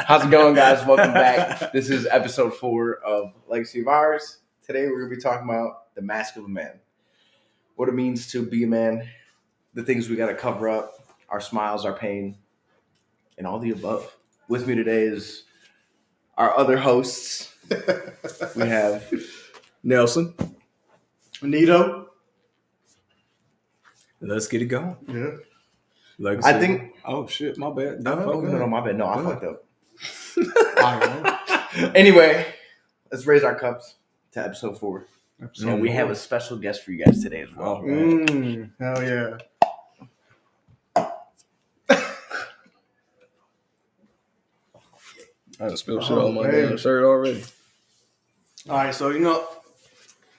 How's it going, guys? Welcome back. This is episode 4 of Legacy of Ours. Today we're going to be talking about the mask of a man. What it means to be a man, the things we got to cover up, our smiles, our pain, and all the above. With me today is our other hosts. We have Nelson. Nito. Let's get it going. Yeah. Legacy. I think. Oh shit, my bad. No, my bad. No, I fucked up. I don't know. Anyway, let's raise our cups to episode 4. And we have a special guest for you guys today as well. Hell yeah. I done spilled shit on my damn shirt already. All right, so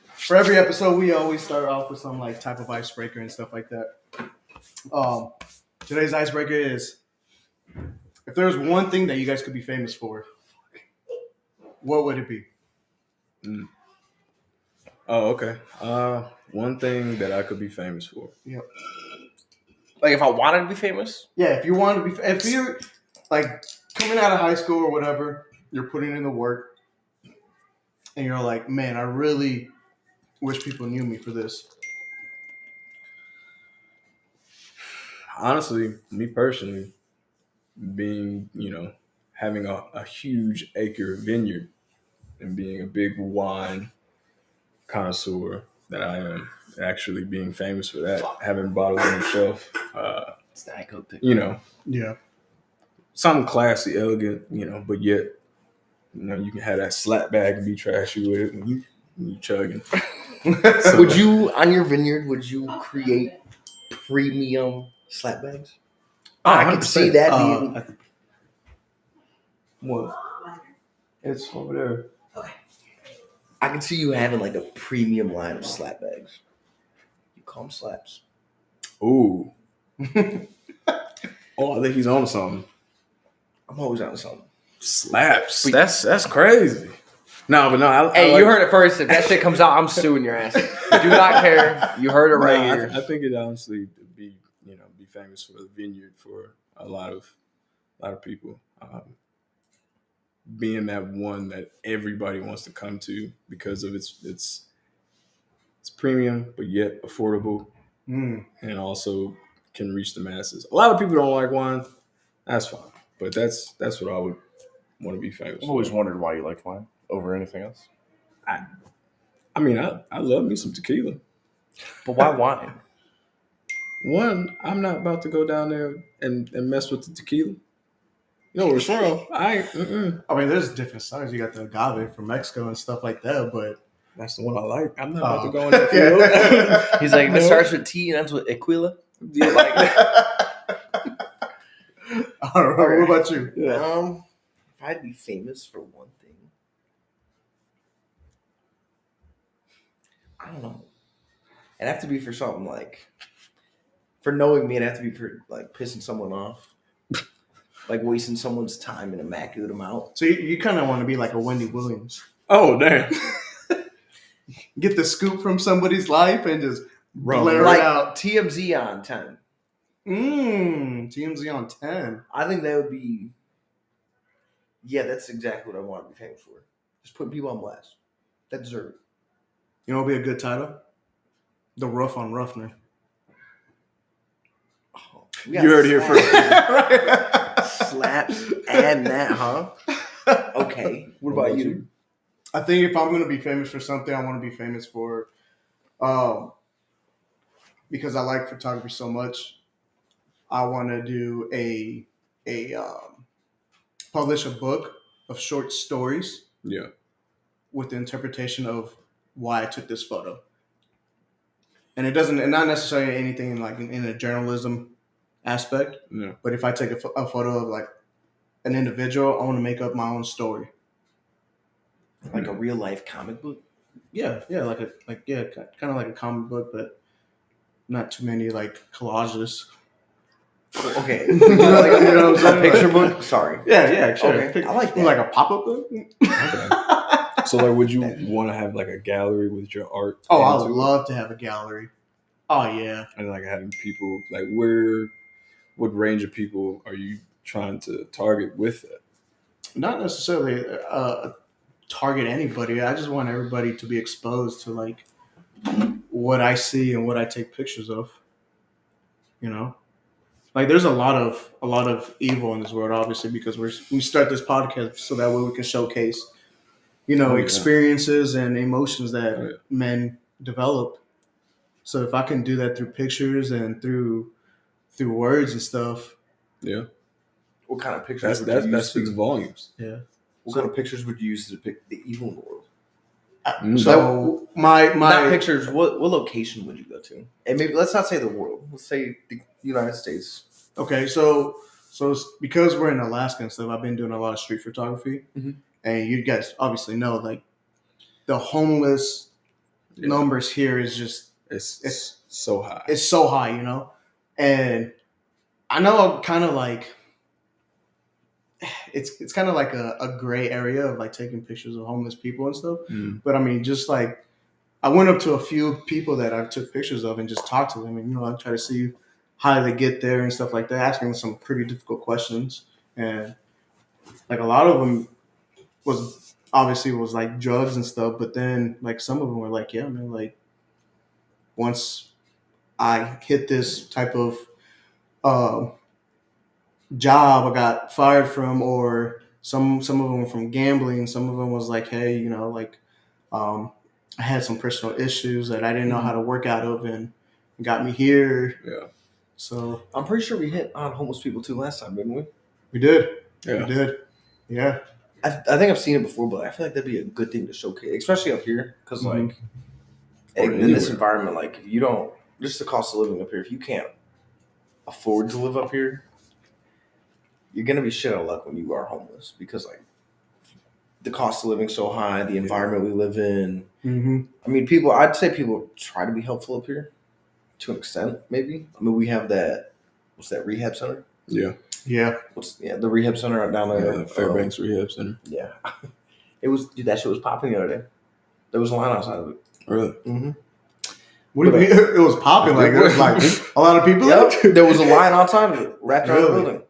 for every episode we always start off with some like type of icebreaker and stuff like that. Today's icebreaker is, if there's one thing that you guys could be famous for, what would it be? Oh, okay. One thing that I could be famous for. Yep. Like if I wanted to be famous? Yeah, if you want to be, if you're like coming out of high school or whatever, you're putting in the work, and you're like, man, I really wish people knew me for this. Honestly, me personally, being, having a huge acre vineyard and being a big wine connoisseur that I am, actually being famous for that, having bottles on the shelf, It's not good. Yeah. something classy, elegant, but yet, you can have that slap bag and be trashy with it when you chugging. So, would you, on your vineyard, create premium slap bags? I can see that being. What? It's over there. I can see you having like a premium line of slap bags. You call them slaps. Ooh. Oh, I think he's on to something. I'm always on something. Slaps. That's crazy. No, but no. Hey, you heard it first. If that shit comes out, I'm suing your ass. I do not care. You heard it right here. I think it honestly be famous for the vineyard for a lot of people. Being that one that everybody wants to come to because of its premium, but yet affordable, and also can reach the masses. A lot of people don't like wine. That's fine, but that's what I would want to be famous for. I've always wondered why you like wine over anything else. I mean, I love me some tequila. But why wine? One, I'm not about to go down there and mess with the tequila. You know where it's from. I mean, there's different styles. You got the agave from Mexico and stuff like that, but That's the one I like. I'm not about to go in that field. He's like, if it No. starts with T and ends with Aquila. Yeah, like, All right, what about you? yeah. If I'd be famous for one thing, I don't know. It'd have to be for something like, for knowing me, it'd have to be for like pissing someone off, like wasting someone's time an immaculate amount. So you kind of want to be like a Wendy Williams. Oh, damn. Get the scoop from somebody's life and just blare Like it out. TMZ on 10. TMZ on 10. I think that would be. Yeah, that's exactly what I want to be famous for. Just putting people on blast. That deserve it. You know what would be a good title? The Rough on Ruffner. Oh, You heard it here first. Slaps and that, huh? Okay. What about you? I think if I'm going to be famous for something, I want to be famous for, because I like photography so much, I want to do publish a book of short stories Yeah. with the interpretation of why I took this photo. And and not necessarily anything like in a journalism aspect, Yeah. but if I take a photo of like an individual, I want to make up my own story. Like a real life comic book? Yeah, kind of like a comic book, but not too many like collages. Okay. You know what I'm saying? A picture book? Sorry. Yeah, sure. Okay, I like that. Like a pop-up book. So, like, would you want to have like a gallery with your art? Oh, I would into it? love to have a gallery. Oh yeah. And like having people like what range of people are you trying to target with it? Not necessarily target anybody. I just want everybody to be exposed to like what I see and what I take pictures of. You know, like there's a lot of evil in this world, obviously, because we start this podcast so that way we can showcase, Oh, yeah. experiences and emotions that Oh, yeah. men develop. So if I can do that through pictures and through words and stuff, Yeah, What kind of pictures would that you use? speaks volumes. yeah. What kind of pictures would you use to depict the evil in the world? So my Not pictures. What location would you go to? And maybe let's not say the world. Let's say the United States. Okay, so it's because we're in Alaska and stuff, I've been doing a lot of street photography, Mhm. and you guys obviously know like the homeless Yeah. numbers here is just It's so high. it's so high, and I know I'm kind of like it's kind of like a gray area of like taking pictures of homeless people and stuff. Mm. But I mean, just like I went up to a few people that I took pictures of and just talked to them, and I try to see how they get there and stuff like that, asking them some pretty difficult questions, and like a lot of them was like drugs and stuff, but then like some of them were like, yeah, man, like once I hit this type of job I got fired from, or some of them were from gambling. Some of them was like, hey, I had some personal issues that I didn't know how to work out of, and it got me here. Yeah. So I'm pretty sure we hit on homeless people too last time, didn't we? we did. Yeah. We did. Yeah. I think I've seen it before, but I feel like that'd be a good thing to showcase, especially up here, because Mhm. like Or in this anywhere. environment, like if you don't, just the cost of living up here, if you can't afford to live up here, you're gonna be shit out of luck when you are homeless, because like the cost of living so high, the environment we live in. Mm-hmm. I mean, I'd say people try to be helpful up here to an extent, maybe. I mean, we have what's that rehab center? Yeah. Yeah. The rehab center down there. Yeah, Fairbanks Rehab Center. Yeah. Dude, that shit was popping the other day. There was a line outside of it. Really? Mm-hmm. What do you mean? It was popping. Like there was like a lot of people. Yep. There was a line outside of it, wrapped around the Really? building.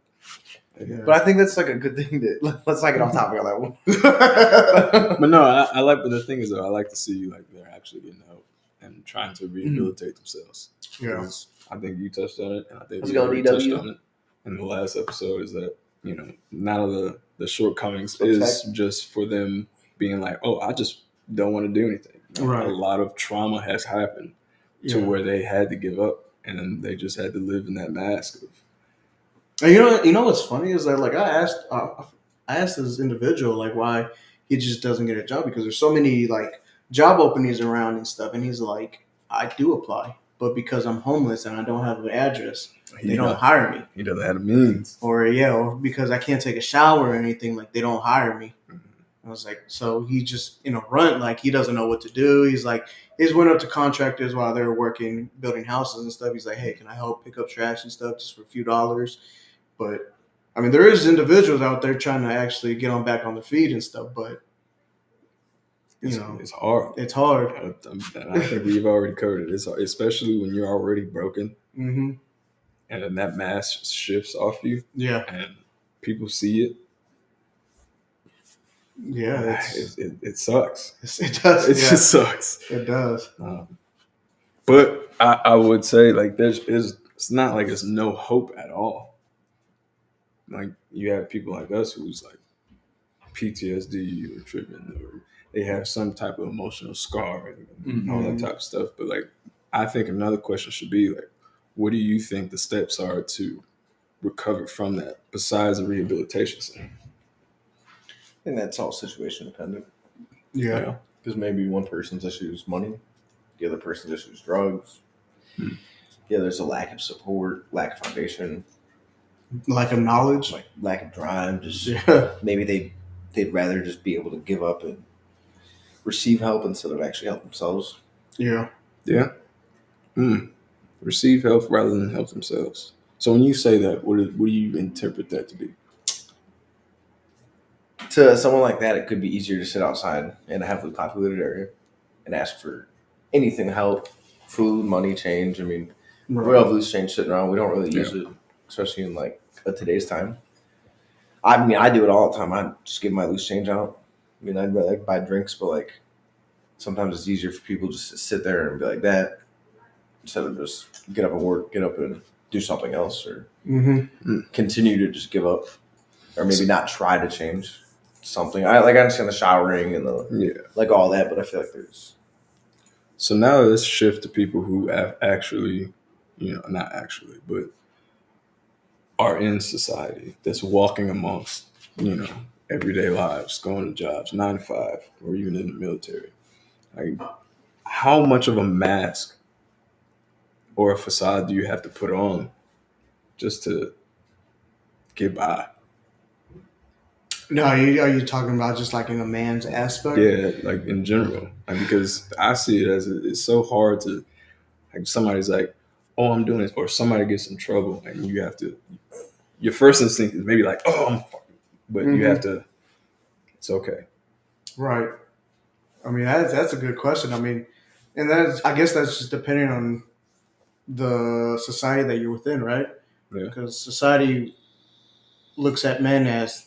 Yeah. But I think that's like a good thing let's not get off topic on that one. But no, I like. But the thing is, though, I like to see like they're actually getting help and trying to rehabilitate themselves. Yeah. Because I think you touched on it, and I think Let's we go, already touched DW. on it in the last episode. Is that none of the shortcomings Okay. is just for them being like, oh, I just don't want to do anything. Right. A lot of trauma has happened to Yeah. where they had to give up, and then they just had to live in that mask of. And you know what's funny is that like I asked this individual like why he just doesn't get a job, because there's so many like job openings around and stuff, and he's like, I do apply, but because I'm homeless and I don't have an address, they don't hire me. He doesn't have the means. Or or because I can't take a shower or anything, like they don't hire me. I was like, so he just in a rut, like he doesn't know what to do. He's like, he's went up to contractors while they're working, building houses and stuff. He's like, hey, can I help pick up trash and stuff just for a few dollars? But I mean, there is individuals out there trying to actually get on back on their feet and stuff, but It's hard. it's hard. I think we've already covered it. It's especially when you're already broken, Mm-hmm. and then that mask shifts off you, Yeah, and people see it. yeah, It sucks. it does. It just sucks. It does. But I would say like it's not like there's no hope at all. Like you have people like us who's like PTSD or tripping, or they have some type of emotional scar and all that type of stuff. But like I think another question should be like, what do you think the steps are to recover from that besides a rehabilitation center? I think that's all situation dependent. Yeah. Because maybe one person's issue is money, the other person's issue is drugs. Yeah, there's a lack of support, lack of foundation, Lack of knowledge. like lack of drive. Just Yeah. maybe they'd rather just be able to give up and receive help instead of actually help themselves. Yeah. Yeah. Receive help rather than help themselves. So when you say that, what do you interpret that to be? To someone like that, it could be easier to sit outside in a heavily populated area and ask for anything, help, food, money, change. I mean, we all have loose change sitting around. We don't really use it, especially in like today's time. I mean, I do it all the time. I just give my loose change out. I mean, I'd rather like buy drinks, but like sometimes it's easier for people just to sit there and be like that instead of just get up and work, get up and do something else, or continue to just give up, or maybe not try to change something. I understand the showering and the like all that, but I feel like there's. So now let's shift to people who have actually, not actually, but are in society, that's walking amongst, everyday lives, going to jobs, 9 to 5, or even in the military. Like, how much of a mask or a facade do you have to put on just to get by? No, are you talking about just like in a man's aspect? Yeah, like in general. Like, because I see it as it's so hard to, like, somebody's like, oh, I'm doing this, or somebody gets in trouble, and you have to, your first instinct is maybe like, oh, I'm fucking, but you have to, it's okay. Right. I mean, that's a good question. I mean, and I guess that's just depending on the society that you're within, right? Yeah. Because society looks at men as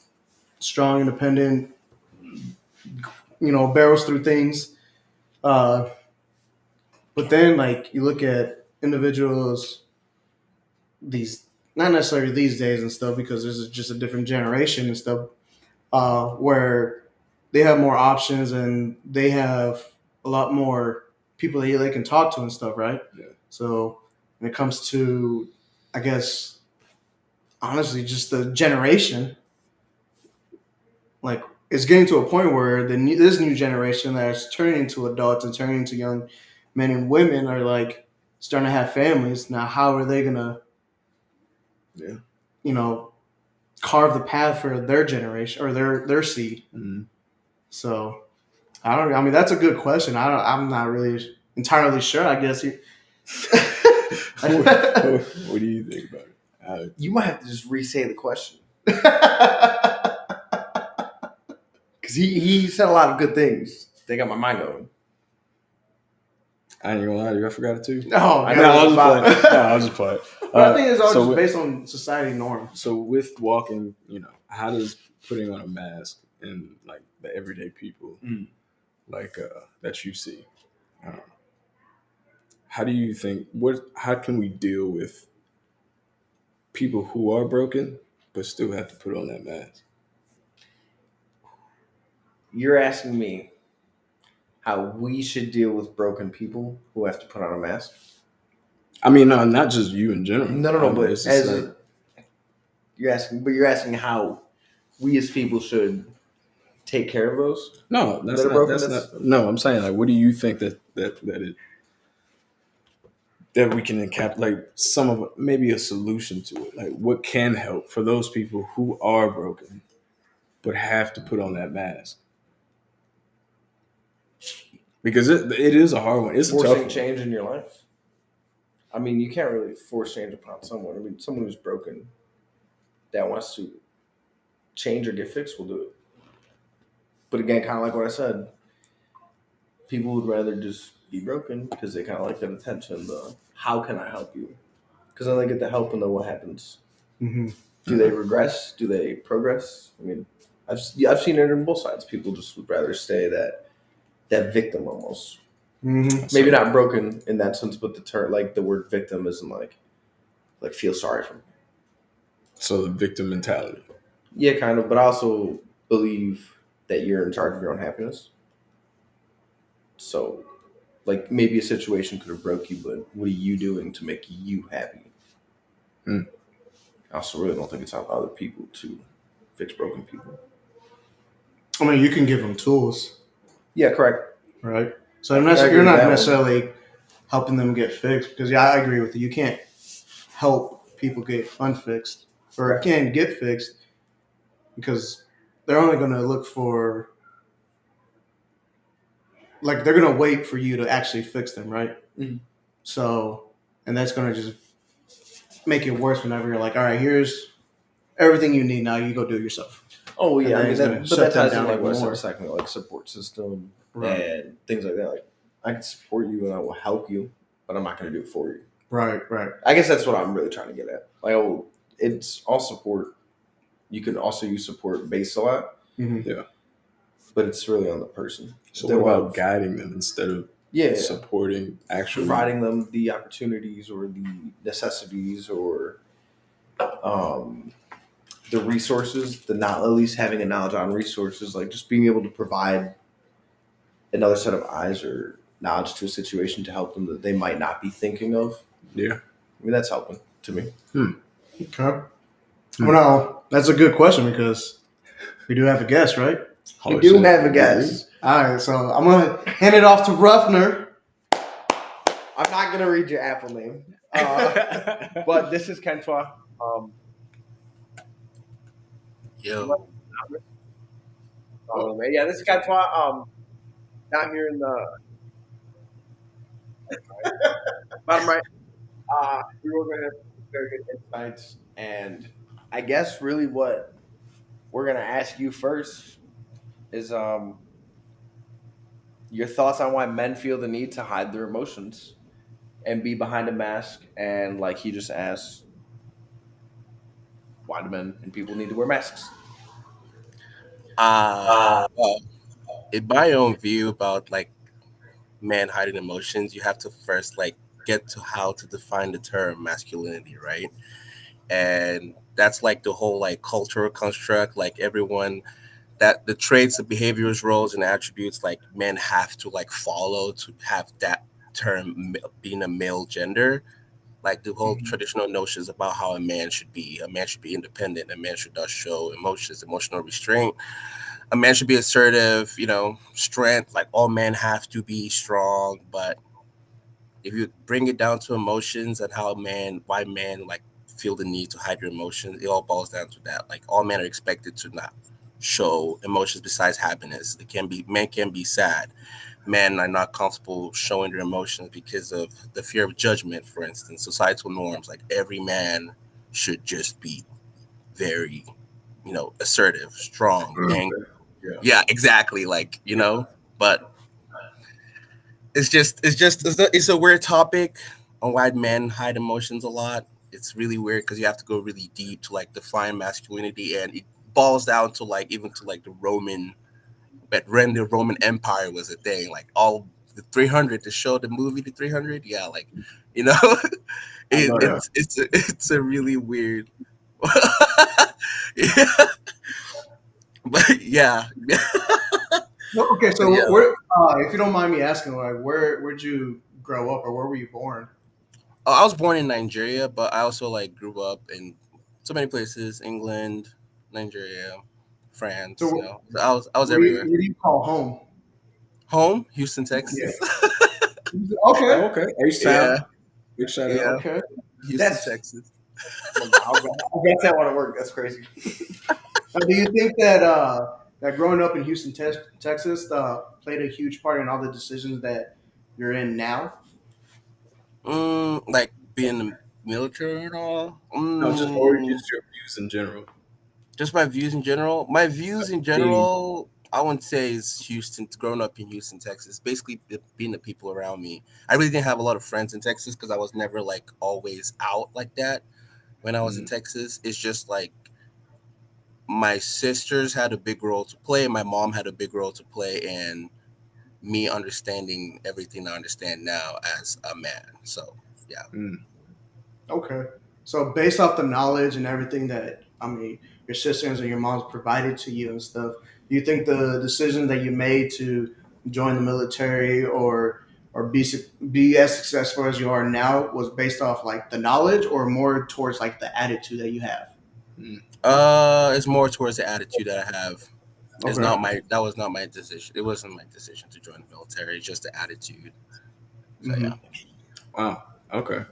strong, independent, barrels through things. But then, like, you look at individuals, not necessarily these days and stuff, because this is just a different generation and stuff, where they have more options and they have a lot more people that they can talk to and stuff, right? Yeah. So when it comes to, I guess, honestly, just the generation, like, it's getting to a point where this new generation that's turning into adults and turning into young men and women are like starting to have families. Now, how are they gonna, carve the path for their generation or their seed? Mm-hmm. So, I mean, that's a good question. I'm not really entirely sure. I guess What do you think about it? You might have to just re-say the question. Because he said a lot of good things. They got my mind going. I ain't gonna lie to you, I forgot it too. Oh, I God. know. I was just playing. But I think it's all so just with- based on society norms. So with walking, how does putting on a mask and like the everyday people, that you see, how do you think? How can we deal with people who are broken but still have to put on that mask? You're asking me how we should deal with broken people who have to put on a mask? I mean, no, not just you in general. No, but it's just like, you're asking how we as people should take care of those. No, that's That are not. broken, That's that's- not. No, I'm saying like, what do you think that we can encapsulate some of maybe a solution to it? Like, what can help for those people who are broken but have to put on that mask? Because it is a hard one. It's a tough Forcing one. change in your life. I mean, you can't really force change upon someone. I mean, someone who's broken that wants to change or get fixed will do it. But again, kind of like what I said, people would rather just be broken because they kind of like that attention. The how can I help you? Because then they get the help, and then what happens? Mm-hmm. Do they regress? Do they progress? I mean, I've seen it on both sides. People just would rather stay that victim almost. Mm-hmm. Maybe not broken in that sense, but the word victim isn't like feel sorry for me. So the victim mentality. Yeah, kind of, but I also believe that you're in charge of your own happiness. So, like maybe a situation could have broke you, but what are you doing to make you happy? Hmm. I also really don't think it's up to other people to fix broken people. I mean, you can give them tools, Yeah, correct. right? So I agree you're with not that one. necessarily helping them get fixed because, yeah, I agree with you. You can't help people get unfixed or Right. can get fixed because they're only going to look for, like, they're going to wait for you to actually fix them, right? Mhm. So, and that's going to just make it worse whenever you're like, all right, here's everything you need now. You go do it yourself. Oh And yeah, I then mean it's that, gonna but shut that them ties in down like what I even said more. a second ago, like support system Right. and things like that. Like I can support you and I will help you, but I'm not going to do it for you. Right, right. I guess that's what I'm really trying to get at. Like, it's all support. You can also use support based a lot, Mm-hmm. but it's really on the person. So They're what about wild. guiding them instead of Yeah, supporting actually? providing them the opportunities or the necessities or the resources, the not at least having a knowledge on resources, like just being able to provide another set of eyes or knowledge to a situation to help them that they might not be thinking of. Yeah. I mean, that's helping to me. Okay. Well, now, that's a good question because we do have a guest, right? We Oh, do shit. have a guest. All right, so I'm going to hand it off to Ruffner. I'm not gonna read your Apple name, but this is Kentua. Yo. Yeah, this is Kentua. Down here in the bottom right. We were gonna have very good insights, and I guess really what we're gonna ask you first is your thoughts on why men feel the need to hide their emotions and be behind a mask, and like he just asked, why do men and people need to wear masks? Well, in my own view about like man hiding emotions, you have to first like get to how to define the term masculinity, right? And that's like the whole like cultural construct, like everyone that the traits, the behaviors, roles, and attributes like men have to like follow to have that term being a male gender. Like the whole traditional notions about how a man should be. A man should be independent. A man should not show emotions, emotional restraint. A man should be assertive, strength. Like all men have to be strong. But if you bring it down to emotions and why men like feel the need to hide your emotions, it all boils down to that. Like all men are expected to not show emotions besides happiness. Men can be sad. Men are not comfortable showing their emotions because of the fear of judgment, for instance, societal norms. Like every man should just be very, assertive, strong, angry. Yeah. Yeah, exactly. Like, but it's a weird topic on why men hide emotions a lot. It's really weird because you have to go really deep to like define masculinity, and it boils down to like even to like the Roman, but when the Roman Empire was a thing, like all the 300 to show the movie the 300, yeah, like it's a really weird, yeah, but yeah. Well, okay, so Yeah. where, if you don't mind me asking, like, where'd you grow up or where were you born? I was born in Nigeria, but I also like grew up in so many places: England, Nigeria, France. So You know, I was where do everywhere. you call home? Home, Houston, Texas. Okay. Okay, H Yeah, Town. Big shout out. yeah, Okay. Houston, That's- Texas. That's not want to work. That's crazy. Now, do you think that that growing up in Houston, Texas, played a huge part in all the decisions that you're in now? Like being in the military and all. No, or just your views in general. Just my views in general. My views in Being general, I wouldn't say is Houston. Growing up in Houston, Texas, basically being the people around me. I really didn't have a lot of friends in Texas because I was never like always out like that. When I was in Texas, it's just like my sisters had a big role to play. My mom had a big role to play in me understanding everything I understand now as a man. So yeah. Okay. So based off the knowledge and everything that your sisters and your moms provided to you and stuff, do you think the decision that you made to join the military or be as successful as you are now was based off like the knowledge or more towards like the attitude that you have? It's more towards the attitude that I have. It's Okay. not my that was not my decision. It wasn't my decision to join the military. It's just the attitude. So yeah. Wow. Okay.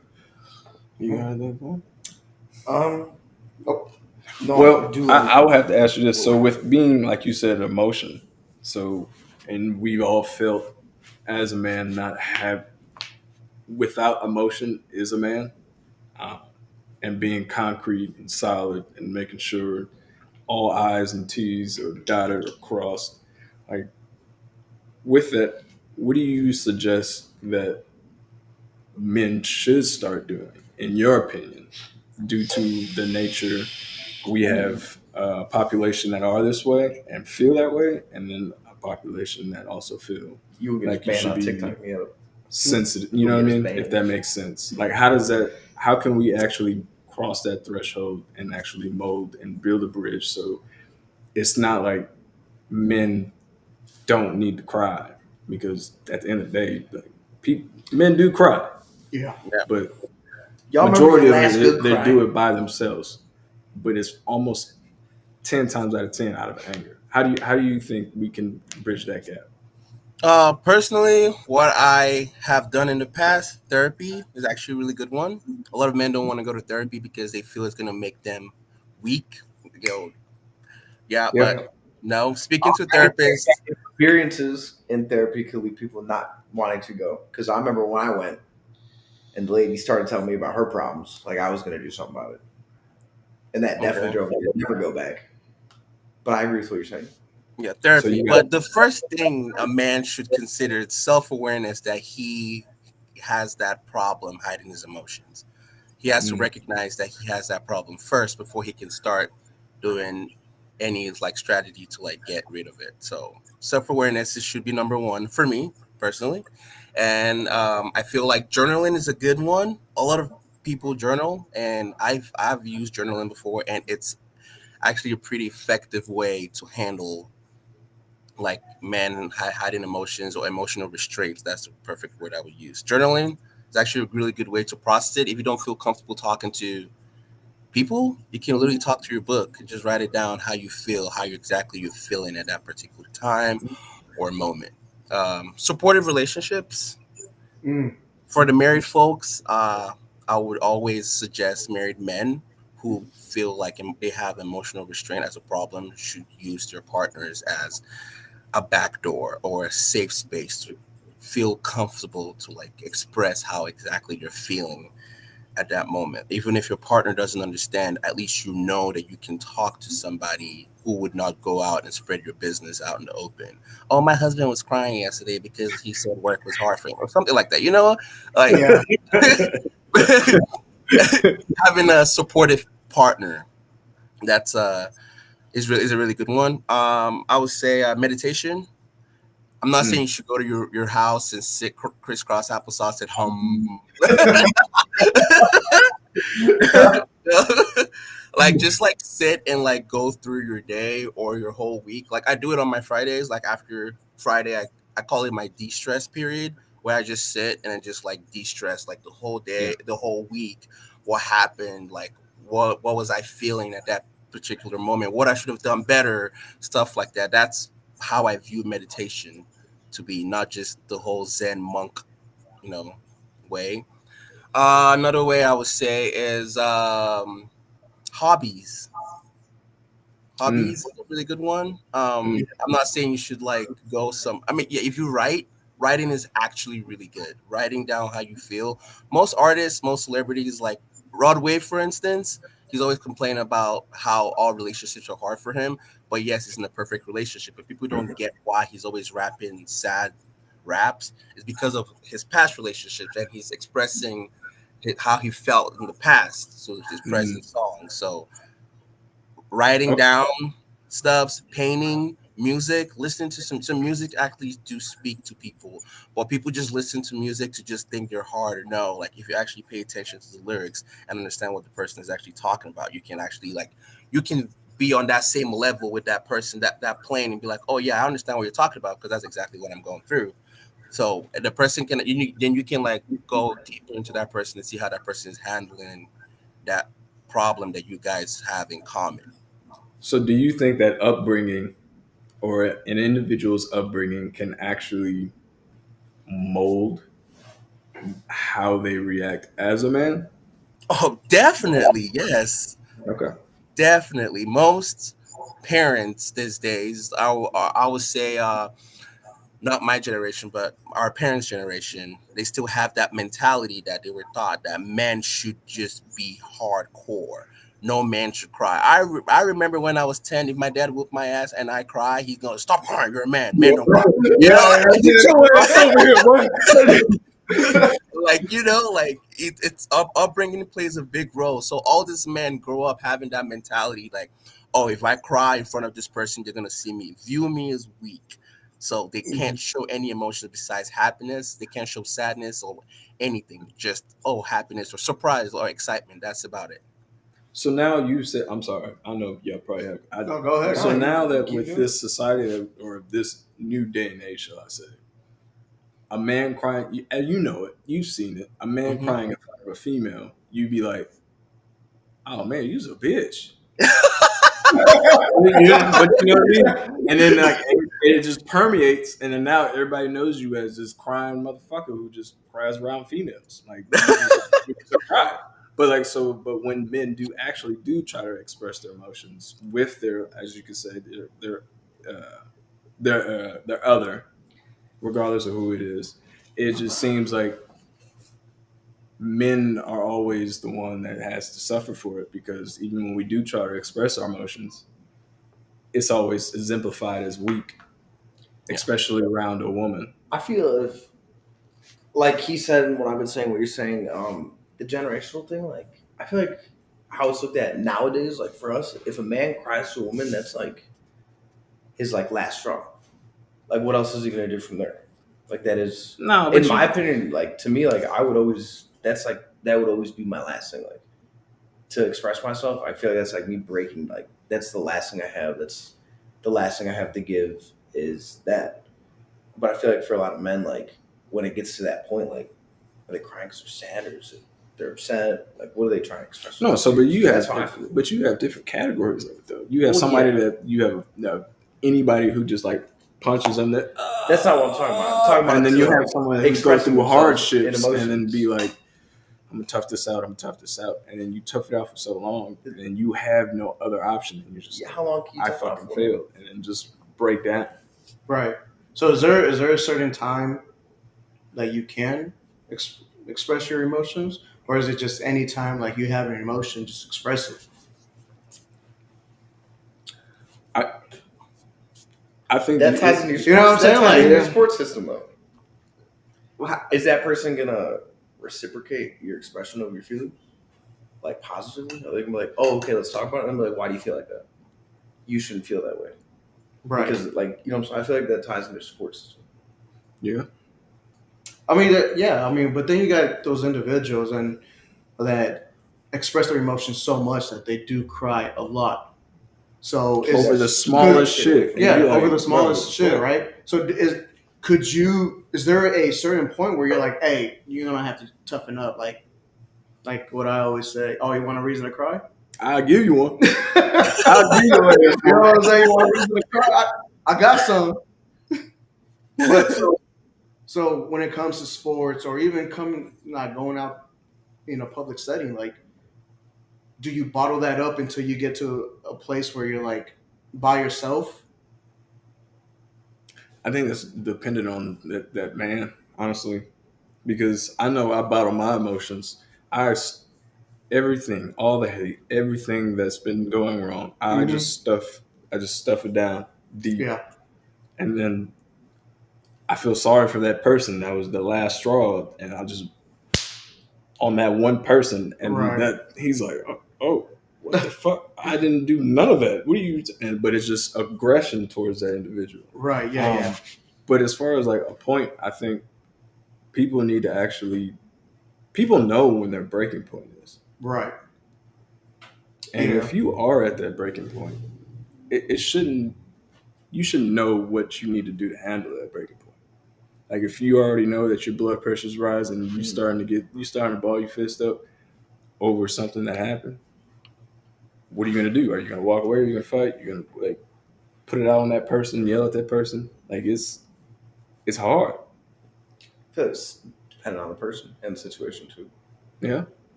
You got anything? Oh, no. Well, do I would have to ask you this. So, with being like you said, emotion. So, and we've all felt as a man not have without emotion is a man, um, and being concrete and solid and making sure all I's and T's are dotted or crossed. Like with that, what do you suggest that men should start doing, in your opinion, due to the nature we have a population that are this way and feel that way, and then a population that also feel you will get like you banned should on be TikTok. Yeah. sensitive. You know what I mean? If that makes sense. Like, how can we actually cross that threshold and actually mold and build a bridge so it's not like men don't need to cry, because at the end of the day, like, men do cry, Yeah. but Y'all majority of remember your last it, good they do cry? it by themselves. But it's almost 10 times out of 10 out of anger. How do you think we can bridge that gap? Personally, what I have done in the past, therapy is actually a really good one. A lot of men don't want to go to therapy because they feel it's gonna make them weak. You know, yeah, Yeah. but no, speaking to therapists. Experiences in therapy could lead people not wanting to go. Because I remember when I went, and the lady started telling me about her problems, like I was going to do something about it, and that definitely Okay. drove me to never go back. But I agree with what you're saying. Yeah, So therapy. you But the first thing a man should consider is self-awareness that he has that problem hiding his emotions. He has to recognize that he has that problem first before he can start doing any like strategy to like get rid of it. So self-awareness should be number one for me personally. And I feel like journaling is a good one. A lot of people journal, and I've used journaling before, and it's actually a pretty effective way to handle like men hiding emotions or emotional restraints. That's the perfect word I would use. Journaling is actually a really good way to process it. If you don't feel comfortable talking to people, you can literally talk to your book and just write it down how you feel, how you exactly you're feeling at that particular time or moment. Supportive relationships Mm. for the married folks. I would always suggest married men who feel like they have emotional restraint as a problem should use their partners as a backdoor or a safe space to feel comfortable to like express how exactly you're feeling at that moment. Even if your partner doesn't understand, at least you know that you can talk to somebody who would not go out and spread your business out in the open. Oh, my husband was crying yesterday because he said work was hard for him or something like that. You know, like Yeah. having a supportive partner that's is a really good one. I would say meditation. I'm not saying you should go to your house and sit crisscross applesauce at home. Like just like sit and like go through your day or your whole week. Like I do it on my Fridays. Like after Friday, I call it my de-stress period, where I just sit and I just like de-stress like the whole day, the whole week. What happened? Like what was I feeling at that particular moment, what I should have done better, stuff like that. That's how I view meditation to be, not just the whole Zen monk, you know, way. Another way I would say is hobbies. Hobbies is a really good one. I'm not saying you should like go some. I mean, yeah, if you write, writing is actually really good. Writing down how you feel. Most artists, most celebrities, like Rod Wave, for instance, he's always complaining about how all relationships are hard for him. But yes, he's in a perfect relationship. But people don't get why he's always rapping sad raps. It's because of his past relationships, and he's expressing how he felt in the past. So it's his present song. So writing down stuffs, painting, music, listening to some music actually do speak to people. But people just listen to music to just think they're hard. Or no, like if you actually pay attention to the lyrics and understand what the person is actually talking about, you can actually like you can be on that same level with that person that playing and be like, oh yeah, I understand what you're talking about because that's exactly what I'm going through. So the person can then you can like go deeper into that person and see how that person is handling that problem that you guys have in common. So, do you think that upbringing or an individual's upbringing can actually mold how they react as a man? Oh, definitely, yes, Okay. definitely. Most parents these days, I would say, not my generation, but our parents' generation, they still have that mentality that they were taught that men should just be hardcore. No man should cry. I remember when I was 10, if my dad whooped my ass and I cry, he's going to stop crying. You're a man. Men don't cry. You know? Get your ass over here, boy. Like like it's upbringing plays a big role. So all these men grow up having that mentality, like, oh, if I cry in front of this person, they're gonna see me, view me as weak. So they can't show any emotions besides happiness. They can't show sadness or anything. Just happiness or surprise or excitement. That's about it. So now you said, I'm sorry. I know, yeah, probably have. No, go ahead. So now that Keep with going. this society or this new day and age, shall I say, a man crying, and you know it, you've seen it. A man crying in front of a female, you'd be like, "Oh man, you's a bitch." But you know what I mean? And then like it just permeates, and then now everybody knows you as this crying motherfucker who just cries around females. Like you just cry. But like so, but when men do try to express their emotions with their, as you could say, their other, regardless of who it is, it just seems like men are always the one that has to suffer for it because even when we do try to express our emotions, it's always exemplified as weak, especially around a woman. I feel if, like he said, and what I've been saying, what you're saying, the generational thing, like I feel like how it's looked at nowadays, like for us, if a man cries to a woman, that's like his like last straw. Like what else is he gonna do from there? Like that is, No, but in my opinion, like to me, like I would always, that's like that would always be my last thing, like to express myself. I feel like that's like me breaking, like that's the last thing I have. That's the last thing I have to give is that. But I feel like for a lot of men, like when it gets to that point, like are they crying because they're sad or is it they're upset? Like what are they trying to express? no. So, but you That's have, how I feel. but you have different categories of it though. You have Well, somebody yeah. that you have anybody who just like punches them that. That's not what I'm talking about. I'm talking about And then you to, have like, someone who go expressing through themselves hardships in and then emotions. be like, I'm gonna tough this out. I'm gonna tough this out, and then you tough it out for so long, and you have no other option, and you're just Yeah, like, how long can you I tough it out fucking for? failed, and then just break down. Right. So is there a certain time that you can express your emotions, or is it just any time like you have an emotion, just express it? I think That ties into your sports, You know what I'm saying? that ties Like, into your yeah. sports system though. Is that person gonna reciprocate your expression of your feelings? Like positively? Are they gonna be like, oh, okay, let's talk about it? And I'm like, why do you feel like that? You shouldn't feel that way. Right. Because like, you know what I'm saying? I feel like that ties into your sports system. Yeah. I mean, yeah. I mean, but then you got those individuals and that express their emotions so much that they do cry a lot. So is Over the smallest shit. And yeah, you're like, over the smallest bro, shit, bro. right? So is there a certain point where you're like, hey, you're gonna have to toughen up, like what I always say, oh, you want a reason to cry? I'll give you one. I'll give you one. You know what I'm saying? You want to reason the car? I got some. But so when it comes to sports or even going out in a public setting, like, do you bottle that up until you get to a place where you're like by yourself? I think that's dependent on that man, honestly, because I know I bottle my emotions. Everything, all the hate, everything that's been going wrong, I just stuff it down deep, Yeah. and then I feel sorry for that person. That was the last straw, and I just on that one person, and Right. that he's like, oh, what the fuck? I didn't do none of that. What are you? But it's just aggression towards that individual. Right. Yeah. But as far as like a point, I think people need to people know when their breaking point is. Right. And Yeah. if you are at that breaking point, you should know what you need to do to handle that breaking point. Like if you already know that your blood pressure's rising and you starting to ball your fist up over something that happened, what are you gonna do? Are you gonna walk away? Are you gonna fight? You're gonna like put it out on that person, yell at that person? Like it's hard. Because depending on the person and the situation too. Yeah.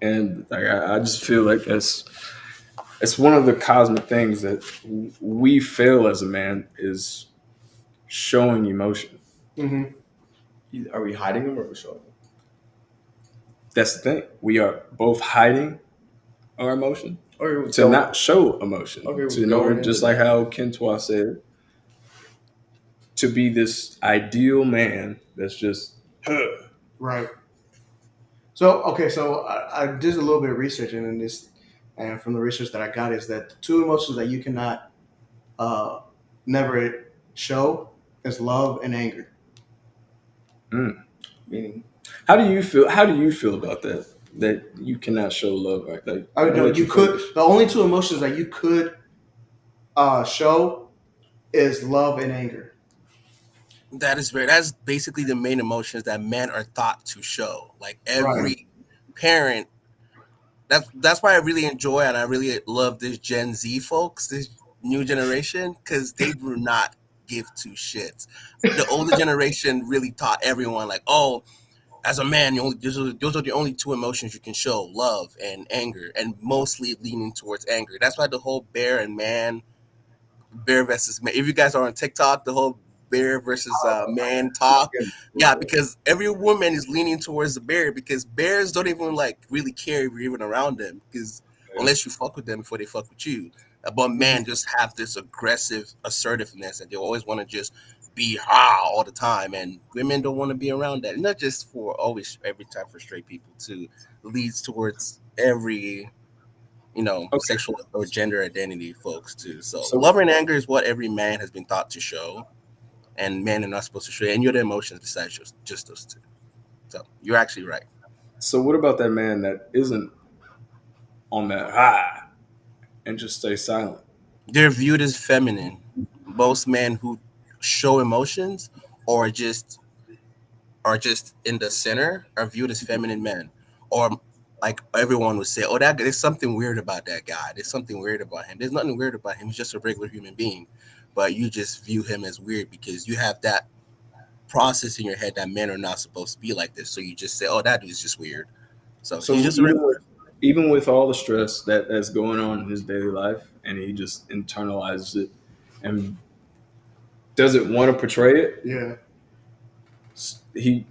And like I just feel like it's one of the cosmic things that we fail as a man is showing emotion. Mm-hmm. Are we hiding them or are we showing them? That's the thing. We are both hiding our emotion Or to not show emotion. Okay, To know, just like how Kentois said, to be this ideal man that's just Right. So I did a little bit of research in this, and from the research that I got is that the two emotions that you cannot never show is love and anger. Meaning, How do you feel about that? That you cannot show love, right? Like, I mean, no, let you could. finish. The only two emotions that you could show is love and anger. That's basically the main emotions that men are thought to show. Like every parent. That's why I really enjoy and I really love this Gen Z folks, this new generation, because they do not give two shits. The older generation really taught everyone like, oh, as a man, those are the only two emotions you can show: love and anger, and mostly leaning towards anger. That's why the whole bear versus man. If you guys are on TikTok, the whole bear versus man talk, yeah, because every woman is leaning towards the bear because bears don't even like really care if you're even around them because unless you fuck with them before they fuck with you. But men just have this aggressive assertiveness and they always want to just be all the time, and women don't want to be around that. Not just for always every time for straight people too, leads towards every sexual or gender identity folks too. So love and anger is what every man has been taught to show, and men are not supposed to show any other emotions besides just those two. So you're actually right. So what about that man that isn't on that high and just stay silent? They're viewed as feminine. Most men who show emotions or just in the center are viewed as feminine men, or like everyone would say, oh, there's something weird about that guy. There's something weird about him. There's nothing weird about him. He's just a regular human being, but you just view him as weird because you have that process in your head that men are not supposed to be like this. So you just say, oh, that dude's just weird. So he's just even with all the stress that's going on in his daily life, and he just internalizes it and doesn't want to portray it. Yeah.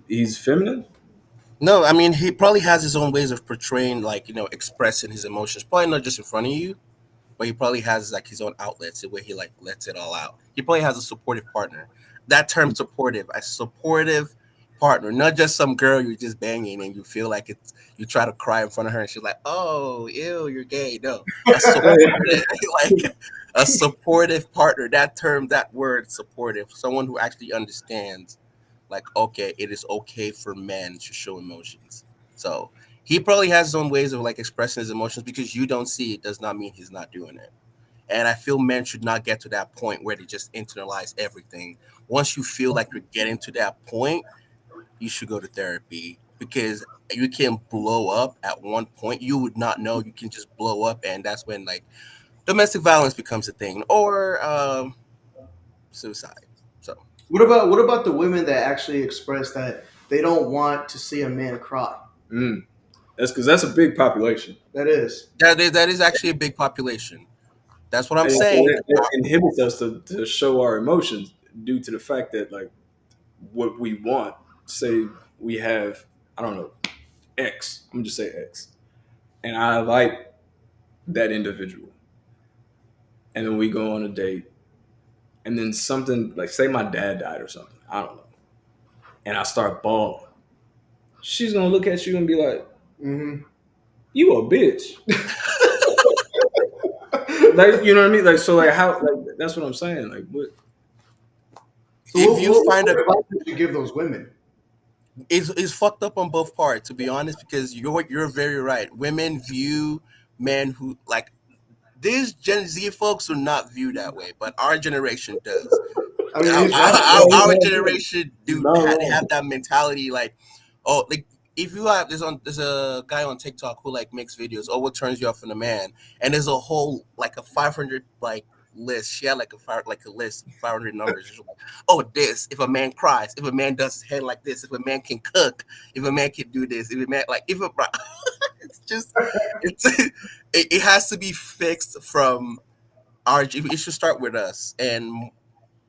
He's feminine. No, I mean, he probably has his own ways of portraying, like, expressing his emotions. Probably not just in front of you, but he probably has, like, his own outlets, the way he, like, lets it all out. He probably has a supportive partner. That term supportive, a supportive partner, not just some girl you're just banging and you feel like you try to cry in front of her and she's like, oh, ew, you're gay. No, a supportive partner. That term, that word, supportive, someone who actually understands, like, okay, it is okay for men to show emotions. So he probably has his own ways of like expressing his emotions because you don't see it does not mean he's not doing it. And I feel men should not get to that point where they just internalize everything. Once you feel like you're getting to that point, you should go to therapy because you can blow up at one point. You would not know. You can just blow up, and that's when like domestic violence becomes a thing, or suicide. So What about the women that actually express that they don't want to see a man cry? That's because that's a big population. That is. that is actually a big population. That's what I'm And so saying. it inhibits us to show our emotions due to the fact that like what we want. Say we have, I don't know, X. I'm gonna just say X, and I like that individual, and then we go on a date, and then something like say my dad died or something. I don't know, and I start bawling. She's gonna look at you and be like, Mm-hmm. "You a bitch." Like, you know what I mean? Like, so like how like that's what I'm saying. Like what So If you find what a advice would you give those women? it's fucked up on both parts, to be honest, because you're very right. Women view men who like these Gen Z folks do not view that way, but our generation does. I mean, Our, he's our right. generation have that mentality, like, oh, like if you have there's a guy on TikTok who like makes videos. Oh, what turns you off in a man? And there's a whole like a 500 like list. She had like a list of 500 numbers. She's like, oh, this if a man cries, if a man does his head like this, if a man can cook, if a man can do this, if a man like if a it's just it has to be fixed from our. It should start with us, and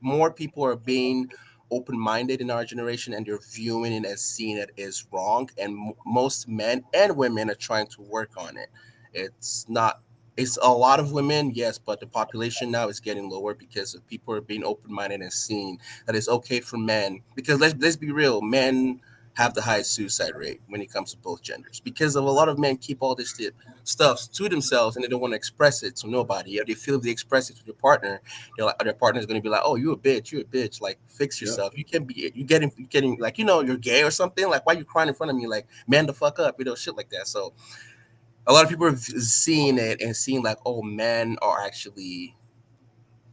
more people are being open-minded in our generation, and they're viewing it as seeing it as wrong, and most men and women are trying to work on it. It's not it's a lot of women, yes, but the population now is getting lower because of people are being open-minded and seeing that it's okay for men, because let's be real, men have the highest suicide rate when it comes to both genders, because of a lot of men keep all this stuff to themselves and they don't want to express it to nobody. They feel if they express it to their partner, their partner is going to be like, "Oh, you a bitch! Like, fix yourself. You can be. You getting like you're gay or something. Like, why you crying in front of me? Like, man, the fuck up, shit like that." So, a lot of people are seeing it and seeing like, "Oh, men are actually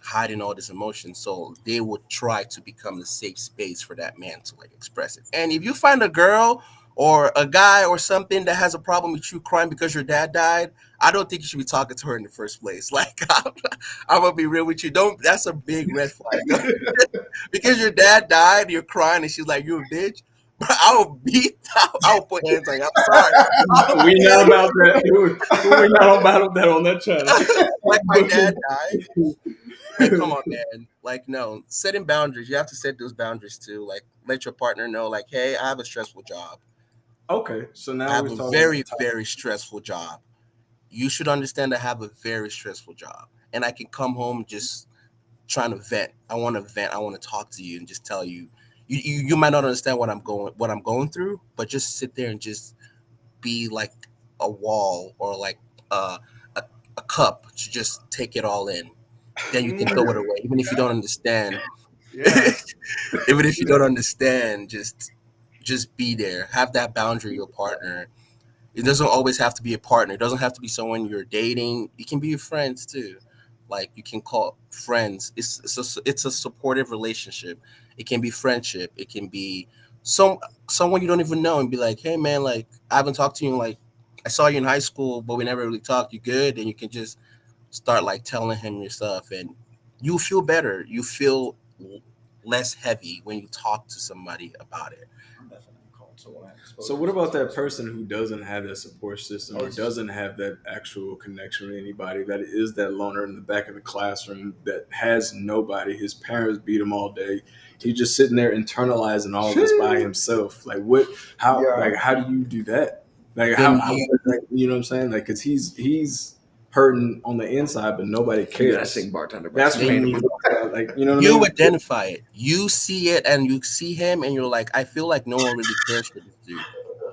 hiding all this emotion," so they would try to become the safe space for that man to like express it. And if you find a girl or a guy or something that has a problem with you crying because your dad died, I don't think you should be talking to her in the first place. Like, I'm gonna be real with you. Don't. That's a big red flag. Because your dad died, you're crying, and she's like, "You a bitch." But I will beat. I will put hands like, "I'm sorry." we not about that. We're not about that on that channel. Like my dad died. Like, come on, man. Like, no, setting boundaries. You have to set those boundaries too. Like, let your partner know, like, hey, I have a stressful job. Okay, so now I have we're a talking very, very stressful job. You should understand I have a very stressful job, and I can come home just trying to vent. I want to vent. I want to talk to you and just tell you. You might not understand what I'm going through, but just sit there and just be like a wall or like a, a cup to just take it all in. Then you can throw it away, even if you don't understand. Yeah. Even if you don't understand, just be there. Have that boundary with your partner. It doesn't always have to be a partner. It doesn't have to be someone you're dating. It can be your friends too. Like, you can call friends. It's a supportive relationship. It can be friendship. It can be someone you don't even know and be like, hey man, like, I haven't talked to you in, like, I saw you in high school, but we never really talked. You good? And you can just start like telling him your stuff, and you feel better. You feel less heavy when you talk to somebody about it. So what about that person who doesn't have that support system or doesn't have that actual connection with anybody, that is that loner in the back of the classroom that has nobody? His parents beat him all day. He's just sitting there internalizing all this by himself. Like, how do you do that? Like, you know what I'm saying? Like, cause he's hurting on the inside, but nobody cares. I sing bartender. That's when you like, you know what I You mean? identify it. You see it, and you see him, and you're like, I feel like no one really cares for this dude.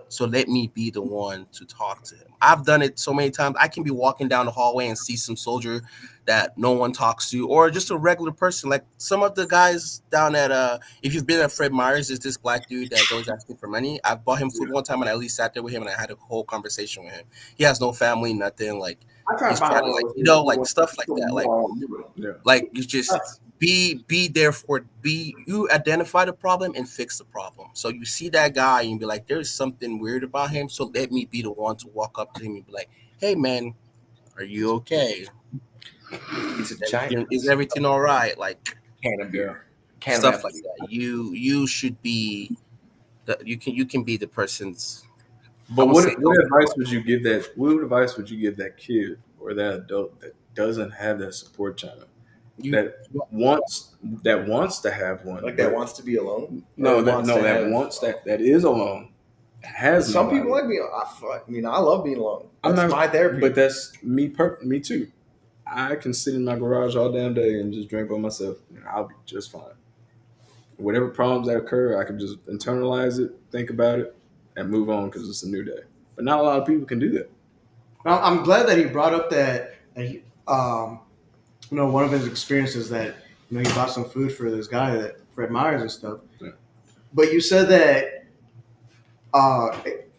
So let me be the one to talk to him. I've done it so many times. I can be walking down the hallway and see some soldier that no one talks to, or just a regular person. Like some of the guys down at if you've been at Fred Meyer's, there's this black dude that's always asking for money. I bought him food one time, and I at least sat there with him, and I had a whole conversation with him. He has no family, nothing. Like, he's trying to, like, like stuff like that. Like you just be there for you identify the problem and fix the problem. So you see that guy and be like, there's something weird about him. So let me be the one to walk up to him and be like, hey man, are you okay? It's a giant Is everything all right? Like can of beer. Can of stuff apple like juice. that. You should be you can be the person's. But I would what say- advice would you give that? What advice would you give that kid or that adult that doesn't have that support channel You- that wants to have one? Like that wants to be alone. No, Or that wants no, to that have- wants that is alone. Has Some nobody. people like being. I mean, I love being alone. I'm That's not- my therapy. But that's me. Me too. I can sit in my garage all damn day and just drink by myself, and I'll be just fine. Whatever problems that occur, I can just internalize it, think about it, and move on because it's a new day. But not a lot of people can do that. I'm glad that he brought up that he, one of his experiences that he bought some food for this guy, that Fred Myers and stuff. Yeah. But you said that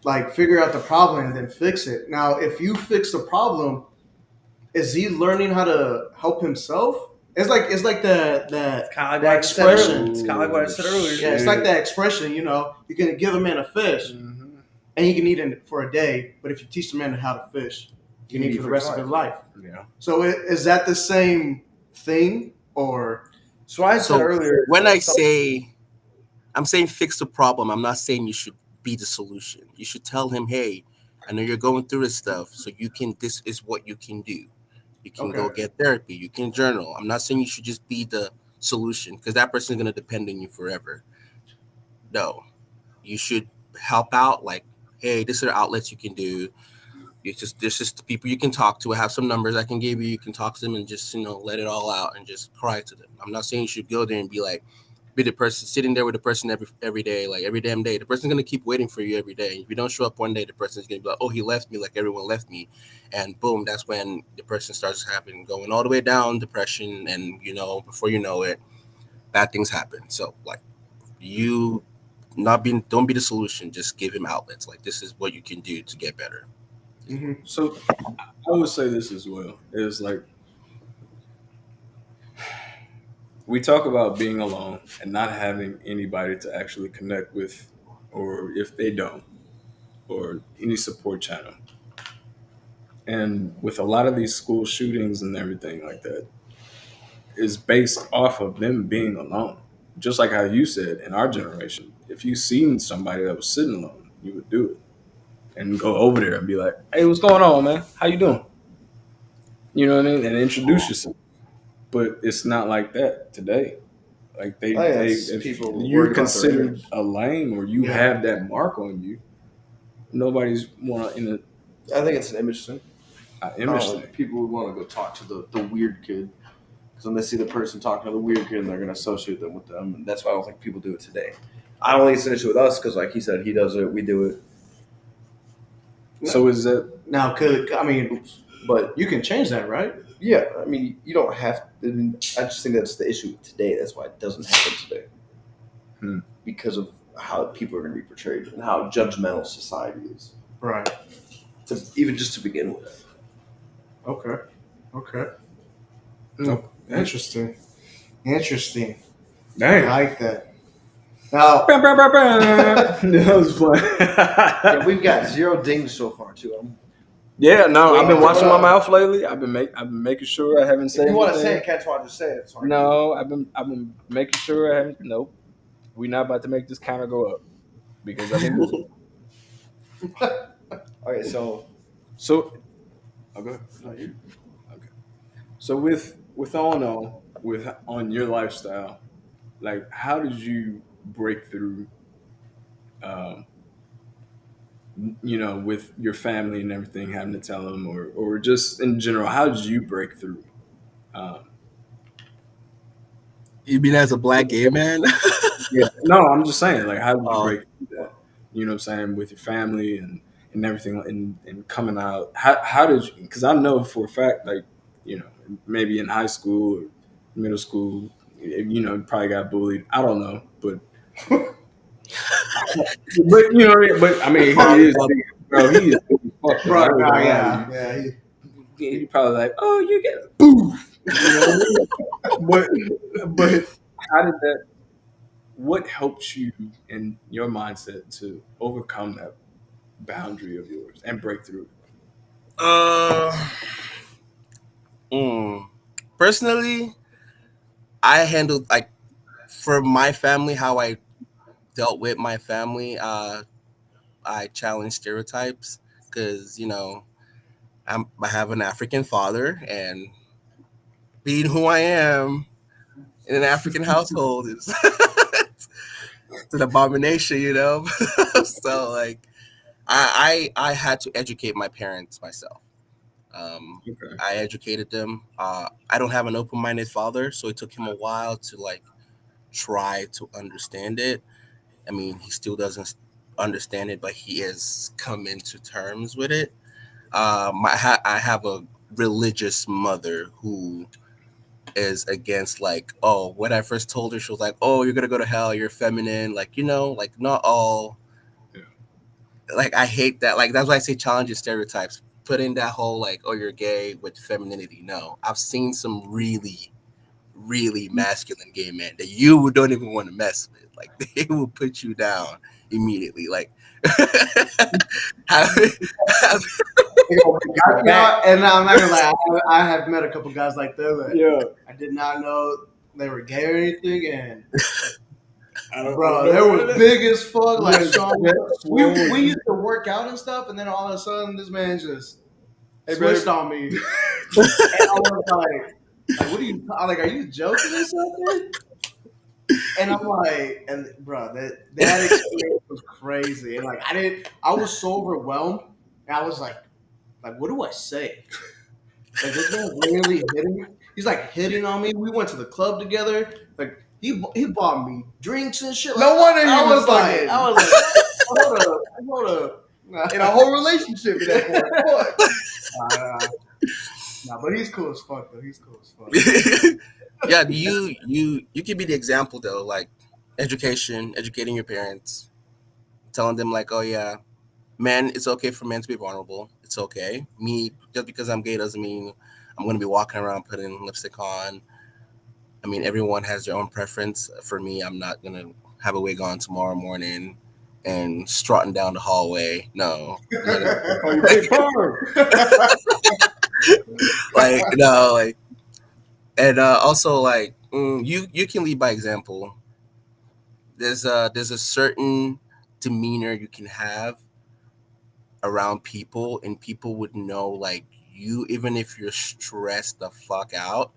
like figure out the problem and then fix it. Now, if you fix the problem, is he learning how to help himself? It's like the Kind of that expression. It's kind of like what I said earlier. Yeah, it's like that expression. You can give a man a fish and he can eat it for a day, but if you teach the man how to fish, you can eat for the rest of his life. Yeah. So is that the same thing, or So I said So earlier. when I say, I'm saying fix the problem. I'm not saying you should be the solution. You should tell him, hey, I know you're going through this stuff, so you can. This is what you can do. You can go get therapy. You can journal. I'm not saying you should just be the solution because that person is going to depend on you forever. No, you should help out. Like, hey, this are the outlets you can do. There's just the people you can talk to. I have some numbers I can give you. You can talk to them and just let it all out and just cry to them. I'm not saying you should go there and be like, be the person sitting there with the person every day, like every damn day. The person's gonna keep waiting for you every day. If you don't show up one day, the person's gonna be like, oh, he left me like everyone left me, and boom, that's when the person starts going all the way down, depression, and before you know it, bad things happen. So like, don't be the solution. Just give him outlets. Like this is what you can do to get better. So I would say this as well. It's like we talk about being alone and not having anybody to actually connect with, or if they don't, or any support channel. And with a lot of these school shootings and everything like that, is based off of them being alone. Just like how you said, in our generation, if you seen somebody that was sitting alone, you would do it. And go over there and be like, hey, what's going on, man? How you doing? You know what I mean? And introduce yourself. But it's not like that today. Like if people worried you're about their considered image. a lame or you have that mark on you, nobody's want to I think it's an image thing. image Like, thing. people would want to go talk to the weird kid because when they see the person talking to the weird kid, they're going to associate them with them. And That's why I don't think people do it today. I don't think it's an issue with us because, like he said, he does it, we do it. So is that now but you can change that, right? yeah, I mean, you don't have. I just think that's the issue today. That's why it doesn't happen today, because of how people are going to be portrayed and how judgmental society is. Right. Even just to begin with. Okay. no? Interesting. I Dang. like that. Now, That was fun. Yeah, we've got 0 dings so far too. Yeah, no, I've been Wait, watching my uh, mouth lately. I've been making sure I haven't If said you want to anything. say it, Cat's why just say it. It's fine. No, I've been making sure I haven't. Nope, we're not about to make this counter go up because I've been busy. Okay, so So, oh, go ahead. Okay. So with all in all, on your lifestyle, like how did you break through? With your family and everything, having to tell them, or just in general, how did you break through? You mean as a black gay man? Yeah, no, I'm just saying, like, how did you Oh. break through that? You know what I'm saying, with your family and everything, and coming out. How did you? Because I know for a fact, like, maybe in high school or middle school, you probably got bullied. I don't know, but but I mean, he is, bro. He is fucked up. right, yeah. He probably like, oh, you get boof. But how did that? What helps you in your mindset to overcome that boundary of yours and break through? Uh, mm, Personally, I handled like for my family how I dealt with my family. I challenge stereotypes because I have an African father, and being who I am in an African household is it's an abomination, So like, I had to educate my parents myself. Okay. I educated them. I don't have an open-minded father, so it took him a while to like try to understand it. I mean, he still doesn't understand it, but he has come into terms with it. I have a religious mother who is against like, oh, when I first told her, she was like, oh, you're gonna go to hell, you're feminine, like like not all. Yeah. Like I hate that. Like that's why I say challenging stereotypes. Put in that whole like, oh, you're gay with femininity. No, I've seen some really, really masculine gay men that you don't even want to mess with. Like they will put you down immediately. Like, And I'm not gonna lie, I have met a couple guys like that. Like, Yeah. I did not know they were gay or anything, and I don't bro, know. they were big as fuck. Like, Yeah, Sean, swole. we used to work out and stuff, and then all of a sudden, this man just Hey, switched babe. on me, and I was like, what are you? I'm like, are you joking or something? And I'm like, and bro, that experience was crazy, and like, I was so overwhelmed, and I was like, what do I say? Like this man literally hitting me. He's like hitting on me. We went to the club together. Like he bought me drinks and shit. No wonder he I was like, fucking- I was like, hold up. In a whole relationship at that point. Nah, but he's cool as fuck though. He's cool as fuck. Yeah, you can be the example though, like educating your parents, telling them like, oh yeah, man, it's okay for men to be vulnerable. It's okay. Me, just because I'm gay doesn't mean I'm gonna be walking around putting lipstick on. I mean, everyone has their own preference. For me, I'm not gonna have a wig on tomorrow morning and strutting down the hallway. No, I'm not gonna- Oh, you big bird. like like, and also like you can lead by example. There's a certain demeanor you can have around people, and people would know like you, even if you're stressed the fuck out,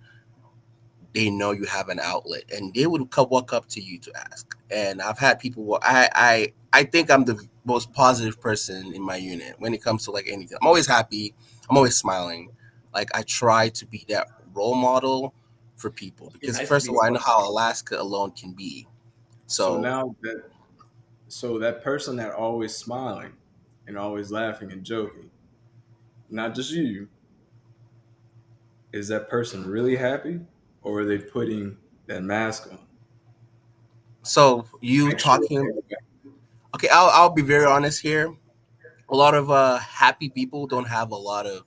they know you have an outlet, and they would walk up to you to ask. And I've had people I think I'm the most positive person in my unit when it comes to like anything. I'm always happy, I'm always smiling. Like I try to be that role model for people because nice to first be of all, I know how Alaska alone can be. So So now that person that always smiling and always laughing and joking, not just you, is that person really happy, or are they putting that mask on? so you Make sure talking okay, I'll be very honest here. A lot of happy people don't have a lot of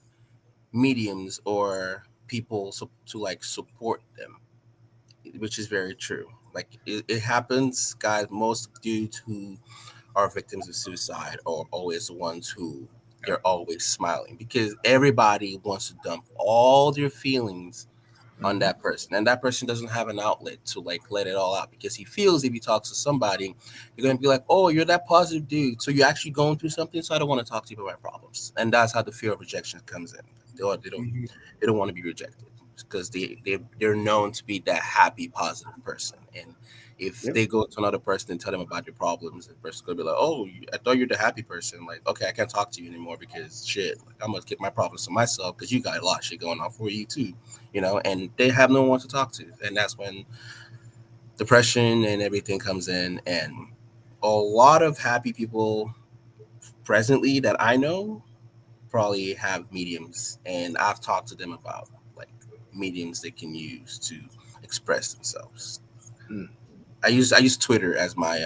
mediums or people to like support them, which is very true. Like it happens, guys. Most dudes who are victims of suicide are always the ones who they're always smiling because everybody wants to dump all their feelings on that person, and that person doesn't have an outlet to like let it all out because he feels if he talks to somebody, you're gonna be like, oh, you're that positive dude, so you're actually going through something, so I don't want to talk to you about my problems. And that's how the fear of rejection comes in. They don't want to be rejected because they're known to be that happy positive person. And if they go to another person and tell them about their problems, the person's gonna be like, oh, I thought you're the happy person. Like, okay, I can't talk to you anymore because shit, like, I'm gonna keep my problems to myself because you got a lot of shit going on for you too, and they have no one to talk to. And that's when depression and everything comes in. And a lot of happy people presently that I know probably have mediums, and I've talked to them about like mediums they can use to express themselves. I use Twitter as my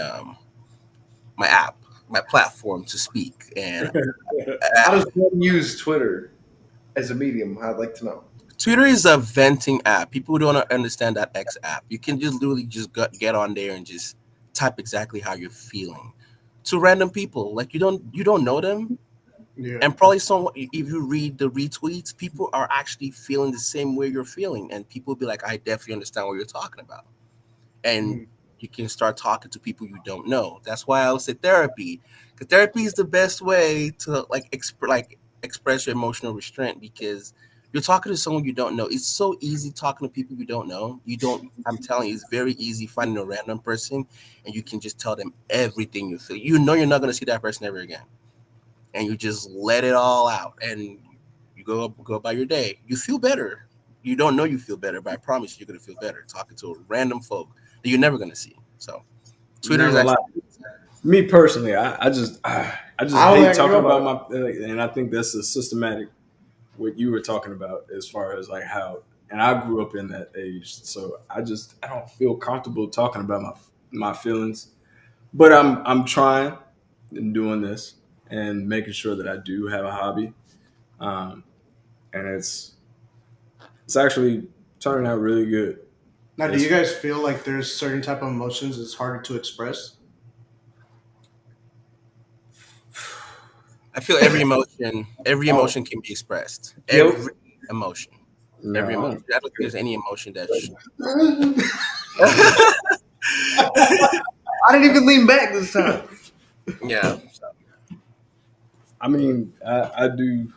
app, my platform to speak. And How does one use Twitter as a medium? I'd like to know. Twitter is a venting app. People don't understand that X app. You can just literally just get on there and just type exactly how you're feeling to random people. Like you don't know them, Yeah. and probably if you read the retweets, people are actually feeling the same way you're feeling, and people will be like, I definitely understand what you're talking about, and you can start talking to people you don't know. That's why I would say therapy, because therapy is the best way to express your emotional restraint, because you're talking to someone you don't know. It's so easy talking to people you don't know. I'm telling you, it's very easy finding a random person and you can just tell them everything you feel. You know you're not going to see that person ever again. And you just let it all out and you go about your day. You feel better. You don't know you feel better, but I promise you're going to feel better talking to a random folk that you're never going to see. So Twitter is actually... Me personally, I just hate talking about my, and I think that's a systematic what you were talking about as far as like how, and I grew up in that age, so I don't feel comfortable talking about my feelings, but I'm trying and doing this and making sure that I do have a hobby, and it's actually turning out really good. Now, do you guys feel like there's certain type of emotions that's harder to express? I feel every emotion can be expressed. Every emotion. No. Every emotion. I don't think there's any emotion that I didn't even lean back this time. Yeah. I mean, I do.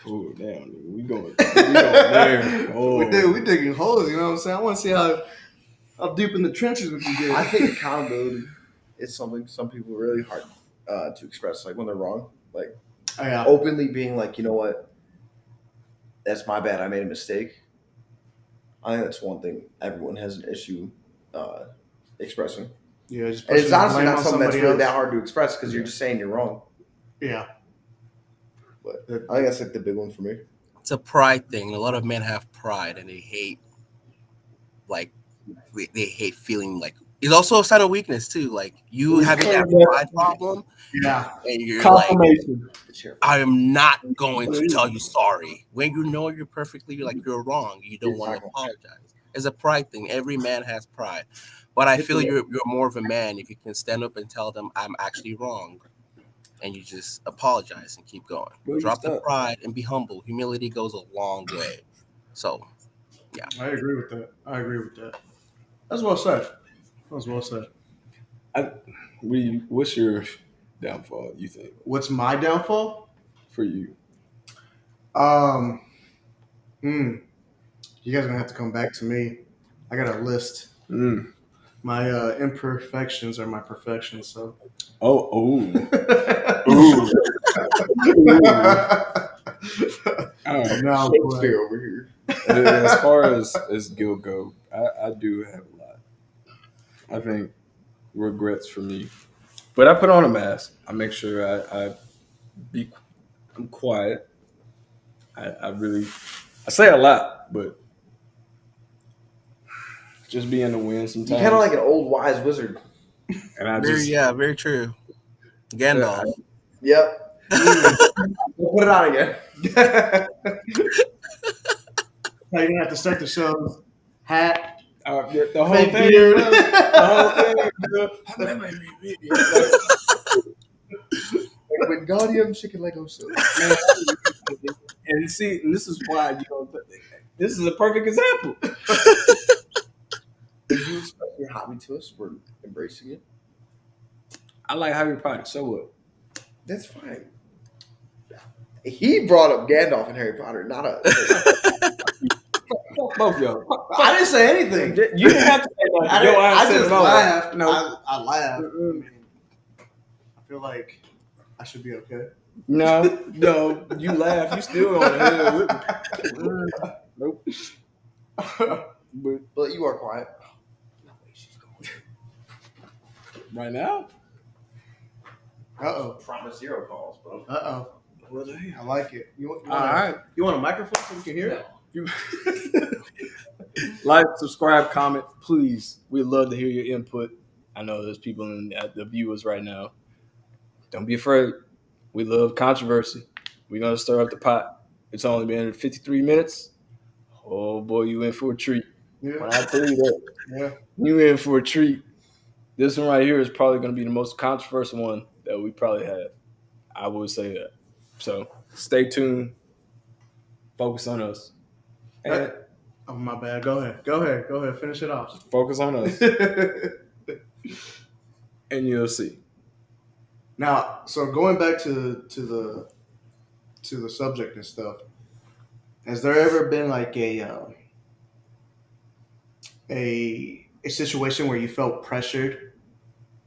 Oh damn! We going there. Oh. We digging holes. You know what I'm saying? I want to see how deep in the trenches we can get. I think accountability is something some people are really hard to express. Like when they're wrong, like openly being like, you know what, that's my bad. I made a mistake. I think that's one thing everyone has an issue expressing. Yeah, just and it's honestly not something that's really else. that hard to express because you're just saying you're wrong. Yeah. But I think that's like the big one for me. It's a pride thing. A lot of men have pride and they hate feeling like it's also a sign of weakness too. Like you having that pride problem. Yeah. And you're confirmation. Like, I am not going to tell you sorry. When you know you're wrong. You don't want to apologize. It's a pride thing. Every man has pride. But I feel you're more of a man if you can stand up and tell them I'm actually wrong. And you just apologize and keep going. Drop the pride and be humble. Humility goes a long way. So, yeah. I agree with that. That's well said. What's your downfall, you think? What's my downfall? For you. You guys are gonna have to come back to me. I got a list. My imperfections are my perfections, so. Ooh. No, Shakespeare over here. As far as guilt go, I do have a lot. I think regrets for me, but I put on a mask. I make sure I'm quiet. I say a lot, but just be in the wind sometimes. You're kind of like an old wise wizard. And very true. Gandalf. Yep. We'll put it on again. Now you're gonna have to start the show. Hat. The whole Fake thing. beard. The whole thing. Like Wingardium chicken Lego soup. And see, this is why this is a perfect example. If you express your hobby to us, we're embracing it. I like Harry Potter. So what? That's fine. He brought up Gandalf and Harry Potter, not a. Both y'all. I didn't say anything. You didn't have to say that. I just laughed. No. I laughed. I mean, I feel like I should be okay. No, you laugh. You still on the head with me. Nope. But you are quiet. Right now? Uh-oh. Promise 0 calls, bro. Uh-oh. I like it. You right. You want a microphone so we can hear it? Like, subscribe, comment, please. We'd love to hear your input. I know there's people the viewers right now. Don't be afraid. We love controversy. We're going to stir up the pot. It's only been 53 minutes. Oh boy, you in for a treat. Yeah. When I tell you that, Yeah. you in for a treat. This one right here is probably going to be the most controversial one that we probably have. I would say that. So stay tuned. Focus on us. And Oh, my bad. Go ahead. Finish it off. focus on us. And you'll see. Now, so going back to the subject and stuff, has there ever been like a situation where you felt pressured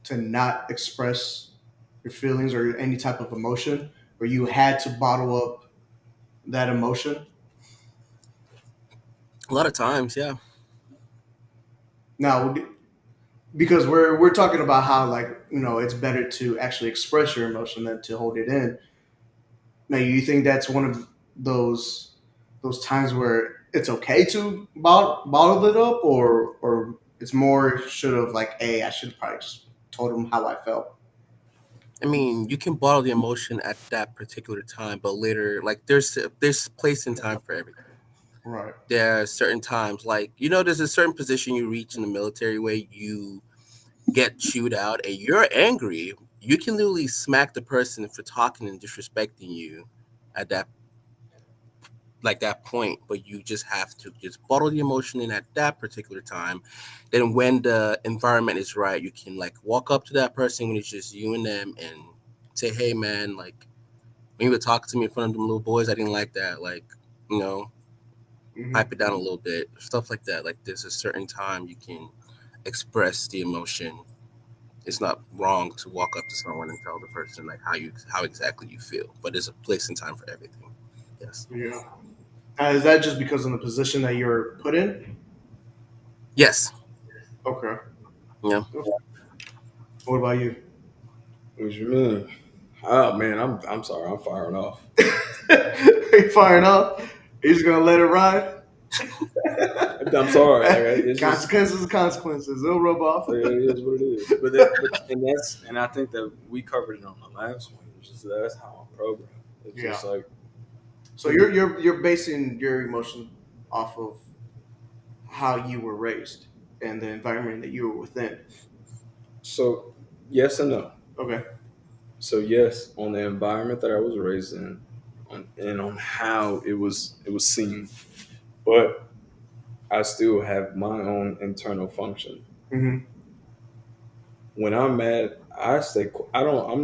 to not express your feelings or any type of emotion, or you had to bottle up that emotion? A lot of times, yeah. Now, because we're talking about how, like, it's better to actually express your emotion than to hold it in. Now, you think that's one of those times where it's okay to bottle it up, or it's more should have like, hey, I should have probably just told him how I felt. I mean, you can bottle the emotion at that particular time, but later, like there's place and time for everything. Right. There are certain times, like there's a certain position you reach in the military where you get chewed out and you're angry. You can literally smack the person for talking and disrespecting you at that point, but you just have to just bottle the emotion in at that particular time. Then when the environment is right, you can like walk up to that person when it's just you and them and say, hey man, like when you were talking to me in front of them little boys, I didn't like that. Like, pipe it down a little bit, stuff like that. Like there's a certain time you can express the emotion. It's not wrong to walk up to someone and tell the person like how exactly you feel, but there's a place and time for everything. Yes. Yeah. Is that just because of the position that you're put in? Yes. Okay. Yeah. What about you? What you mean? Oh man, I'm sorry, I'm firing off. You firing off? You just gonna let it ride? I'm sorry. It's consequences, consequences. It'll rub off. It is what it is. And I think that we covered it on the last one. That's how I'm programmed. It's just like. So you're basing your emotion off of how you were raised and the environment that you were within. So yes and no. Okay. So yes, on the environment that I was raised in, and on how it was seen, but I still have my own internal function. Mm-hmm. When I'm mad, I'm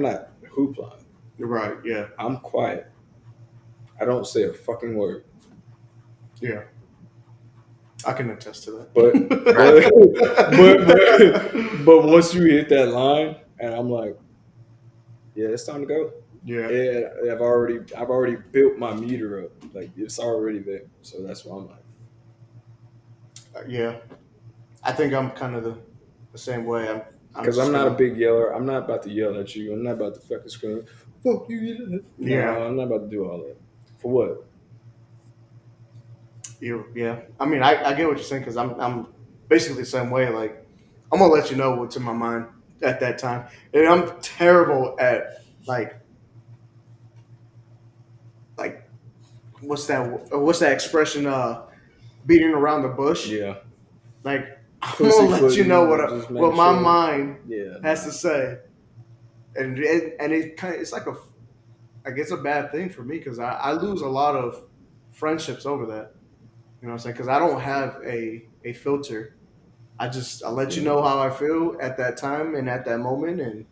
not hoopla. You're right. Yeah. I'm quiet. I don't say a fucking word. Yeah. I can attest to that. But once you hit that line, and I'm like, yeah, it's time to go. Yeah. And I've already built my meter up. Like it's already there. So that's why I'm like. Yeah. I think I'm kind of the same way. Because I'm not a big yeller. I'm not about to yell at you. I'm not about to fucking scream, fuck you. Yeah. No, I'm not about to do all that. For what? Yeah. I mean, I get what you're saying because I'm basically the same way. Like, I'm going to let you know what's in my mind at that time. And I'm terrible at, like what's that expression, beating around the bush? Yeah. Like, I'm going to let you know what my mind has to say. And it kind of, it's like it's a bad thing for me because I lose a lot of friendships over that. You know what I'm saying? Because I don't have a filter. I let you know how I feel at that time and at that moment. And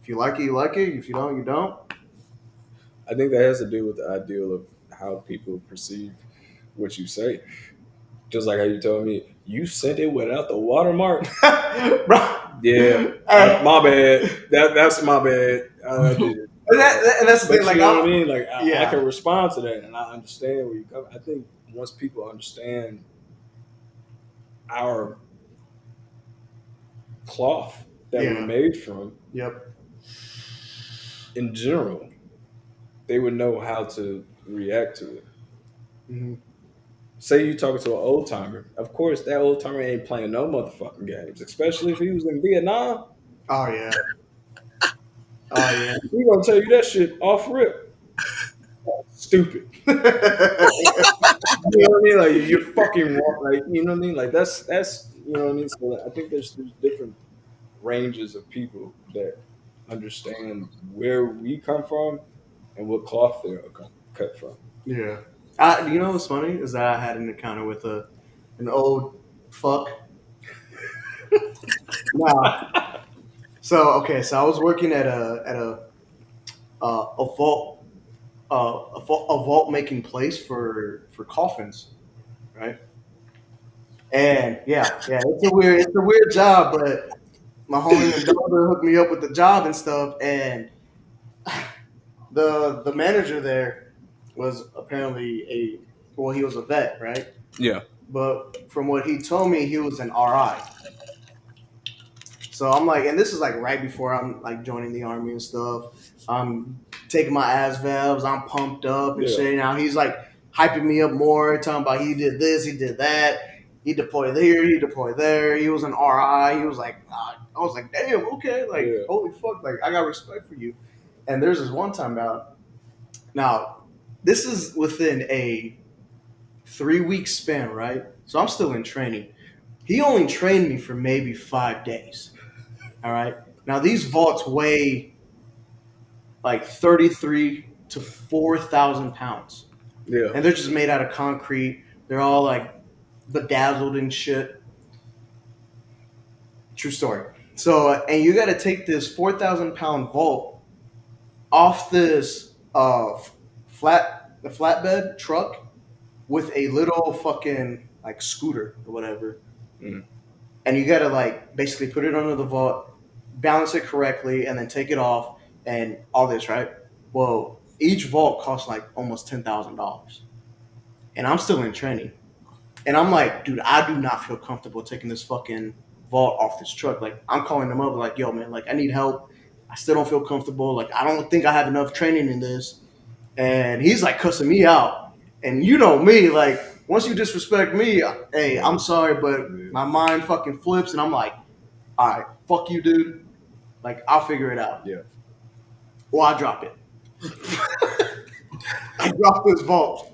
if you like it, you like it. If you don't, you don't. I think that has to do with the ideal of how people perceive what you say. Just like how you told me, you sent it without the watermark. Yeah, my bad. That's my bad. I did it. And that's the thing. Like, you know what I mean? Like, I can respond to that, and I understand where you come. I think once people understand our cloth that we're made from, in general, they would know how to react to it. Mm-hmm. Say you talking to an old timer. Of course, that old timer ain't playing no motherfucking games, especially if he was in Vietnam. Oh yeah. Oh yeah. He gonna tell you that shit off rip. stupid. You know what I mean? Like you're fucking wrong. Like you know what I mean? Like that's you know what I mean. So I think there's different ranges of people that understand where we come from and what cloth they're cut from. Yeah. You know what's funny is that I had an encounter with an old fuck. Nah. So I was working at a vault a vault making place for coffins, right? And yeah, it's a weird job, but my homie Mendoza hooked me up with the job and stuff, and the manager there was apparently he was a vet, right? Yeah. But from what he told me, he was an RI. So I'm like, and this is like right before I'm like joining the army and stuff. I'm taking my ASVABs, I'm pumped up and shit. Now he's like hyping me up more, talking about he did this, he did that, he deployed here, he deployed there. He was an RI. He was like, I was like, damn, okay, like holy fuck, like I got respect for you. And there's this one time now this is within a 3-week span, right? So I'm still in training. He only trained me for maybe 5 days. All right. Now these vaults weigh like 33 to 4,000 pounds. Yeah. And they're just made out of concrete. They're all like bedazzled and shit. True story. So, and you got to take this 4,000 pound vault off this flatbed truck with a little fucking like scooter or whatever. Mm. And you got to like basically put it under the vault, balance it correctly, and then take it off and all this, right? Well, each vault costs like almost $10,000. And I'm still in training. And I'm like, dude, I do not feel comfortable taking this fucking vault off this truck. Like, I'm calling them up like, yo, man, like, I need help. I still don't feel comfortable. Like, I don't think I have enough training in this. And he's like cussing me out. And you know me, like, once you disrespect me, hey, I'm sorry, but my mind fucking flips. And I'm like, all right, fuck you, dude. Like, I'll figure it out. Yeah. Well, I drop it. I drop this vault.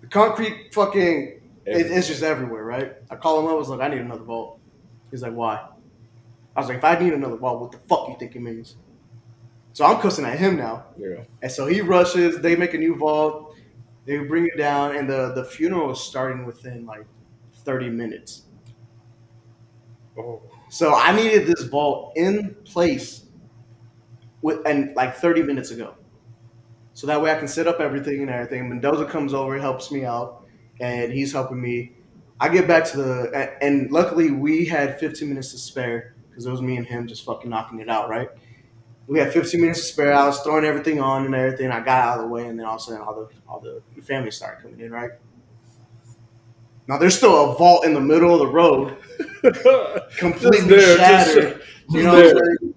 The concrete fucking, it's just everywhere, right? I call him up, I was like, I need another vault. He's like, why? I was like, if I need another vault, what the fuck you think it means? So I'm cussing at him now. Yeah. And so he rushes, they make a new vault, they bring it down, and the funeral is starting within like 30 minutes. Oh. So I needed this vault in place and like 30 minutes ago. So that way I can set up everything and everything. Mendoza comes over, helps me out, and he's helping me. I get back to and luckily we had 15 minutes to spare because it was me and him just fucking knocking it out, right? We had 15 minutes to spare. I was throwing everything on and everything. I got out of the way, and then all of a sudden all the family started coming in, right? Now there's still a vault in the middle of the road, completely shattered. You know what I'm saying?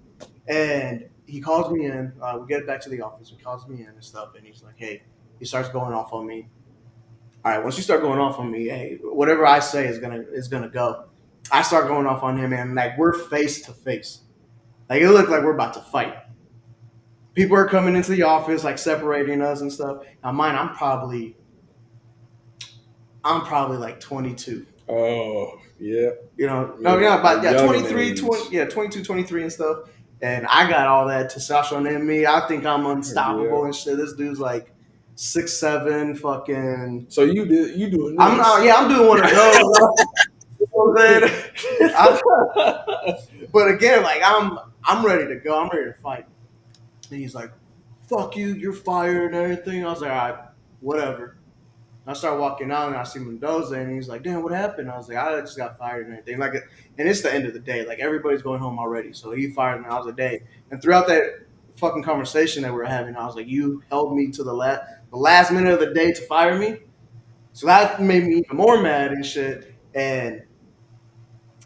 And he calls me in. We get back to the office. He calls me in and stuff, and he's like, "Hey," he starts going off on me. All right, once you start going off on me, hey, whatever I say is gonna go. I start going off on him, and like we're face to face. Like it looked like we're about to fight. People are coming into the office, like separating us and stuff. Now, mine, I'm probably like 22. Oh, yeah. You know, Yeah. about 23, age. 22, 23 and stuff. And I got all that testosterone in me. I think I'm unstoppable and shit. This dude's like 6'7", fucking. So you doing this? I'm doing one of those. You know what I'm saying? But again, like I'm ready to go. I'm ready to fight. And he's like, "Fuck you, you're fired and everything." I was like, "All right, whatever." And I start walking out and I see Mendoza and he's like, "Damn, what happened?" I was like, "I just got fired and everything." Like, and it's the end of the day. Like everybody's going home already. So he fired me. I was like, "Dang." And throughout that fucking conversation that we were having, I was like, "You held me to the last minute of the day to fire me." So that made me even more mad and shit. And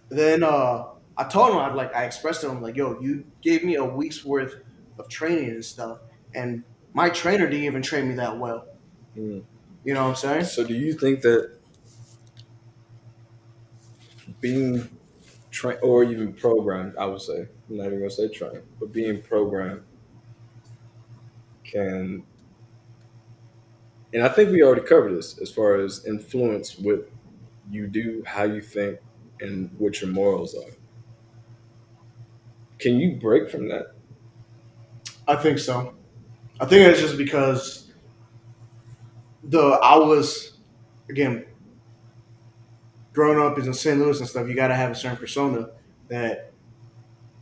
then I told him, I expressed to him like, "Yo, you gave me a week's worth of training and stuff, and my trainer didn't even train me that well." Mm. You know what I'm saying? So do you think that being trained or even programmed, I would say, I'm not even gonna say trained, but being programmed can and I think we already covered this as far as influence, what you do, how you think, and what your morals are. Can you break from that? I think so. I think it's just because I was, again, growing up in St. Louis and stuff, you got to have a certain persona that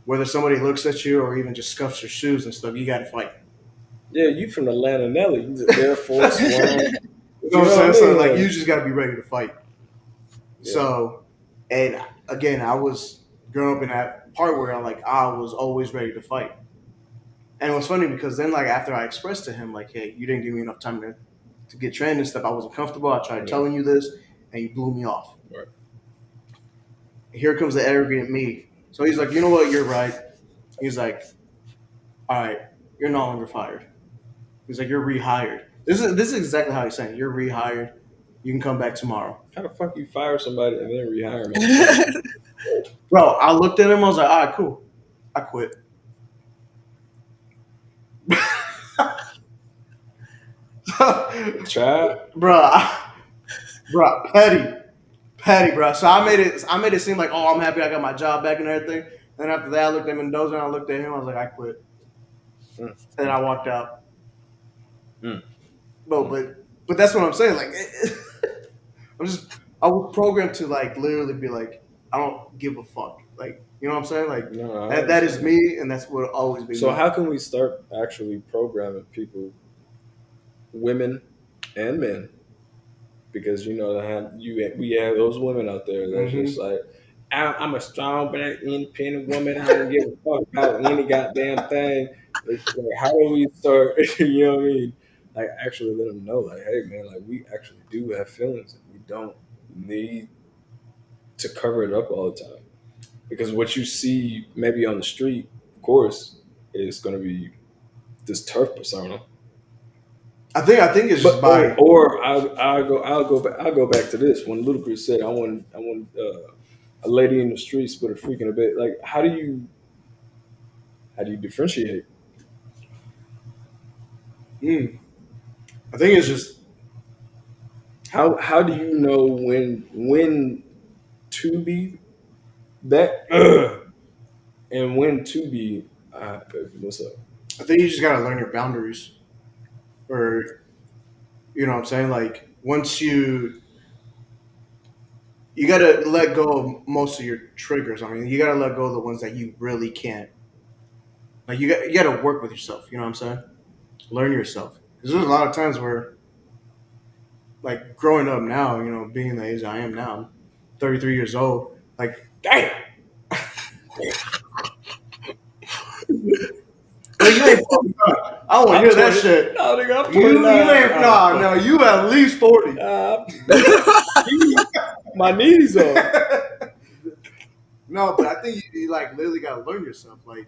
whether somebody looks at you or even just scuffs your shoes and stuff, you got to fight. Yeah, you from Atlanta, Nelly. You the Air Force One. You know what I'm saying? So, like, you just got to be ready to fight. Yeah. So, and again, I was growing up in that part where I was always ready to fight. And it was funny because then, like, after I expressed to him, like, hey, you didn't give me enough time to get trained and stuff, I wasn't comfortable. I tried telling you this, and you blew me off. Right. Here comes the arrogant me. So he's like, you know what? You're right. He's like, all right, you're no longer fired. He's like, you're rehired. This is exactly how he's saying it. You're rehired. You can come back tomorrow. How the fuck you fire somebody and then rehire me? Bro, I looked at him. I was like, all right, cool. I quit. Chad, bro, petty, bro. So I made it seem like, oh, I'm happy I got my job back and everything. Then after that, I looked at Mendoza and I looked at him. I was like, I quit, and I walked out. No, but that's what I'm saying. Like, I was programmed to like literally be like, I don't give a fuck. Like, you know what I'm saying? Like, that is me, and that's what it'll always be. So me. How can we start actually programming people, women and men? Because we have those women out there that's just like, I'm a strong black independent woman. I don't give a fuck about any goddamn thing. Like, how do we start? You know what I mean? Like, actually let them know, like, hey man, like, we actually do have feelings, and we don't need to cover it up all the time. Because what you see maybe on the street, of course, is going to be this turf persona. I think it's just by. Or I'll go back to this. When Ludacris said, "I want a lady in the streets, but a freak in a bed." Like, how do you differentiate? I think it's just how do you know when to be that and when to be what's up? I think you just gotta learn your boundaries, or you know what I'm saying. Like, once you gotta let go of most of your triggers. I mean, you gotta let go of the ones that you really can't. Like, you gotta work with yourself. You know what I'm saying? Learn yourself. Because there's a lot of times where, like, growing up now, you know, being the age I am now, I'm 33 years old. Like, damn. Like, you ain't I don't want to hear that shit. No, nigga, I'm you at least 40. My knees are. No, but I think you like literally gotta learn yourself, like,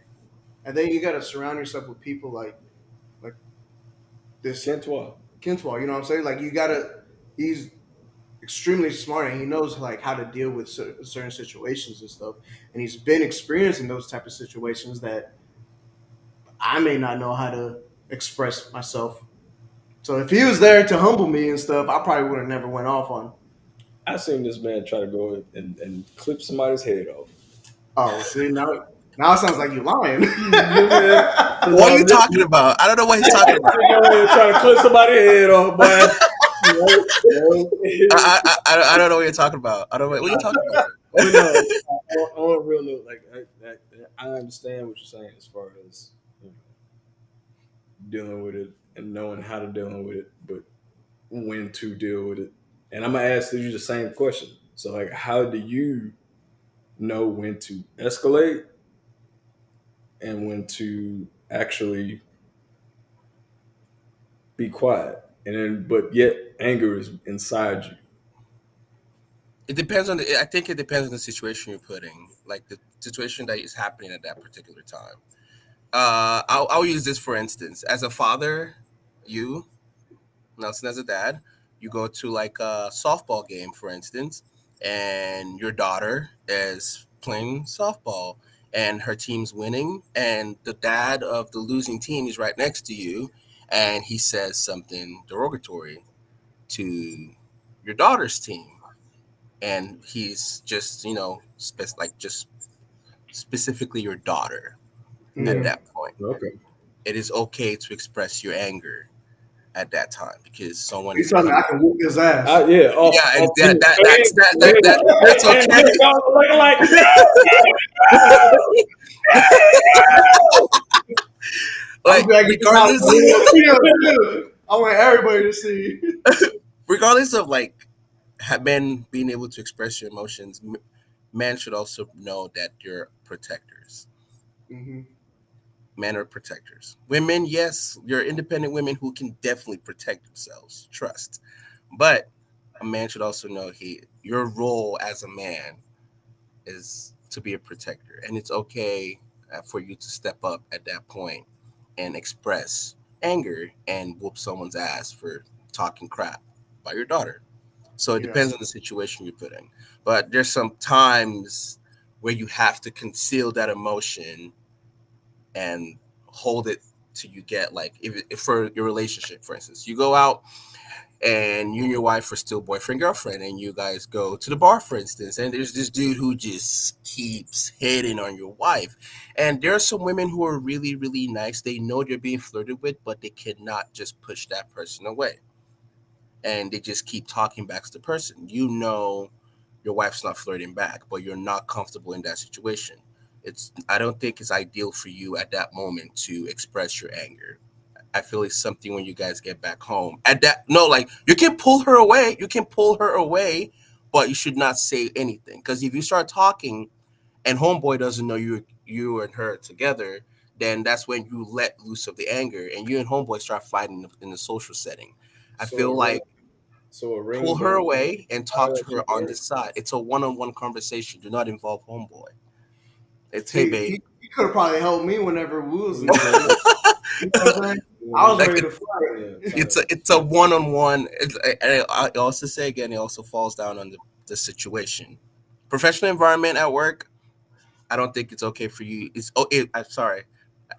and then you gotta surround yourself with people like this Kintua. You know what I'm saying? Like, he's extremely smart, and he knows like how to deal with certain situations and stuff, and he's been experiencing those type of situations that I may not know how to express myself. So if he was there to humble me and stuff, I probably would have never went off on. I seen this man try to go and clip somebody's head off. Oh, see, now it sounds like you're lying. What are you talking about? I don't know what he's talking about. Trying to clip somebody's head off, man. I don't know what you're talking about. I don't know what you're talking about. On a real note, like, I understand what you're saying as far as, you know, dealing with it and knowing how to deal with it, but when to deal with it. And I'm gonna ask you the same question. So, like, how do you know when to escalate and when to actually be quiet, and then but yet anger is inside you? It depends on I think it depends on the situation you're putting, like the situation that is happening at that particular time. I'll use this for instance. As a father, Nelson, as a dad, you go to like a softball game, for instance, and your daughter is playing softball and her team's winning, and the dad of the losing team is right next to you, and he says something derogatory to your daughter's team, and he's just just specifically your daughter. At that point, it is okay to express your anger at that time because someone He's telling me I can whoop his ass. that's okay. Regardless, I want everybody to see. Regardless of men being able to express your emotions, men should also know that you're protectors. Mm-hmm. Men are protectors. Women, yes, you're independent women who can definitely protect themselves. Trust. But a man should also know your role as a man is to be a protector. And it's okay for you to step up at that point and express anger and whoop someone's ass for talking crap about your daughter. So it depends on the situation you're put in. But there's some times where you have to conceal that emotion and hold it till you get if for your relationship, for instance, you go out and you and your wife are still boyfriend girlfriend, and you guys go to the bar, for instance, and there's this dude who just keeps hitting on your wife, and there are some women who are really, really nice. They know they're being flirted with, but they cannot just push that person away, and they just keep talking back to the person. You know your wife's not flirting back, but you're not comfortable in that situation. I don't think it's ideal for you at that moment to express your anger. I feel it's something when you guys get back home. You can pull her away. You can pull her away, but you should not say anything. Because if you start talking and homeboy doesn't know you and her together, then that's when you let loose of the anger and you and homeboy start fighting in the social setting. I feel like pull her away and talk to her on the side. It's a one-on-one conversation. Do not involve homeboy. It's hey babe. He could have probably helped me whenever we was. You know what I'm saying? I was ready to fight. It's a one-on-one. And I also say again, it also falls down on the situation. Professional environment at work, I don't think it's okay for you. I'm sorry.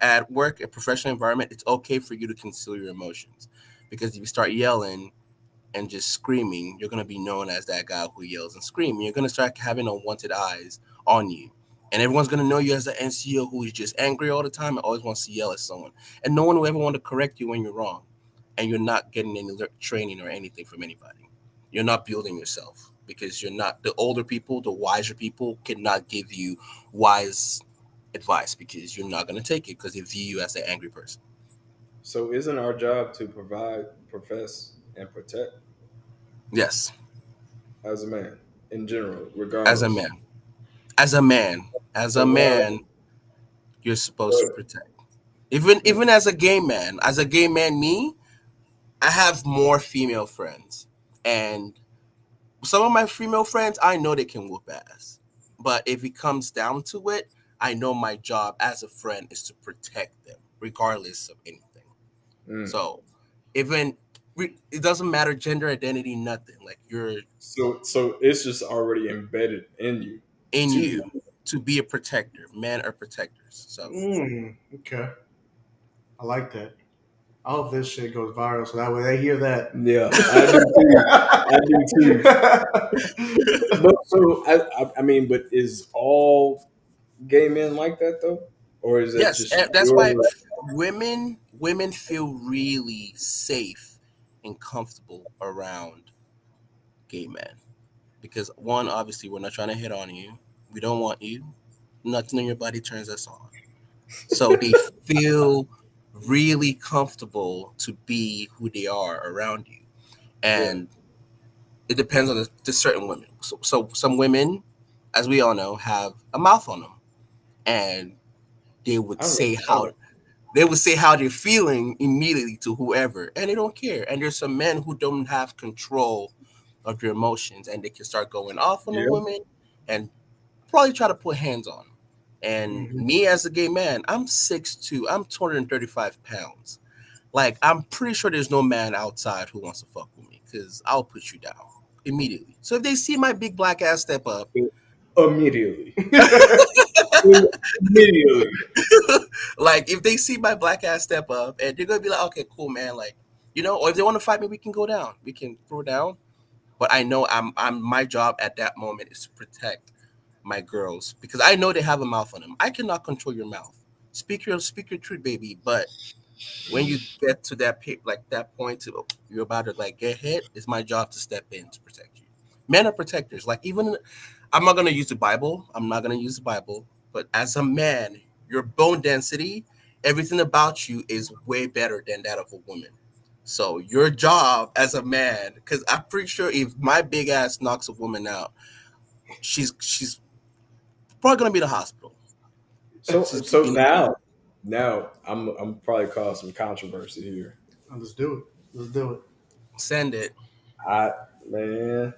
At work, a professional environment, it's okay for you to conceal your emotions, because if you start yelling and just screaming, you're gonna be known as that guy who yells and screams. You're gonna start having unwanted eyes on you. And everyone's going to know you as the NCO who is just angry all the time and always wants to yell at someone. And no one will ever want to correct you when you're wrong. And you're not getting any training or anything from anybody. You're not building yourself, because you're not. The older people, the wiser people cannot give you wise advice, because you're not going to take it, because they view you as an angry person. So isn't our job to provide, profess, and protect? Yes. As a man, in general, regardless. As a man, you're supposed to protect. Even as a gay man, me, I have more female friends, and some of my female friends, I know they can whoop ass. But if it comes down to it, I know my job as a friend is to protect them, regardless of anything. So even it doesn't matter gender identity, nothing. So it's just already embedded in you. To be a protector. Men are protectors. So okay, I like that. I hope this shit goes viral so that way they hear that. Yeah, I do too. I mean, but is all gay men like that though, or is that just? That's why women feel really safe and comfortable around gay men, because one, obviously, we're not trying to hit on you. We don't want you. Nothing in your body turns us on. So they feel really comfortable to be who they are around you. And it depends on the certain women. So some women, as we all know, have a mouth on them. And they would say how they're feeling immediately to whoever. And they don't care. And there's some men who don't have control of your emotions, and they can start going off on a woman and probably try to put hands on them. And me as a gay man, I'm 6'2", I'm 235 pounds. I'm pretty sure there's no man outside who wants to fuck with me, because I'll put you down immediately. So if they see my big black ass step up, immediately. If they see my black ass step up, and they're gonna be like, okay, cool, man, or if they want to fight me, we can go down. We can throw down. But I know I'm my job at that moment is to protect my girls because I know they have a mouth on them. I cannot control your mouth. Speak your truth, baby. But when you get to that point to you're about to like get hit, it's my job to step in to protect you. Men are protectors. Like even I'm not gonna use the Bible. I'm not gonna use the Bible. But as a man, your bone density, everything about you is way better than that of a woman. So your job as a man, because I'm pretty sure if my big ass knocks a woman out, she's probably gonna be in the hospital. So now I'm probably cause some controversy here. Let's do it. Send it. Man,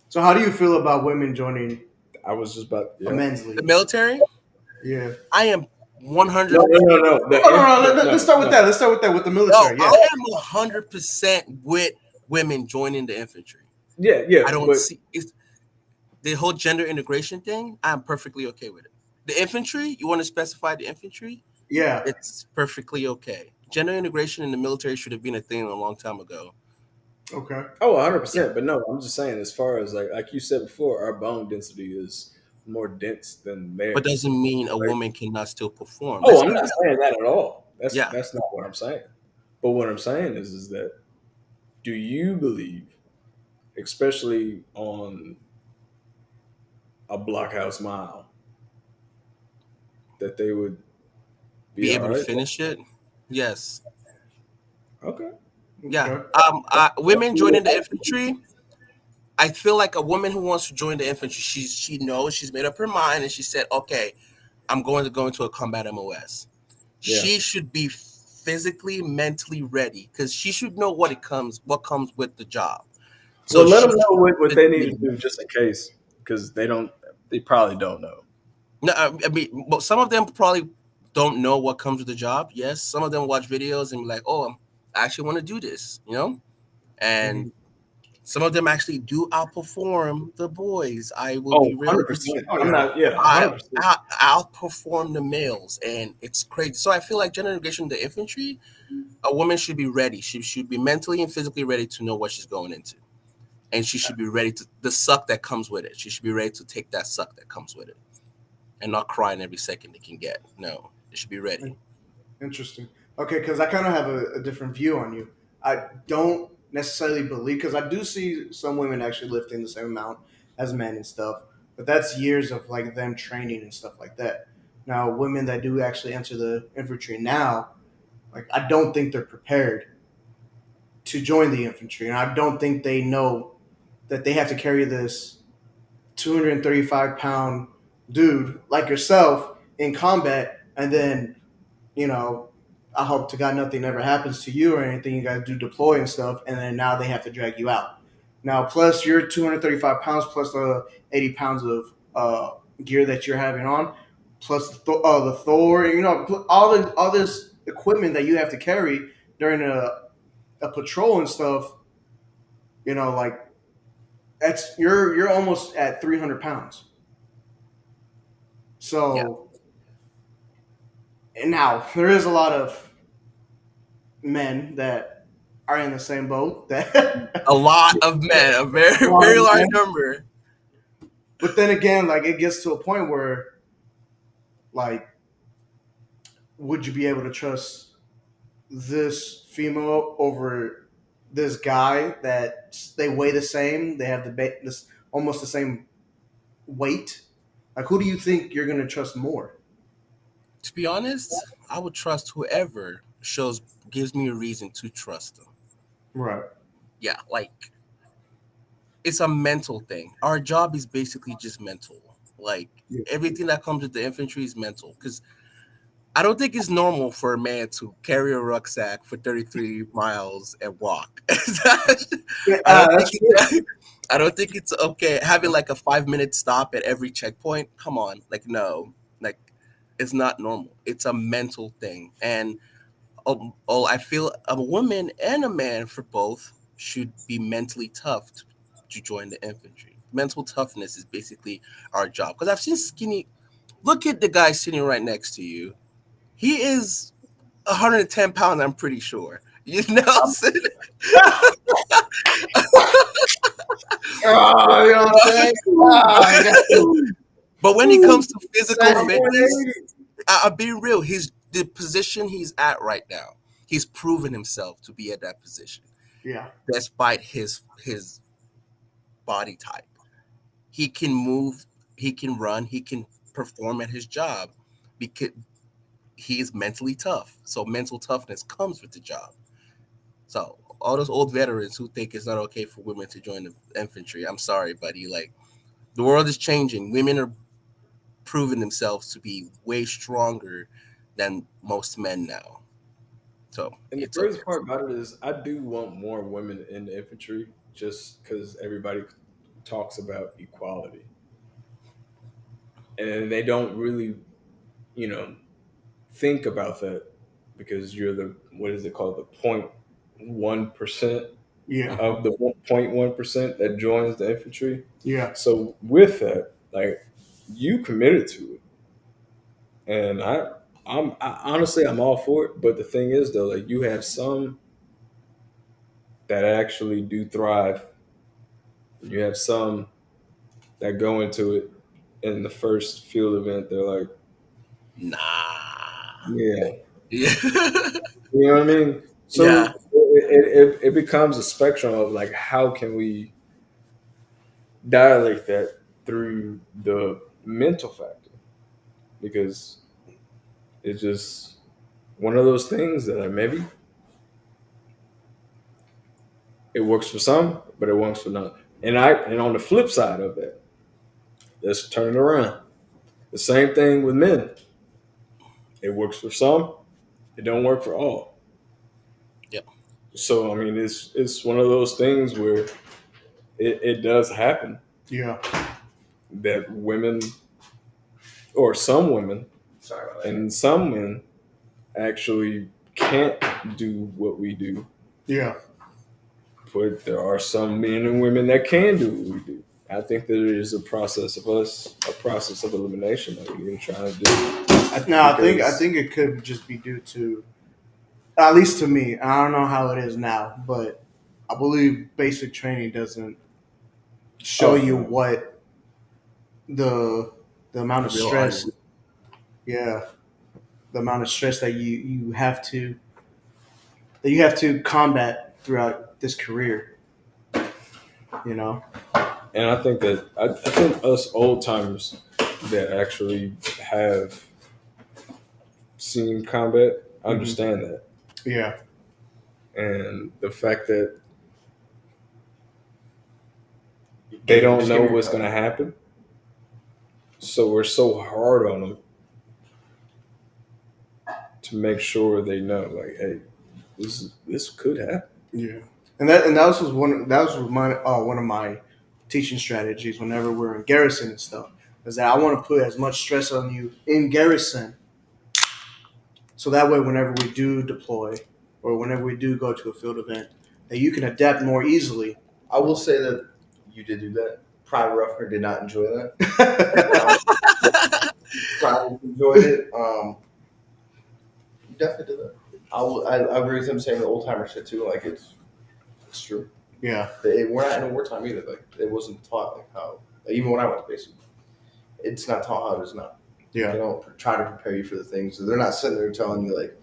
So how do you feel about women joining I was just about a men's The league? military. Yeah. I am 100. No. Let's start with that. Let's start with that with the No, military. Yeah. I am 100% with women joining the infantry. Yeah. I don't see it's the whole gender integration thing. I'm perfectly okay with it. The infantry, you want to specify the infantry? Yeah. It's perfectly okay. Gender integration in the military should have been a thing a long time ago. Okay. Oh, 100%. But no, I'm just saying, as far as like you said before, our bone density is more dense than theirs. But doesn't mean a woman cannot still perform. Oh, I'm not saying that at all. That's Yeah. that's not what I'm saying. But what I'm saying is that do you believe, especially on a blockhouse mile, that they would be able all to right? finish it? Yes. Okay. Yeah. Women joining the infantry. I feel like a woman who wants to join the infantry, she knows she's made up her mind and she said, "Okay, I'm going to go into a combat MOS." Yeah. She should be physically, mentally ready because she should know what comes with the job. So let them know what they need to do just in case, because they probably don't know. No, I mean, but some of them probably don't know what comes with the job. Yes, some of them watch videos and be like, "Oh, I actually want to do this," and some of them actually do outperform the boys. I will be real. 100%. I'm not. Yeah, 100%. Outperform the males, and it's crazy. So I feel like gender integration in the infantry, a woman should be ready. She should be mentally and physically ready to know what she's going into, and she should be ready to the suck that comes with it. She should be ready to take that suck that comes with it, and not crying every second it can get. No, it should be ready. Interesting. Okay, because I kind of have a different view on you. I don't necessarily believe, because I do see some women actually lifting the same amount as men and stuff, but that's years of like them training and stuff like that. Now, women that do actually enter the infantry now, like I don't think they're prepared to join the infantry, and I don't think they know that they have to carry this 235-pound dude like yourself in combat, and then I hope to God nothing ever happens to you or anything. You guys do deploy and stuff, and then now they have to drag you out. Now, plus your 235 pounds, plus the 80 pounds of gear that you're having on, plus the Thor, all this equipment that you have to carry during a patrol and stuff. Like you're almost at 300 pounds. So. Yeah. And now there is a lot of men that are in the same boat. That A lot of men, a very very large number. But then again, like it gets to a point where, like, would you be able to trust this female over this guy that they weigh the same? They have this almost the same weight. Like, who do you think you're gonna trust more? To be honest, I would trust whoever gives me a reason to trust them. Right. Yeah, like it's a mental thing. Our job is basically just mental. Like everything that comes with the infantry is mental. Because I don't think it's normal for a man to carry a rucksack for 33 miles and walk. I don't think it's okay having like a 5-minute stop at every checkpoint. Come on, like no, like it's not normal. It's a mental thing, and I feel a woman and a man for both should be mentally tough to join the infantry. Mental toughness is basically our job. Because I've seen skinny. Look at the guy sitting right next to you. He is 110 pounds, I'm pretty sure. You know, Oh, you know what I'm saying? but when it comes to physical fitness, I'll be real. He's the position he's at right now. He's proven himself to be at that position, Yeah. despite his body type. He can move, he can run, he can perform at his job because he is mentally tough. So mental toughness comes with the job. So all those old veterans who think it's not okay for women to join the infantry, I'm sorry, buddy. Like the world is changing. Women are proving themselves to be way stronger than most men now. So And the it's crazy okay. part about it is, I do want more women in the infantry, just because everybody talks about equality, and they don't really, you know, think about that, because you're the, what is it called, the 0.1% Yeah. of the 0.1% that joins the infantry. Yeah. So with that, like, you committed to it, and I honestly, I'm all for it. But the thing is, though, like, you have some that actually do thrive. You have some that go into it in the first field event. They're like, Nah. yeah, Yeah. you know what I mean. So Yeah. it becomes a spectrum of like, how can we dilate that through the mental factor, because it's just one of those things that, like, maybe it works for some, but it works for none. And on the flip side of that, let's turn it around. The same thing with men. It works for some, it don't work for all. Yep. So I mean, it's one of those things where it does happen Yeah. that women, or some women, Sorry about that. and some men actually can't do what we do. Yeah. But there are some men and women that can do what we do. I think that it is a process of elimination that we're trying to do. I think it could just be due to, at least to me, I don't know how it is now, but I believe basic training doesn't show you what the amount of The real stress, argument. yeah, the amount of stress that you have to combat throughout this career, you know. And I think that I think us old timers that actually have seen combat understand that, Yeah. and the fact that they don't know what's going to happen, so we're so hard on them to make sure they know, like, hey, this could happen. Yeah. And that was one of my teaching strategies whenever we're in garrison and stuff, is that I want to put as much stress on you in garrison, so that way whenever we do deploy or whenever we do go to a field event, that you can adapt more easily. I will say that you did do that. Private Ruffner did not enjoy that. Private enjoyed it. You definitely did that. I agree with him saying the old timer shit too. Like it's true. Yeah. We're not in a wartime either. Like it wasn't taught like how. Like, even when I went to basic, it's not taught how it is now. Yeah. They don't try to prepare you for the things. So they're not sitting there telling you like,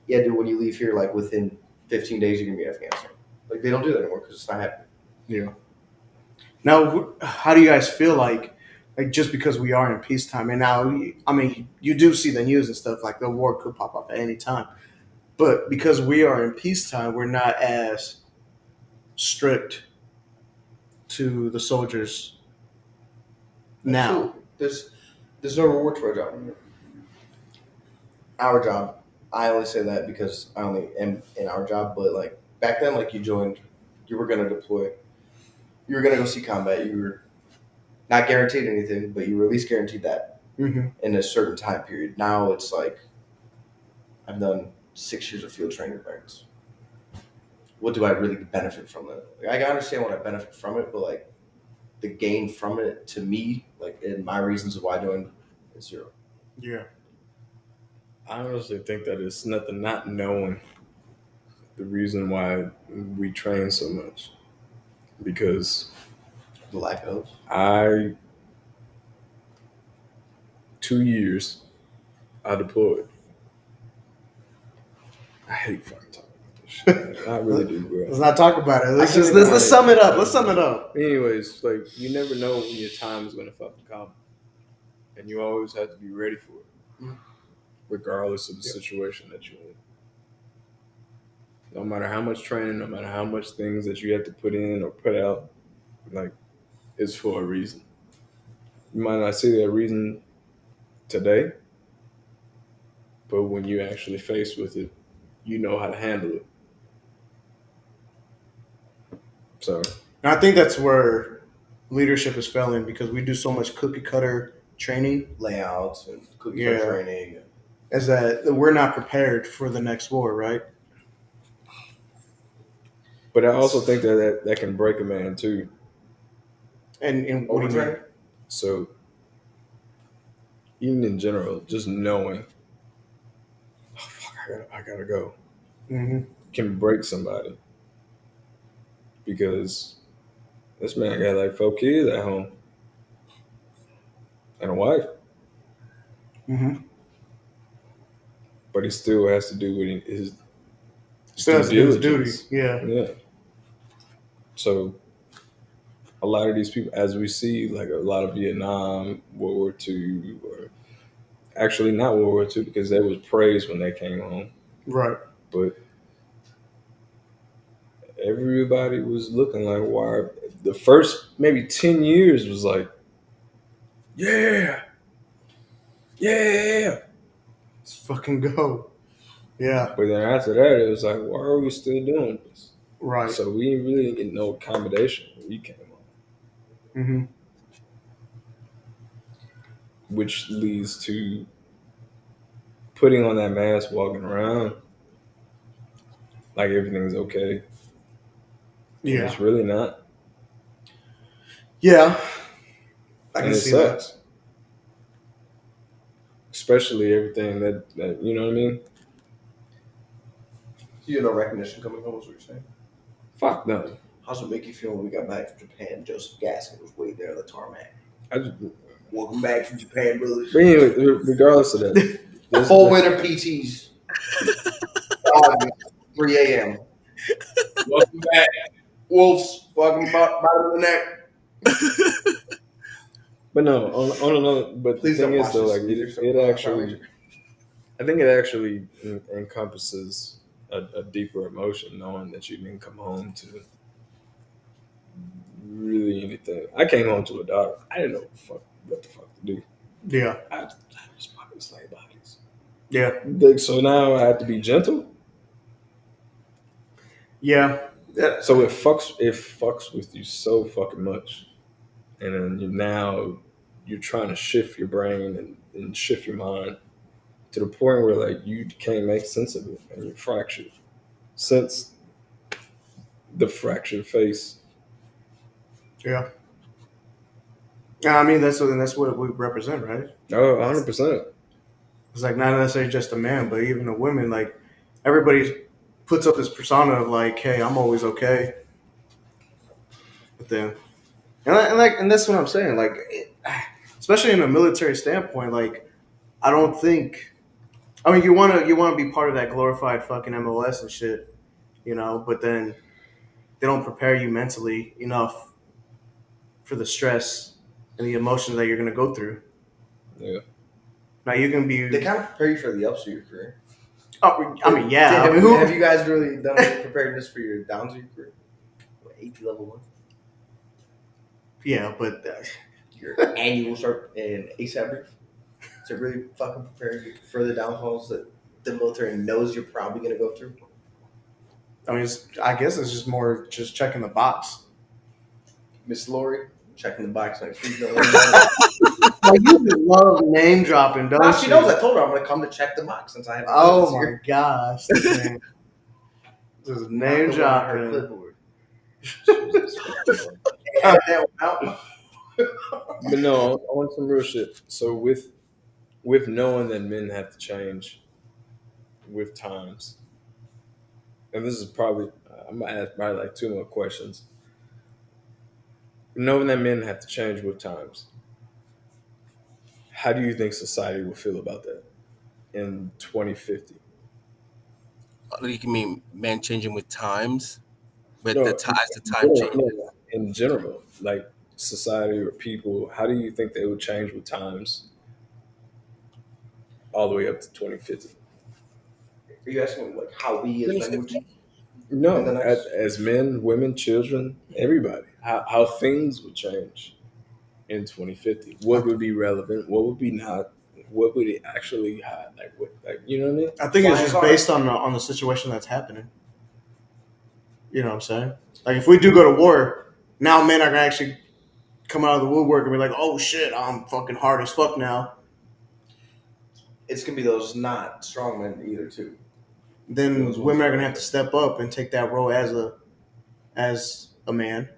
yeah, dude, when you leave here, like within 15 days, you're gonna be in Afghanistan. Like they don't do that anymore because it's not happening. Yeah. Now, how do you guys feel like just because we are in peacetime, and now, I mean, you do see the news and stuff, like the war could pop up at any time, but because we are in peacetime, we're not as strict to the soldiers now. There's no reward to our job. Our job. I only say that because I only am in our job, but like back then, like you were gonna deploy, you were gonna go see combat, you were not guaranteed anything, but you were at least guaranteed that in a certain time period. Now it's like I've done 6 years of field training ranks. What do I really benefit from that? Like, I can understand what I benefit from it, but like the gain from it to me, like in my reasons of why I joined, is zero. Yeah. I honestly think that it's nothing not knowing the reason why we train so much. Because The lack of. 2 years, I deployed. I hate fucking talking about this shit. I really do, bro. Let's not talk about it. Let's sum it up. Let's sum it up. Anyways, like, you never know when your time is gonna fucking come, and you always have to be ready for it, regardless of the situation that you're in. No matter how much training, no matter how much things that you have to put in or put out, like, it's for a reason. You might not see that reason today, but when you're actually faced with it, you know how to handle it. So, And I think that's where leadership is failing because we do so much cookie cutter training. Layouts and cookie cutter training. Is that we're not prepared for the next war, right? but I also think that can break a man too. And what do you mean? So, even in general, just knowing, oh fuck, I gotta go, can break somebody. Because this man got like 4 kids at home and a wife, but he still has to do what his duty. Yeah. So a lot of these people, as we see, like a lot of Vietnam, World War II, or actually not World War II because they was praised when they came home. Right. But everybody was looking like, why? The first maybe 10 years was like, yeah. Let's fucking go. Yeah. But then after that, it was like, why are we still doing this? Right. So we really didn't get no accommodation when we came on. Which leads to putting on that mask, walking around like everything's okay. Yeah. It's really not. Yeah. I can and it see sucks. That. Especially everything that you know what I mean? You had no recognition coming home, is what you're saying? Fuck no. How's it make you feel when we got back from Japan? Joseph Gaskin was waiting there on the tarmac. Welcome back from Japan, brothers. But anyway, regardless of that. Full winter PTs. 3 a.m. Welcome back. Wolves, fucking bottom of the neck. But no, on another. But please the thing don't is, though, like it actually, I think it actually encompasses a deeper emotion, knowing that you didn't come home to really anything. I came home to a daughter. I didn't know what the fuck to do. Yeah. I just fucking slay bodies. Yeah. So now I have to be gentle. Yeah. So it fucks with you so fucking much. And then you're trying to shift your brain and shift your mind to the point where like you can't make sense of it and you're fractured. Since the fractured face. Yeah. I mean that's what we represent, right? Oh, 100%. It's like not necessarily just a man, but even a woman. Like everybody puts up this persona of like, hey, I'm always okay. But then and that's what I'm saying. Like, especially in a military standpoint, like, I don't think. I mean, you want to be part of that glorified fucking MOS and shit, you know. But then they don't prepare you mentally enough for the stress and the emotions that you're gonna go through. Yeah. Now you can be. They kind of prepare you for the ups of your career. Oh, I mean, yeah. Have you guys really done preparedness for your downs of your career? 80 level 1. Yeah, but your annual start in ASAP brief to really fucking prepare you for the downfalls that the military knows you're probably going to go through. I mean, I guess it's just more just checking the box. Miss Lori, checking the box. Like, please don't like, you just love name dropping, don't you? She knows. I told her I'm going to come to check the box since I have. Oh my gosh! Just name dropping. Her clipboard. But no, on some real shit. So with knowing that men have to change with times, and this is probably I'm gonna ask probably like 2 more questions. Knowing that men have to change with times, how do you think society will feel about that in 2050? You mean men changing with times, with No, the as the time changes? no, in general, like society or people, how do you think they would change with times all the way up to 2050? Are you asking like how we as men would change? No, In the next- as men, women, children, everybody, how things would change in 2050. What would be relevant? What would be not? What would it actually have? Like, what, like, you know what I mean? I think it's just Flying based on the situation that's happening. You know what I'm saying? Like if we do go to war, now men are gonna actually come out of the woodwork and be like, "Oh shit, I'm fucking hard as fuck now." It's gonna be those not strong men either too. Then Those women ones. are gonna have to step up and take that role as a man.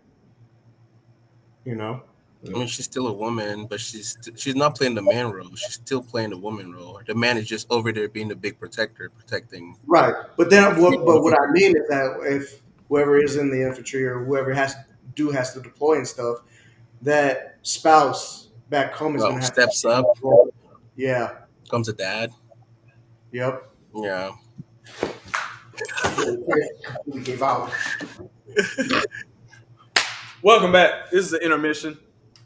You know? I mean, she's still a woman, but she's not playing the man role. She's still playing the woman role. The man is just over there being the big protector, protecting. Right. But then what I mean is that if whoever is in the infantry or whoever has to deploy and stuff, that spouse back home is Well, gonna have steps to up, Yeah. comes a dad. Yep. Yeah. We gave out. Welcome back. This is the intermission.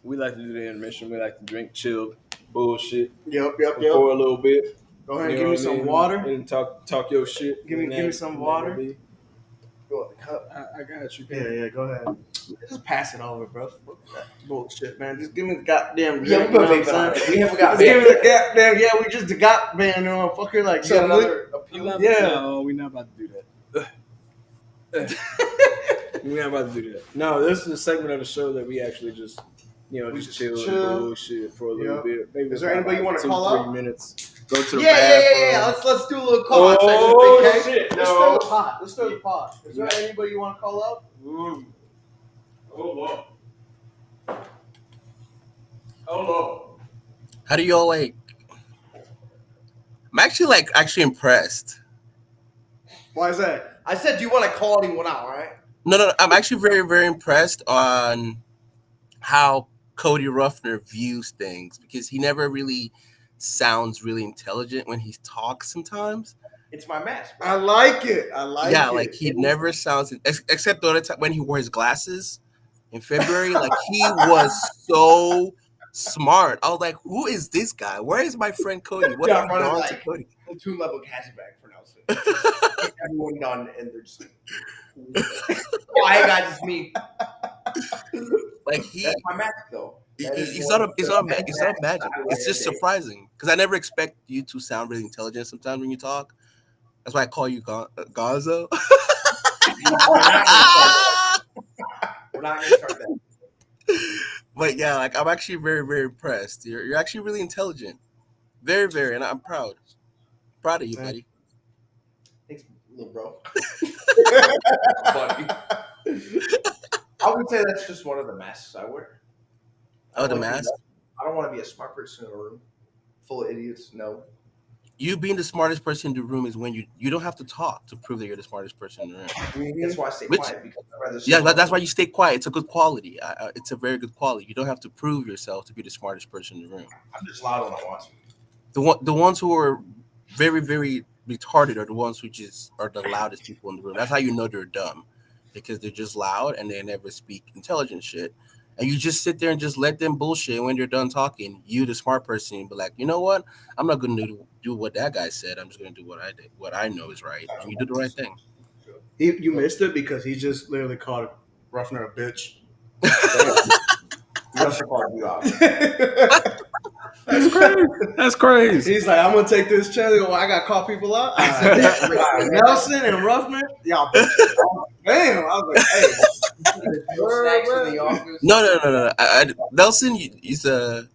We like to do the intermission. We like to drink, chill, bullshit, Yep. for a little bit. Go ahead and You give know me what I some mean? water. And talk your shit. Give me some water. Go on the cup. I got you. Yeah, go ahead. Just pass it over, bro. Fuck that bullshit, man. Just give me the goddamn Yeah, drink, we put you know vape what I'm on saying? it. We haven't got Just give me the goddamn, we just the goddamn motherfucker like You got something. another appeal? Yeah. No, we're not about to do that. We're not about to do that. No, this is a segment of the show that we actually just, We just just chill chill. and bullshit for a little Yeah. bit. Maybe Is there about anybody you wanna 2, call 3 out? minutes. Go to the Yeah. bathroom. Let's do a little call out Oh, section. Okay? shit. Let's No. throw the pot. Let's throw the pot. Is there anybody you want to call out? Hold on. How do y'all like? I'm actually impressed. Why is that? I said, do you want to call anyone out? All right. No. I'm actually very, very impressed on how Cody Ruffner views things, because he never really sounds really intelligent when he talks sometimes. It's my mask. I like it. Yeah, like he never sounds, except the other time when he wore his glasses in February, like he was so smart. I was like, who is this guy? Where is my friend Cody? What Yeah, have you running done like- to Cody? Platoon level Cashback pronouncement. Everyone done, and they're just. Oh, hey guys, it's me. Like he, That's my mask though. That is it's one not of it's the not best it's not masks magic. I wear It's just every day. surprising because I never expect you to sound really intelligent sometimes when you talk. That's why I call you Gonzo. We're not gonna start that. But yeah, like I'm actually very, very impressed. You're actually really intelligent. Very, very, and I'm proud. Proud of you, Thank buddy. Thanks, little bro. Buddy. I would say that's just one of the masks I wear. I Oh, don't the like mask? I don't want to be a smart person in a room full of idiots. No. You being the smartest person in the room is when you don't have to talk to prove that you're the smartest person in the room. That's why I stay Which- quiet, because I'd rather Yeah, that's why you stay quiet. It's a good quality. It's a very good quality. You don't have to prove yourself to be the smartest person in the room. I'm just loud when I want to. The ones who are very, very retarded are the ones who just are the loudest people in the room. That's how you know they're dumb, because they're just loud and they never speak intelligent shit. And you just sit there and just let them bullshit. When they're done talking, you, the smart person, be like, you know what? I'm not going to do what that guy said. I'm just going to do what I did, what I know is right, and you do the right thing. You missed it because he just literally called Ruffner a bitch. He also called you out. That's crazy. That's crazy. He's like, I'm gonna take this chance. I gotta call people out. I said, that. Nelson and Ruffner, y'all. Damn, I was like, hey, No snacks in the office. No. Nelson,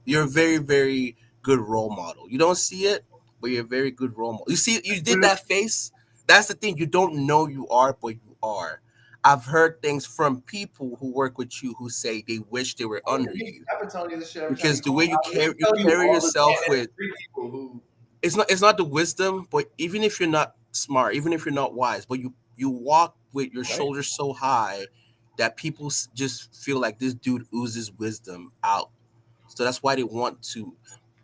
you're a very, very good role model. You don't see it, but you're a very good role model. You see, you did that face. That's the thing. You don't know you are, but you are. I've heard things from people who work with you who say they wish they were under you, I've been telling you this shit every because time the way you call out. carry All the yourself time. with, Three people who it's not the wisdom, but even if you're not smart, even if you're not wise, but you you walk with your shoulders so high that people just feel like this dude oozes wisdom out. So that's why they want to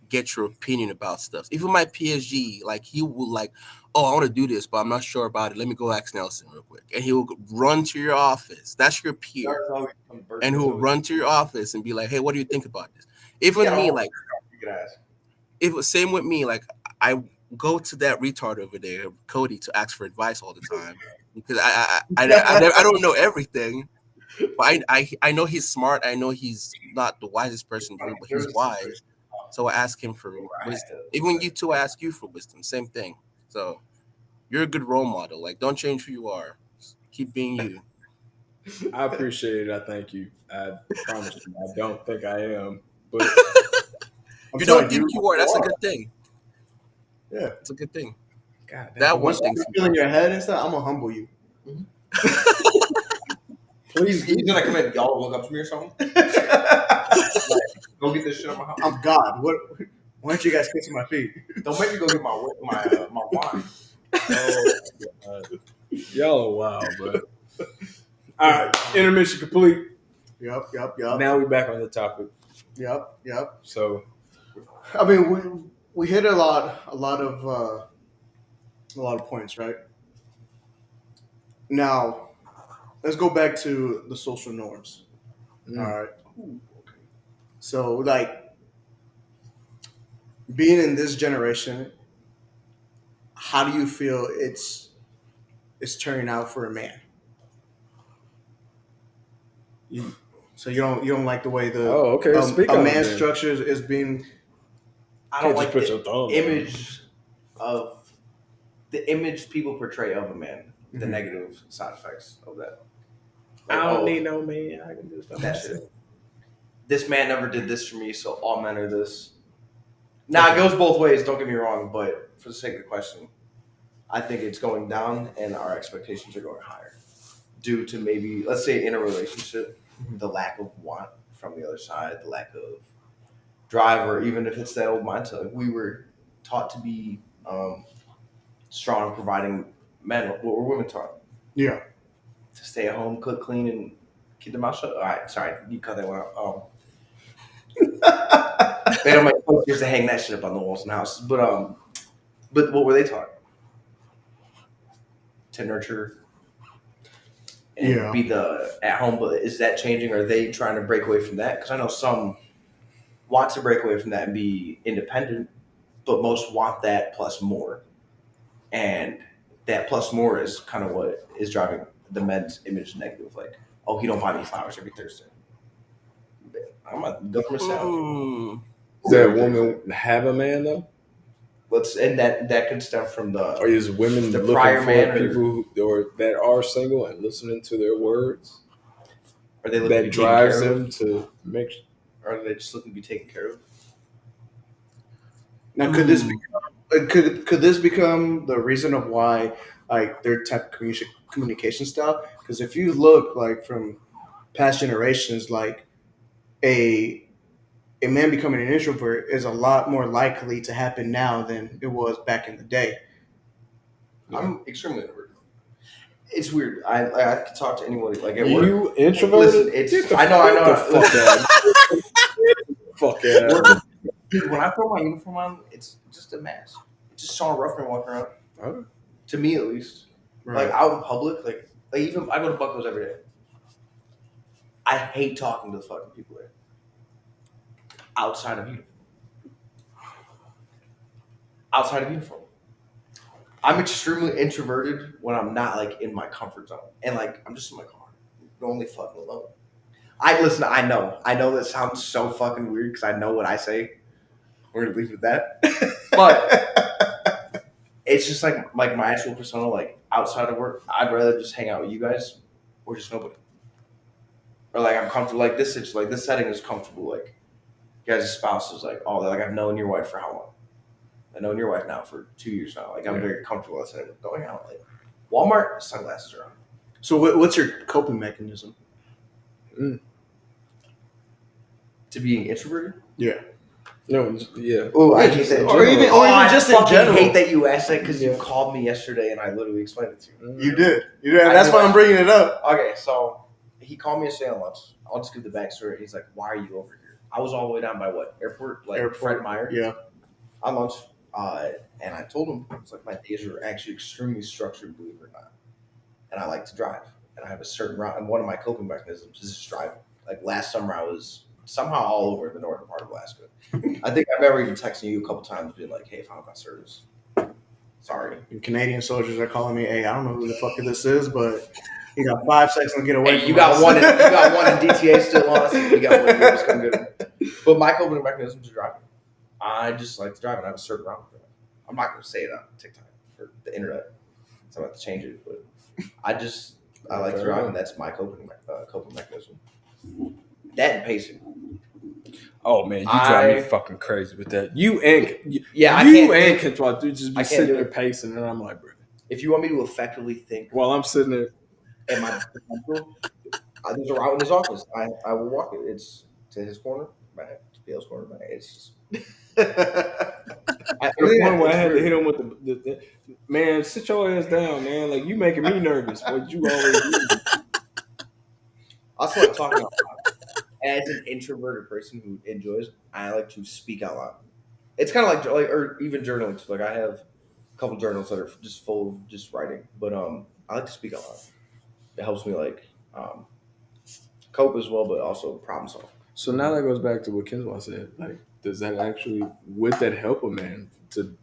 get your opinion about stuff. Even my PSG, like he will like, oh, I want to do this, but I'm not sure about it. Let me go ask Nelson real quick. And he will run to your office. That's your peer. And he will run to your office and be like, hey, what do you think about this? Even me, like, You can ask. it was same with me. Like I go to that retard over there, Cody, to ask for advice all the time because I don't know everything, but I know he's smart. I know he's not the wisest person in the room, but he's wise. So I ask him for wisdom. Even you two, I ask you for wisdom. Same thing. So you're a good role model. Like, don't change who you are. Keep being you. I appreciate it. I thank you. I promise you, I don't think I am, but You don't think you are. That's a good thing. Yeah, it's a good thing. God, that one once thing. you feel in your head and stuff, I'm gonna humble you. Please, he's gonna come in. Y'all look up to me or something. Go get this shit on my house. I'm God. What? Why don't you guys kiss my feet? Don't make me go get my wine. Y'all are wild, bro. All right, intermission complete. Yep. Now we're back on the topic. Yep. So, I mean, we hit a lot of points, right? Now, let's go back to the social norms. All right. So, like, being in this generation, how do you feel it's turning out for a man? So you don't like the way the a man's structure is being. I don't like the image people portray of a man. The negative side effects of that. Like, I don't need no man. I can do stuff. That's it. This man never did this for me, so all men are this. Now, it goes both ways, don't get me wrong, but for the sake of the question, I think it's going down and our expectations are going higher. Due to maybe, let's say in a relationship, the lack of want from the other side, the lack of drive, or even if it's that old mindset. Like we were taught to be strong, providing men. What were women taught? Yeah. To stay at home, cook, clean, and keep their mouth shut. All right, sorry, you cut that one out. They don't make posters to hang that shit up on the walls in houses. But what were they taught? To nurture and be the at home. But is that changing? Or are they trying to break away from that? Because I know some want to break away from that and be independent, but most want that plus more. And that plus more is kind of what is driving the men's image negative. Like, oh, he don't buy me flowers every Thursday. I'm a government sandwich. Does that woman have a man though? And that could stem from the. Or is women the looking prior for man people that are single and listening to their words? Are they looking that to be drives taken care them of? to make? Or are they just looking to be taken care of? Now, could this become the reason of why like their type of communication style? Because if you look like from past generations, like a man becoming an introvert is a lot more likely to happen now than it was back in the day. I'm extremely introverted. It's weird. I could talk to anyone like at work. You introverted? Listen, I know. Fuck yeah. Dude, when I throw my uniform on, it's just a mess. It's just Sean Ruffman walking around. Oh. To me, at least. Right. Like out in public, like even I go to Bucko's every day. I hate talking to the fucking people there. Outside of uniform. I'm extremely introverted when I'm not like in my comfort zone. And like I'm just in my car. I'm only fucking alone. I know that sounds so fucking weird because I know what I say. We're gonna leave it at that. But it's just like my actual persona, like outside of work, I'd rather just hang out with you guys or just nobody. Or like I'm comfortable like this setting is comfortable. Like you guys' spouse is like, oh, like I've known your wife for how long? I've known your wife now for 2 years now. Like I'm very comfortable outside of going out. Like Walmart, sunglasses are on. So what's your coping mechanism? To being introverted? Yeah. No, yeah. Oh, I hate that. Or even just in I general. hate that you asked that because Yeah. you called me yesterday and I literally explained it to you. You did. And that's why I'm bringing it up. Okay, so he called me yesterday on lunch. I'll just give the backstory. He's like, "Why are you over here?" I was all the way down by what airport? Like Fred Meyer. Yeah. On lunch, and I told him it's like my days are actually extremely structured, believe it or not. And I like to drive, and I have a certain route. And one of my coping mechanisms is just driving. Like last summer, I was somehow all over the northern part of Alaska. I think I remember even texting you a couple times, being like, "Hey, found my service. Sorry." And Canadian soldiers are calling me, hey, I don't know who the fuck this is, but he got 5 seconds to get away Hey, from you got us. one. You got one in DTA still on us. You got one. You're just gonna get him. But my coping mechanism is driving. I just like to drive, and I have a certain route. I'm not gonna say it on TikTok or the internet, so I'm about to change it. But I like to drive, and that's my coping mechanism. That and pacing. Oh man, you drive me fucking crazy with that. You and Kentucky dude just be sitting there pacing, and I'm like, bro. If you want me to effectively think while I'm sitting there, at my potential, there's a route in his office. I will walk it. It's to his corner, back to Bale's corner, back. It's just. I had to hit him with the man. Sit your ass down, man. Like you making me nervous. What you always do. Also, like talking out loud. As an introverted person who enjoys, I like to speak out loud. It's kind of like or even journaling. Like I have a couple journals that are just full of just writing, but I like to speak out loud. It helps me like cope as well, but also problem solve. So now that goes back to what Kinswa said. Like, does that actually, would that help a man to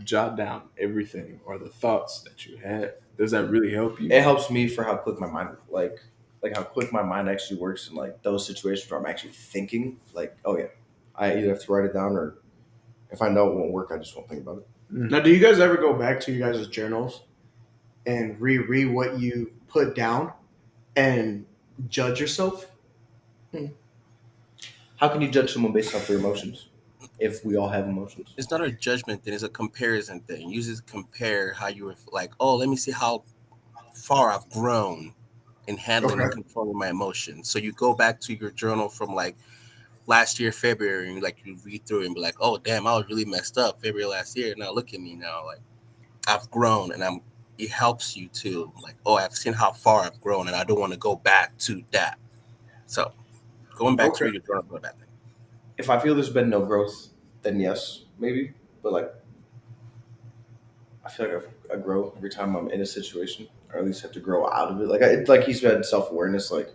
jot down everything or the thoughts that you had? Does that really help you? It helps me for how quick my mind, like how quick my mind actually works in like those situations where I'm actually thinking. Like, oh yeah, I either have to write it down, or if I know it won't work, I just won't think about it. Now, do you guys ever go back to you guys' journals and reread what you put down and judge yourself? How can you judge someone based off their emotions if we all have emotions? It's not a judgment thing. It's a comparison thing. You just compare how you were like, oh, let me see how far I've grown in handling and controlling my emotions. So you go back to your journal from like last year, February, and like you read through it and be like, oh, damn, I was really messed up February last year. Now look at me now. Like I've grown, and it helps you too. Like, oh, I've seen how far I've grown, and I don't want to go back to that. So going back to your journal about that thing. If I feel there's been no growth, then yes, maybe. But like, I feel like I grow every time I'm in a situation, or at least have to grow out of it. Like he said, self-awareness. Like,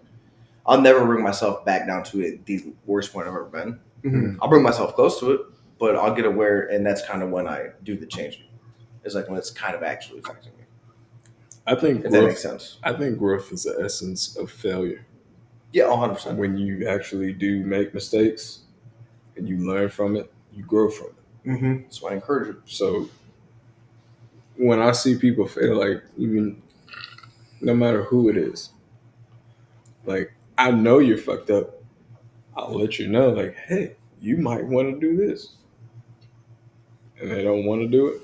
I'll never bring myself back down to it, the worst point I've ever been. Mm-hmm. I'll bring myself close to it, but I'll get aware, and that's kind of when I do the change. It's like when it's kind of actually affecting me. I think if that makes sense. I think growth is the essence of failure. Yeah, 100%. When you actually do make mistakes and you learn from it, you grow from it. Mm-hmm. So I encourage it. So when I see people fail, like even no matter who it is, like I know you're fucked up. I'll let you know, like, hey, you might want to do this. And they don't want to do it.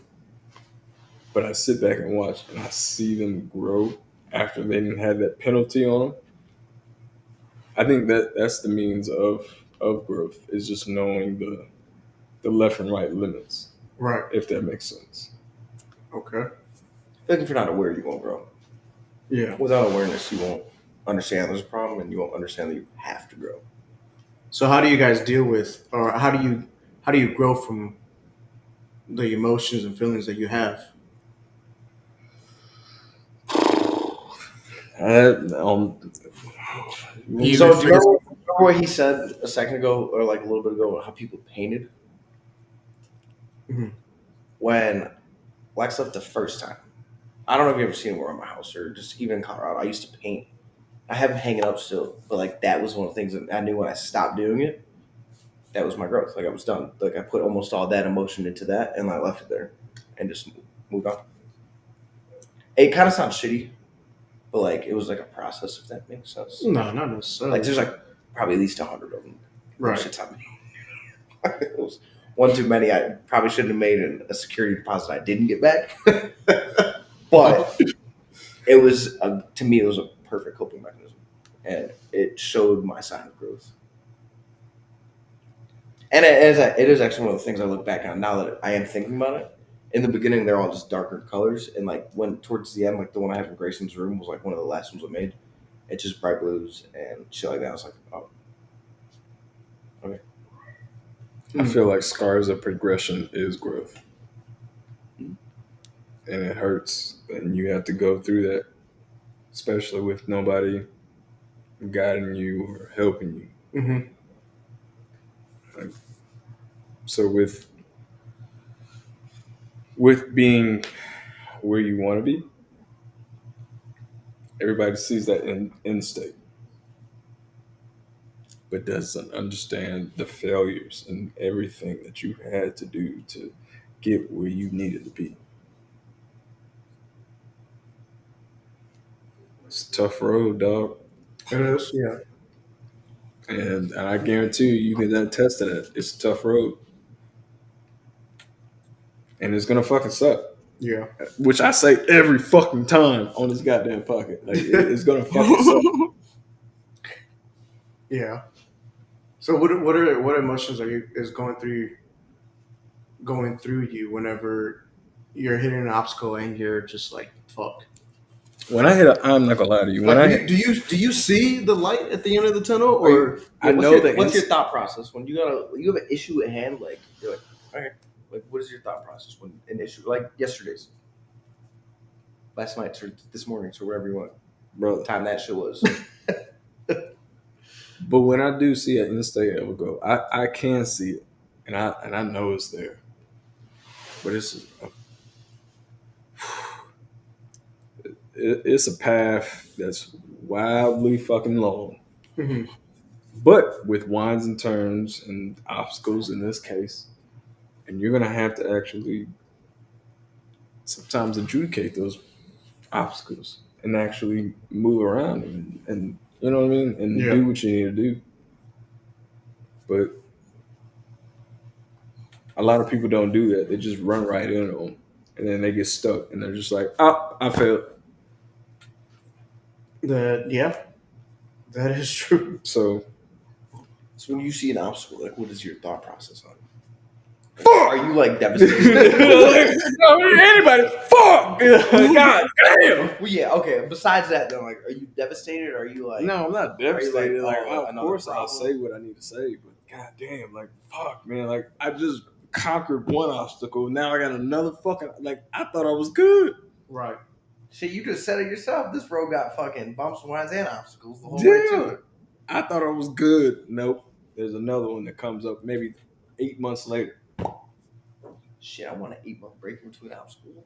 But I sit back and watch, and I see them grow after they didn't have that penalty on them. I think that's the means of growth, is just knowing the left and right limits. Right. If that makes sense. Okay. If you're not aware, you won't grow. Yeah. Without awareness, you won't understand there's a problem, and you won't understand that you have to grow. So how do you guys deal with, or how do you grow from the emotions and feelings that you have? So do you remember what he said a second ago, or like a little bit ago, how people painted? Mm-hmm. When Lex left the first time, I don't know if you've ever seen it around my house or just even in Colorado. I used to paint. I have it hanging up still, but like that was one of the things that I knew when I stopped doing it. That was my growth. Like I was done. Like I put almost all that emotion into that, and I left it there, and just moved on. It kind of sounds shitty, but like it was like a process, if that makes sense. No, not necessarily. Like there's like probably at least 100 of them. Right. Shit's on me. It was one too many. I probably shouldn't have made a security deposit I didn't get back. But it was to me, it was a perfect coping mechanism, and it showed my sign of growth. And it is actually one of the things I look back on now that I am thinking about it. In the beginning, they're all just darker colors, and like when towards the end, like the one I have in Grayson's room was like one of the last ones I made. It's just bright blues and shit like that. I was like, oh, okay. I feel like scars of progression is growth, and it hurts, and you have to go through that, especially with nobody guiding you or helping you. Mm-hmm. Like, so with being where you want to be, everybody sees that end state, but doesn't understand the failures and everything that you had to do to get where you needed to be. It's a tough road, dog. It is, yeah. And I guarantee you can attest to that. It's a tough road. And it's gonna fucking suck. Yeah. Which I say every fucking time on this goddamn pocket. Like it's gonna fucking suck. Yeah. So what emotions is going through you whenever you're hitting an obstacle and you're just like, fuck? When I I'm not gonna lie to you. Do you see the light at the end of the tunnel, or I know that what's your thought process when you have an issue at hand? Like you're like, okay, like what is your thought process when an issue like yesterday's, last night's, or this morning's, or wherever you want, brother, time that shit was. But when I do see an instant ever go, I can see it, and I know it's there. But it's a path that's wildly fucking long. Mm-hmm. But with winds and turns and obstacles in this case, and you're gonna have to actually sometimes adjudicate those obstacles and actually move around and you know what I mean, and do what you need to do. But a lot of people don't do that. They just run right into them, and then they get stuck, and they're just like, "Oh, I failed." That is true. So when you see an obstacle, like what is your thought process on it? Are you like devastated? Anybody, fuck, god damn. Well, yeah, okay. Besides that, then, like, are you devastated? Or are you like? No, I'm not devastated. like, of course, I'll say what I need to say, but god damn, like, fuck, man, like, I just conquered one obstacle. Now I got another fucking. Like, I thought I was good. Right. Shit, you just said it yourself. This road got fucking bumps, winds, and obstacles the whole way to it. I thought I was good. Nope. There's another one that comes up maybe 8 months later. Shit, I want an 8-month break between obstacles.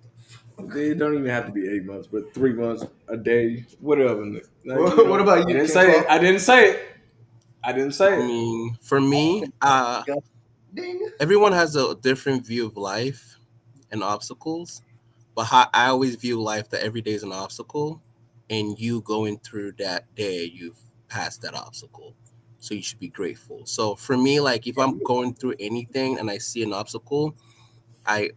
They don't even have to be 8 months, but 3 months, a day, whatever. Like, what about you? I didn't say it. I didn't say it. I mean, for me, Ding. everyone has a different view of life and obstacles. But how I always view life that every day is an obstacle, and you going through that day, you've passed that obstacle. So you should be grateful. So for me, like if I'm going through anything and I see an obstacle, I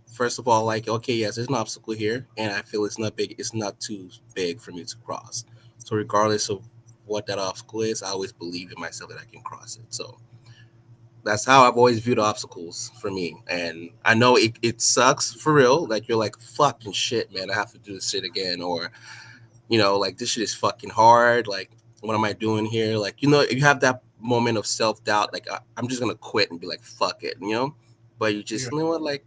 first of all like, okay, yes, there's an obstacle here, and I feel it's not big, it's not too big for me to cross. So regardless of what that obstacle is, I always believe in myself that I can cross it. So that's how I've always viewed obstacles for me. And I know it sucks for real. Like you're like, fucking shit, man, I have to do this shit again. Or, you know, like this shit is fucking hard. Like, what am I doing here? Like, you know, you have that moment of self-doubt. Like, I'm just going to quit and be like, fuck it, you know? But you just, you know what? Like,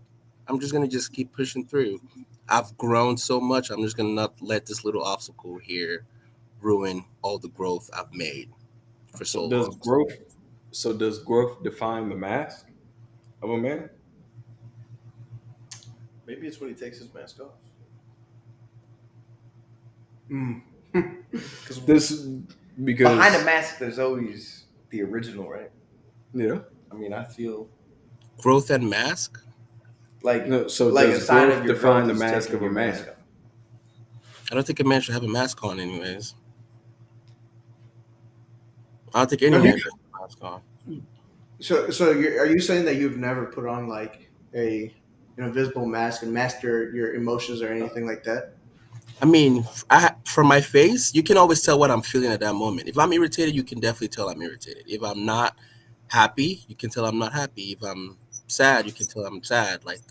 I'm just going to just keep pushing through. I've grown so much. I'm just going to not let this little obstacle here ruin all the growth I've made for so long. Does growth define the mask of a man? Maybe it's when he takes his mask off. Because behind a mask, there's always the original, right? Yeah. I mean, I feel growth and mask. Like no, so like does growth define the mask of a man? I don't think a man should have a mask on, anyways. I don't think any man should have a mask on. So are you saying that you've never put on like an invisible mask and masked your emotions or anything like that? I mean, from my face, you can always tell what I'm feeling at that moment. If I'm irritated, you can definitely tell I'm irritated. If I'm not happy, you can tell I'm not happy. If I'm sad, you can tell I'm sad. Like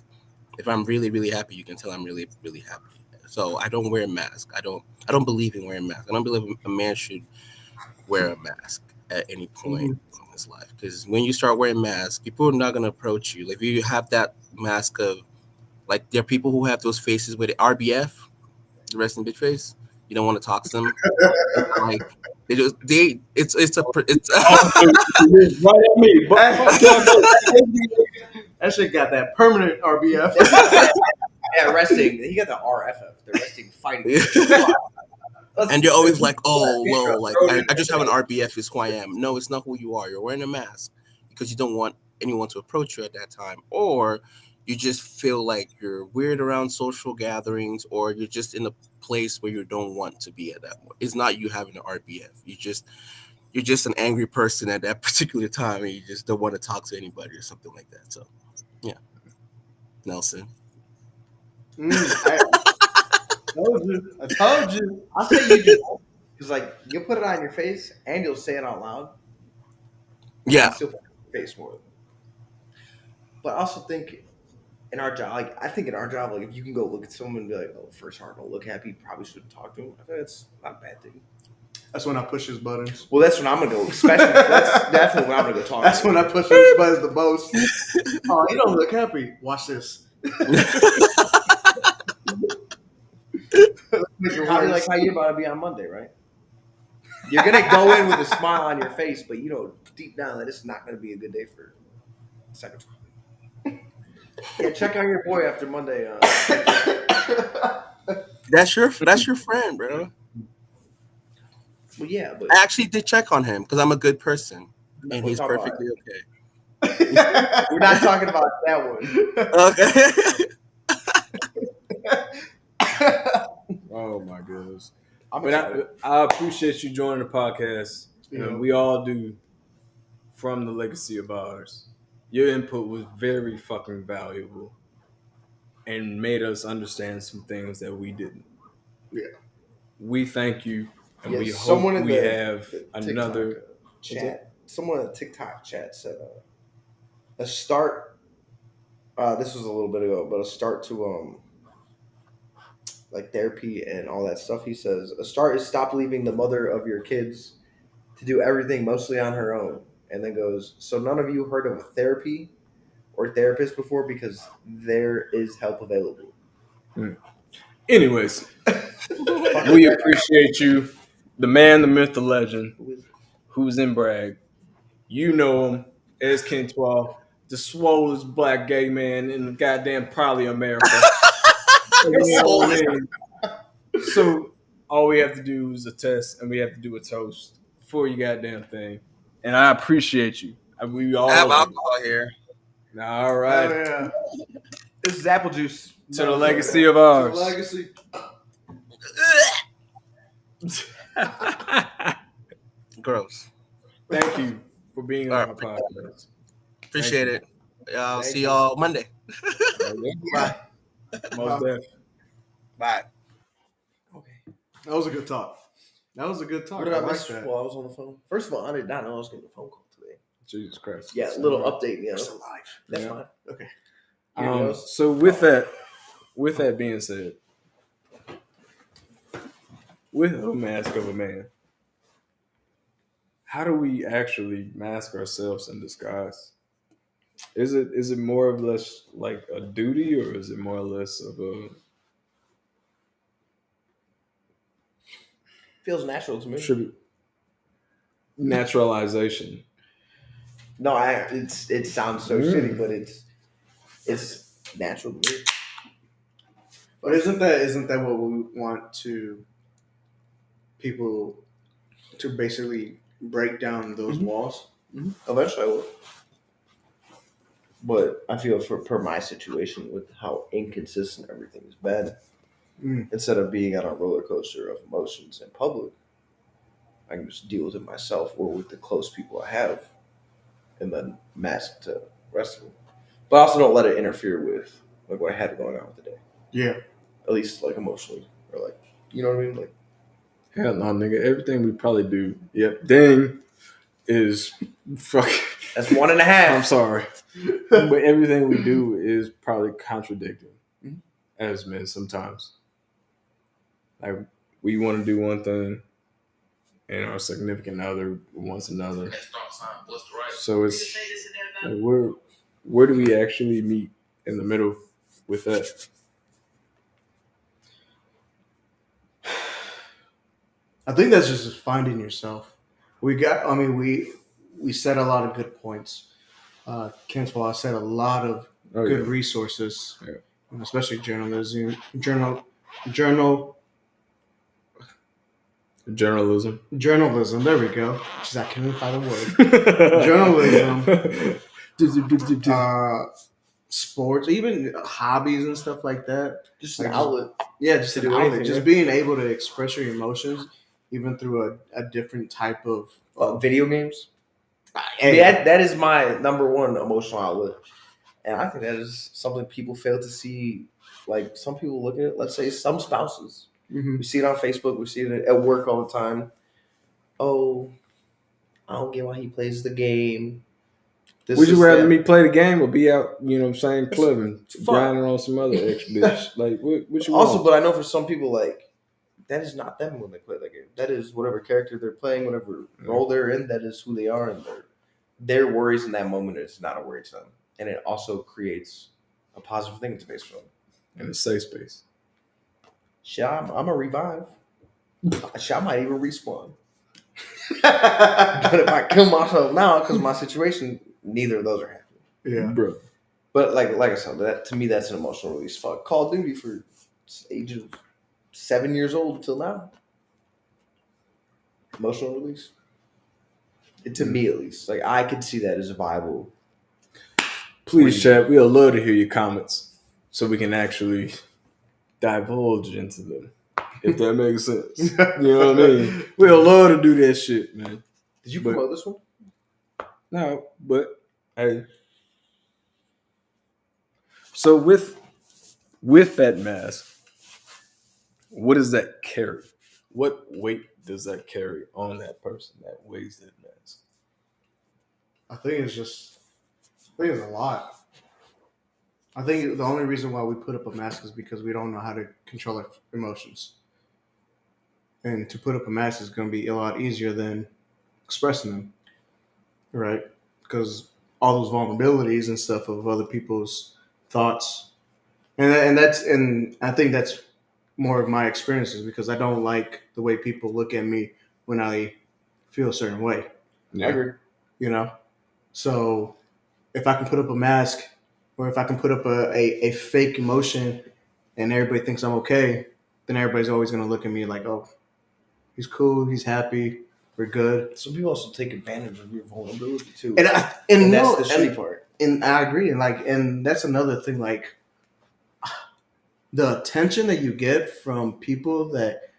if I'm really, really happy, you can tell I'm really, really happy. So I don't wear a mask. I don't believe in wearing a mask. I don't believe a man should wear a mask at any point in his life. Because when you start wearing masks, people are not gonna approach you. Like if you have that mask of like there are people who have those faces with the RBF, the resting bitch face. You don't want to talk to them. Like it's Right at me. That shit got that permanent RBF. Yeah, resting. He got the RFF. The resting fighting. And you're always like, oh, well, like I just have an RBF is who I am. No, it's not who you are. You're wearing a mask because you don't want anyone to approach you at that time, or you just feel like you're weird around social gatherings, or you're just in a place where you don't want to be at that point. It's not you having an RBF. You're just an angry person at that particular time, and you just don't want to talk to anybody or something like that. So, yeah, Nelson. I told you. I'll say you do. Because, like, you'll put it on your face and you'll say it out loud. Yeah. Still put it on your face more. But I also think in our job, like, like, if you can go look at someone and be like, oh, first heart don't look happy, you probably shouldn't talk to him. I think that's not a bad thing. That's when I push his buttons. Well, that's when I'm going to go, especially. That's definitely when I'm going to go talk That's to him. when I push his buttons the most. Oh, you don't look happy. Watch this. Probably like how you're about to be on Monday, right? You're gonna go in with a smile on your face, but you know deep down that it's not gonna be a good day for second. Yeah, check out your boy after Monday. That's your friend, bro. Well, yeah, but I actually did check on him because I'm a good person, and he's perfectly okay. We're not talking about that one. Okay. Oh my goodness! I appreciate you joining the podcast. Yeah. We all do. From the legacy of ours, your input was very fucking valuable, and made us understand some things that we didn't. Yeah, we thank you, and we someone hope in we the have another chat. Someone in the TikTok chat said a start. This was a little bit ago, but a start to like therapy and all that stuff. He says a start is stop leaving the mother of your kids to do everything mostly on her own, and then goes, so none of you heard of a therapy or therapist before because there is help available. Anyways, we appreciate you, the man, the myth, the legend, who's in Bragg. You know him as Kentua, the swollest black gay man in the goddamn probably America. So all we have to do is a test, and we have to do a toast for your goddamn thing. And I appreciate you. We all have alcohol here. All right. Oh, yeah. This is apple juice. To the legacy of ours. Legacy. Gross. Thank you for being on our podcast. Appreciate it. I'll see y'all Monday. Bye. Most definitely. Bye. Okay. That was a good talk. I What did I miss while I was on the phone? First of all, I did not know I was getting a phone call today. Jesus Christ. Yeah, a little update. Yeah, It's alive. that's fine. Okay. So with that being said, with a mask of a man, how do we actually mask ourselves in disguise? Is it more or less like a duty, or is it more or less of a Feels natural to me. naturalization? No, it sounds so shitty, but it's natural to me. But isn't that what we want to people to basically break down those walls? Eventually, I will. But I feel per my situation with how inconsistent everything has been, instead of being on a roller coaster of emotions in public, I can just deal with it myself or with the close people I have, and then mask to the rest of them. But I also don't let it interfere with like what I had going on with the day. Yeah. At least like emotionally, or like, you know what I mean? Like, Hell no, nigga. Everything we probably do. Yep. Ding. is fucking. That's 1.5. I'm sorry, but everything we do is probably contradicting as men sometimes. Like we want to do one thing, and our significant other wants another. So it's like, where do we actually meet in the middle with that? I think that's just finding yourself. We said a lot of good points. Kenswell said a lot of good resources, especially journalism. Journalism. There we go. Jeez, I can't even find the word. Journalism. Sports, even hobbies and stuff like that. Just an outlet. Yeah, just an outlet. Just being able to express your emotions, even through a different type of video games. That is my number one emotional outlet, and I think that is something people fail to see. Like some people look at it. Let's say some spouses. We see it on Facebook. We see it at work all the time. Oh, I don't get why he plays the game. Would you rather me play the game or be out, clubbing, grinding on some other ex-bitch? Like, what you also, want? but I know for some people, like, that is not them when they play that game. That is whatever character they're playing, whatever role they're in, that is who they are. And their worries in that moment is not a worry to them. And it also creates a positive thing to face for them. And a safe space. Shit, I'm going to revive. Shit, I might even respawn. But if I kill myself now, because my situation, neither of those are happy. Yeah, bro. But like I said, to me, that's an emotional release. Fuck Call of Duty for age of 7 years old till now. Emotional release. To me, at least, like I could see that as a viable. Please, chat. We'll love to hear your comments so we can actually divulge into them. If that makes sense. You know what I mean? We'll love to do that shit, man. Did you promote this one? No, but hey. So with that mask, what does that carry? What weight does that carry on that person that weighs that mask? I think it's a lot. I think the only reason why we put up a mask is because we don't know how to control our emotions. And to put up a mask is going to be a lot easier than expressing them, right? Because all those vulnerabilities and stuff of other people's thoughts, and I think that's more of my experiences because I don't like the way people look at me when I feel a certain way. Yeah. I agree. So if I can put up a mask or if I can put up a fake emotion and everybody thinks I'm okay, then everybody's always going to look at me like, oh, he's cool, he's happy, we're good. Some people also take advantage of your vulnerability too, and that's the shitty part. And I agree, and that's another thing. Like the attention that you get from people that,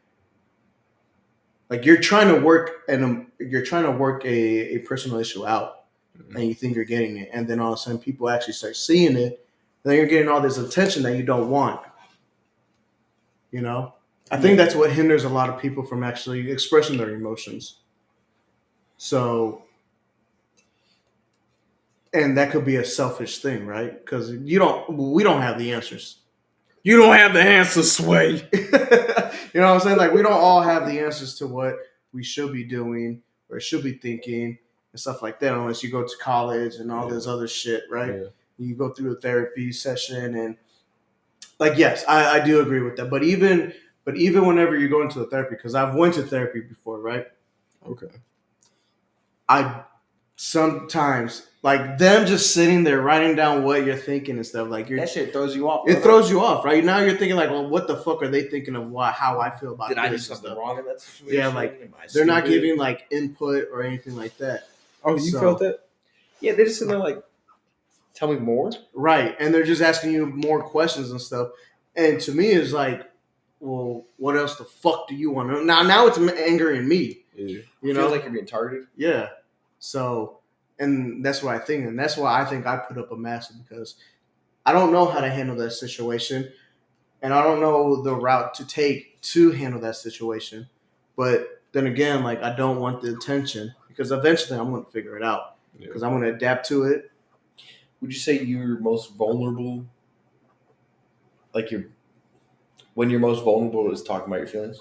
like, you're trying to work a personal issue out, and you think you're getting it, and then all of a sudden people actually start seeing it, and then you're getting all this attention that you don't want. I think that's what hinders a lot of people from actually expressing their emotions. So, and that could be a selfish thing, right? Because we don't have the answers. You don't have the answers, Sway. You know what I'm saying? Like, we don't all have the answers to what we should be doing or should be thinking and stuff like that, unless you go to college and all this other shit, right? Yeah. You go through a therapy session and, like, yes, I do agree with that. But even whenever you go into a therapy, because I've went to therapy before, right? Okay. I sometimes, like, them just sitting there writing down what you're thinking and stuff, like, that shit throws you off. It throws you off, right? Now you're thinking like, well, what the fuck are they thinking of how I feel about this? Did I do something wrong in that situation? Yeah, like, they're not giving, like, input or anything like that. Oh, you felt that? Yeah, they're just sitting there like, tell me more? Right, and they're just asking you more questions and stuff. And to me, it's like, well, what else the fuck do you want to know? Now it's angering me. Yeah. You know? Feels like you're being targeted? Yeah. So, and that's what I think. And that's why I think I put up a mask, because I don't know how to handle that situation. And I don't know the route to take to handle that situation. But then again, like, I don't want the attention, because eventually I'm going to figure it out because I'm going to adapt to it. Would you say you're most vulnerable? Like when you're most vulnerable is talking about your feelings?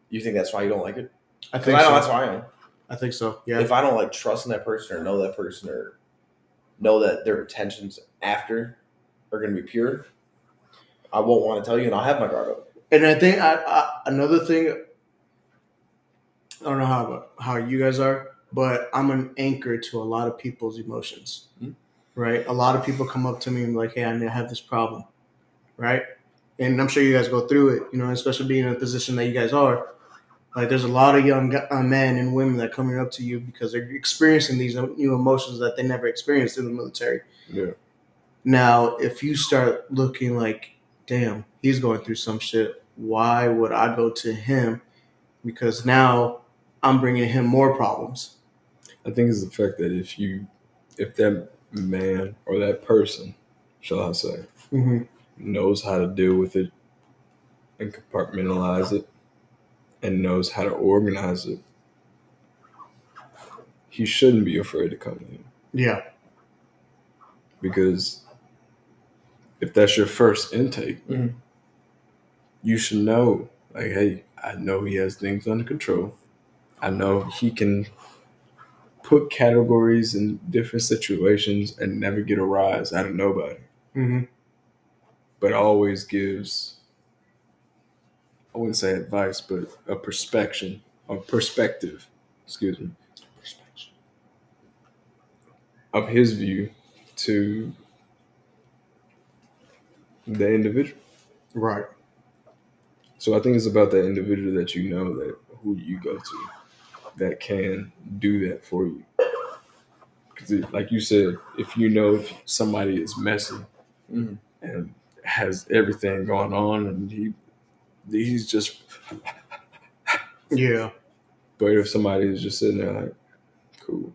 You think that's why you don't like it? I think I know so. that's why I am. I think so. Yeah. If I don't like trust in that person or know that person or know that their intentions after are going to be pure, I won't want to tell you, and I'll have my guard up. And I think another thing, I don't know how you guys are, but I'm an anchor to a lot of people's emotions, right? A lot of people come up to me and be like, hey, I have this problem, right? And I'm sure you guys go through it, you know, especially being in a position that you guys are. Like, there's a lot of young men and women that are coming up to you because they're experiencing these new emotions that they never experienced in the military. Yeah. Now, if you start looking like, damn, he's going through some shit, why would I go to him? Because now I'm bringing him more problems. I think it's the fact that if that man or that person, shall I say, knows how to deal with it and compartmentalize it and knows how to organize it, he shouldn't be afraid to come in. Yeah. Because if that's your first intake, you should know, like, hey, I know he has things under control. I know he can put categories in different situations and never get a rise out of nobody. But always gives, I wouldn't say advice, but a perspective, of his view to the individual. Right. So I think it's about that individual that you know, that who you go to that can do that for you. Because like you said, if you know if somebody is messy and has everything going on and he's just... Yeah. But if somebody is just sitting there like, cool,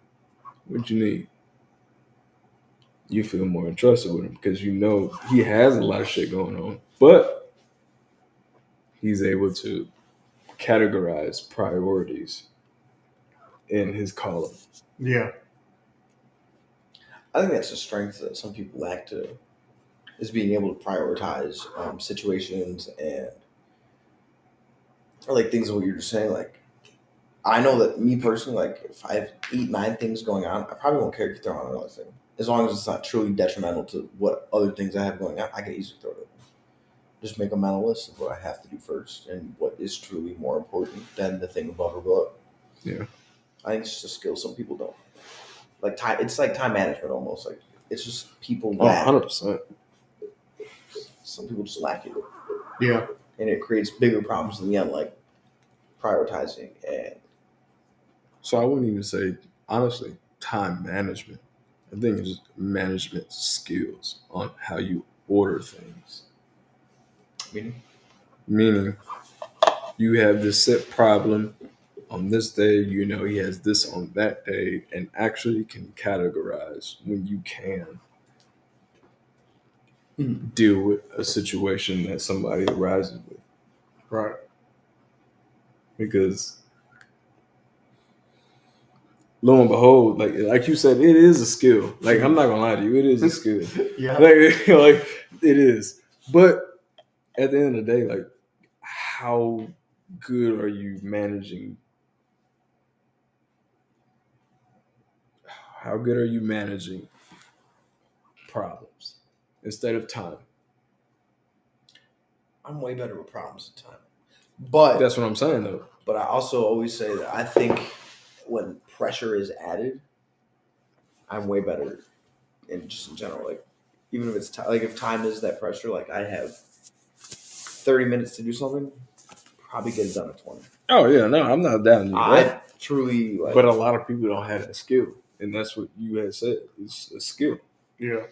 what you need? You feel more entrusted with him because you know he has a lot of shit going on, but he's able to categorize priorities in his column. Yeah. I think that's a strength that some people lack is being able to prioritize situations and or like things of what you're just saying. Like, I know that me personally, like if I have 8-9 things going on, I probably won't care to throw on another thing. As long as it's not truly detrimental to what other things I have going on, I can easily throw it in. Just make a mental list of what I have to do first and what is truly more important than the thing above or below. Yeah. I think it's just a skill some people don't. Like time, it's like time management almost. Like it's just people lack. 100%. Some people just lack it. Yeah. And it creates bigger problems in the end, like prioritizing and. So I wouldn't even say, honestly, time management. I think it's just management skills on how you order things. Meaning, you have this set problem on this day, you know he has this on that day, and actually can categorize when you can deal with a situation that somebody arises with. Right. Because lo and behold, like you said, it is a skill. Like, I'm not gonna lie to you, it is a skill. Yeah. Like it is. But at the end of the day, like, how good are you managing? How good are you managing problems instead of time? I'm way better with problems than time. But that's what I'm saying, though. But I also always say that I think when pressure is added, I'm way better in general. Like, even if it's like if time is that pressure, like I have 30 minutes to do something, probably get it done in 20. Oh yeah, no, I'm not down to I truly like, but a lot of people don't have that skill, and that's what you had said. It's a skill. Yeah.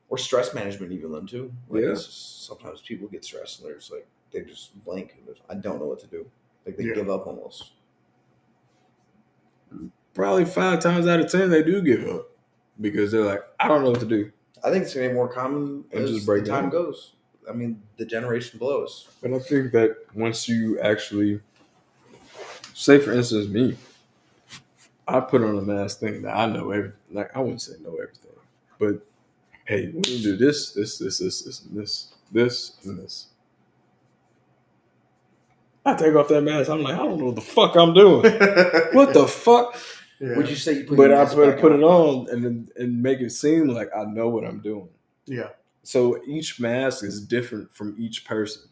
Or stress management, even then too. Like, Yeah. it's just, sometimes people get stressed and they're just like they just blank. And I don't know what to do. Like they give up almost. Probably 5 times out of 10 they do give up because they're like, I don't know what to do. I think it's gonna be more common as just break the time down. goes. I mean, the generation blows. But I think that once you actually, say for instance me, I put on a mask thinking that I know everything. Like, I wouldn't say know everything, but hey, when you do this, and this. I take off that mask. I'm like, I don't know what the fuck I'm doing. What the fuck? Yeah. Would you say you put But your I mask better back put on? it on and make it seem like I know what I'm doing. Yeah. So each mask is different from each person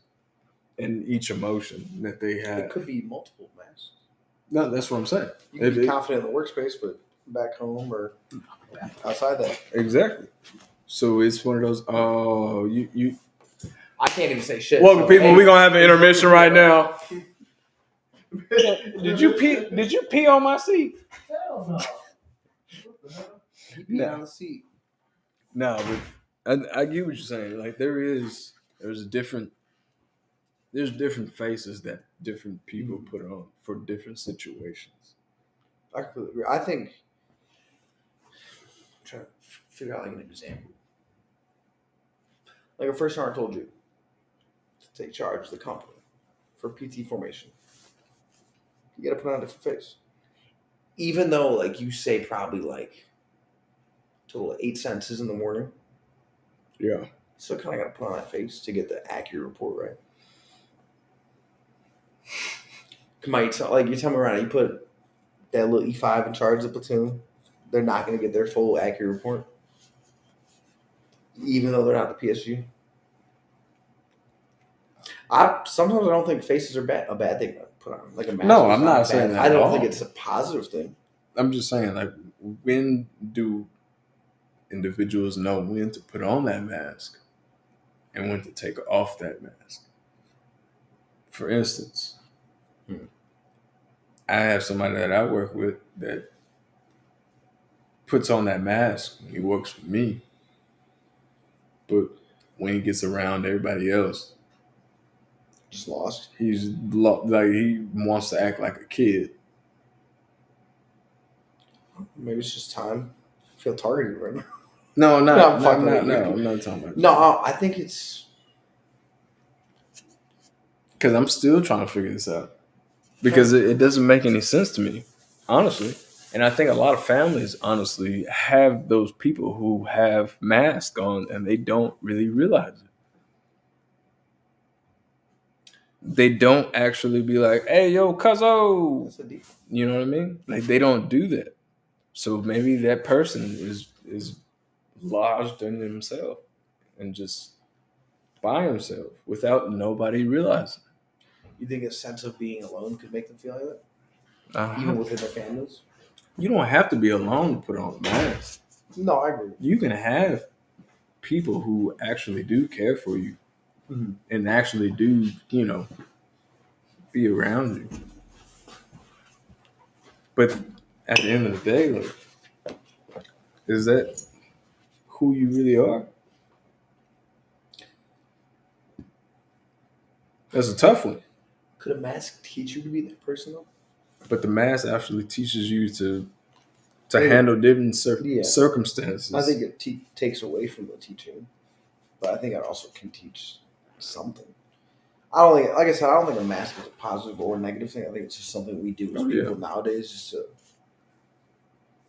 and each emotion that they have. It could be multiple masks. No, that's what I'm saying. You can be confident in the workspace, but back home or outside that. Exactly. So it's one of those. Oh, you. I can't even say shit. Welcome, so, people. hey, We're gonna have an intermission right now. Did you pee? Did you pee on my seat? Hell no. He peed on the seat. No, but I get what you're saying. Like there's different faces that different people put on for different situations. I completely agree. I think. I'm trying to figure out like an example. Like a first time I told you to take charge of the company for PT formation. You got to put on a different face. Even though, like you say, probably like total of 8 sentences in the morning, Yeah. you still kind of got to put on that face to get the accurate report right. Come on, you tell me around. You put that little E5 in charge of the platoon, they're not going to get their full accurate report, even though they're not the PSG. Sometimes I don't think faces are a bad thing to put on. Like a mask. No, is I'm not bad. saying that I don't at think all. it's a positive thing. I'm just saying, like, when do individuals know when to put on that mask and when to take off that mask? For instance, I have somebody that I work with that puts on that mask when he works with me, but when he gets around everybody else, Just lost. he's like he wants to act like a kid. Maybe it's just time. I feel targeted right now. No, I'm I'm fucking with you. not talking about No, I think it's. because I'm still trying to figure this out because it doesn't make any sense to me, honestly. And I think a lot of families, honestly, have those people who have masks on and they don't really realize it. They don't actually be like, "Hey, yo, cuzzo," That's a deep. you know what I mean? Like they don't do that. So maybe that person is lodged in himself and just by himself without nobody realizing. You think a sense of being alone could make them feel like that, Uh-huh. even within their families? You don't have to be alone to put on a mask. No, I agree. You can have people who actually do care for you and actually do, be around you. But at the end of the day, like, is that who you really are? That's a tough one. Could a mask teach you to be that person though? But the mask actually teaches you to handle different circumstances. I think it takes away from the teaching, but I think it also can teach something. I don't think, like I said, I don't think a mask is a positive or a negative thing. I think it's just something we do as people nowadays, just to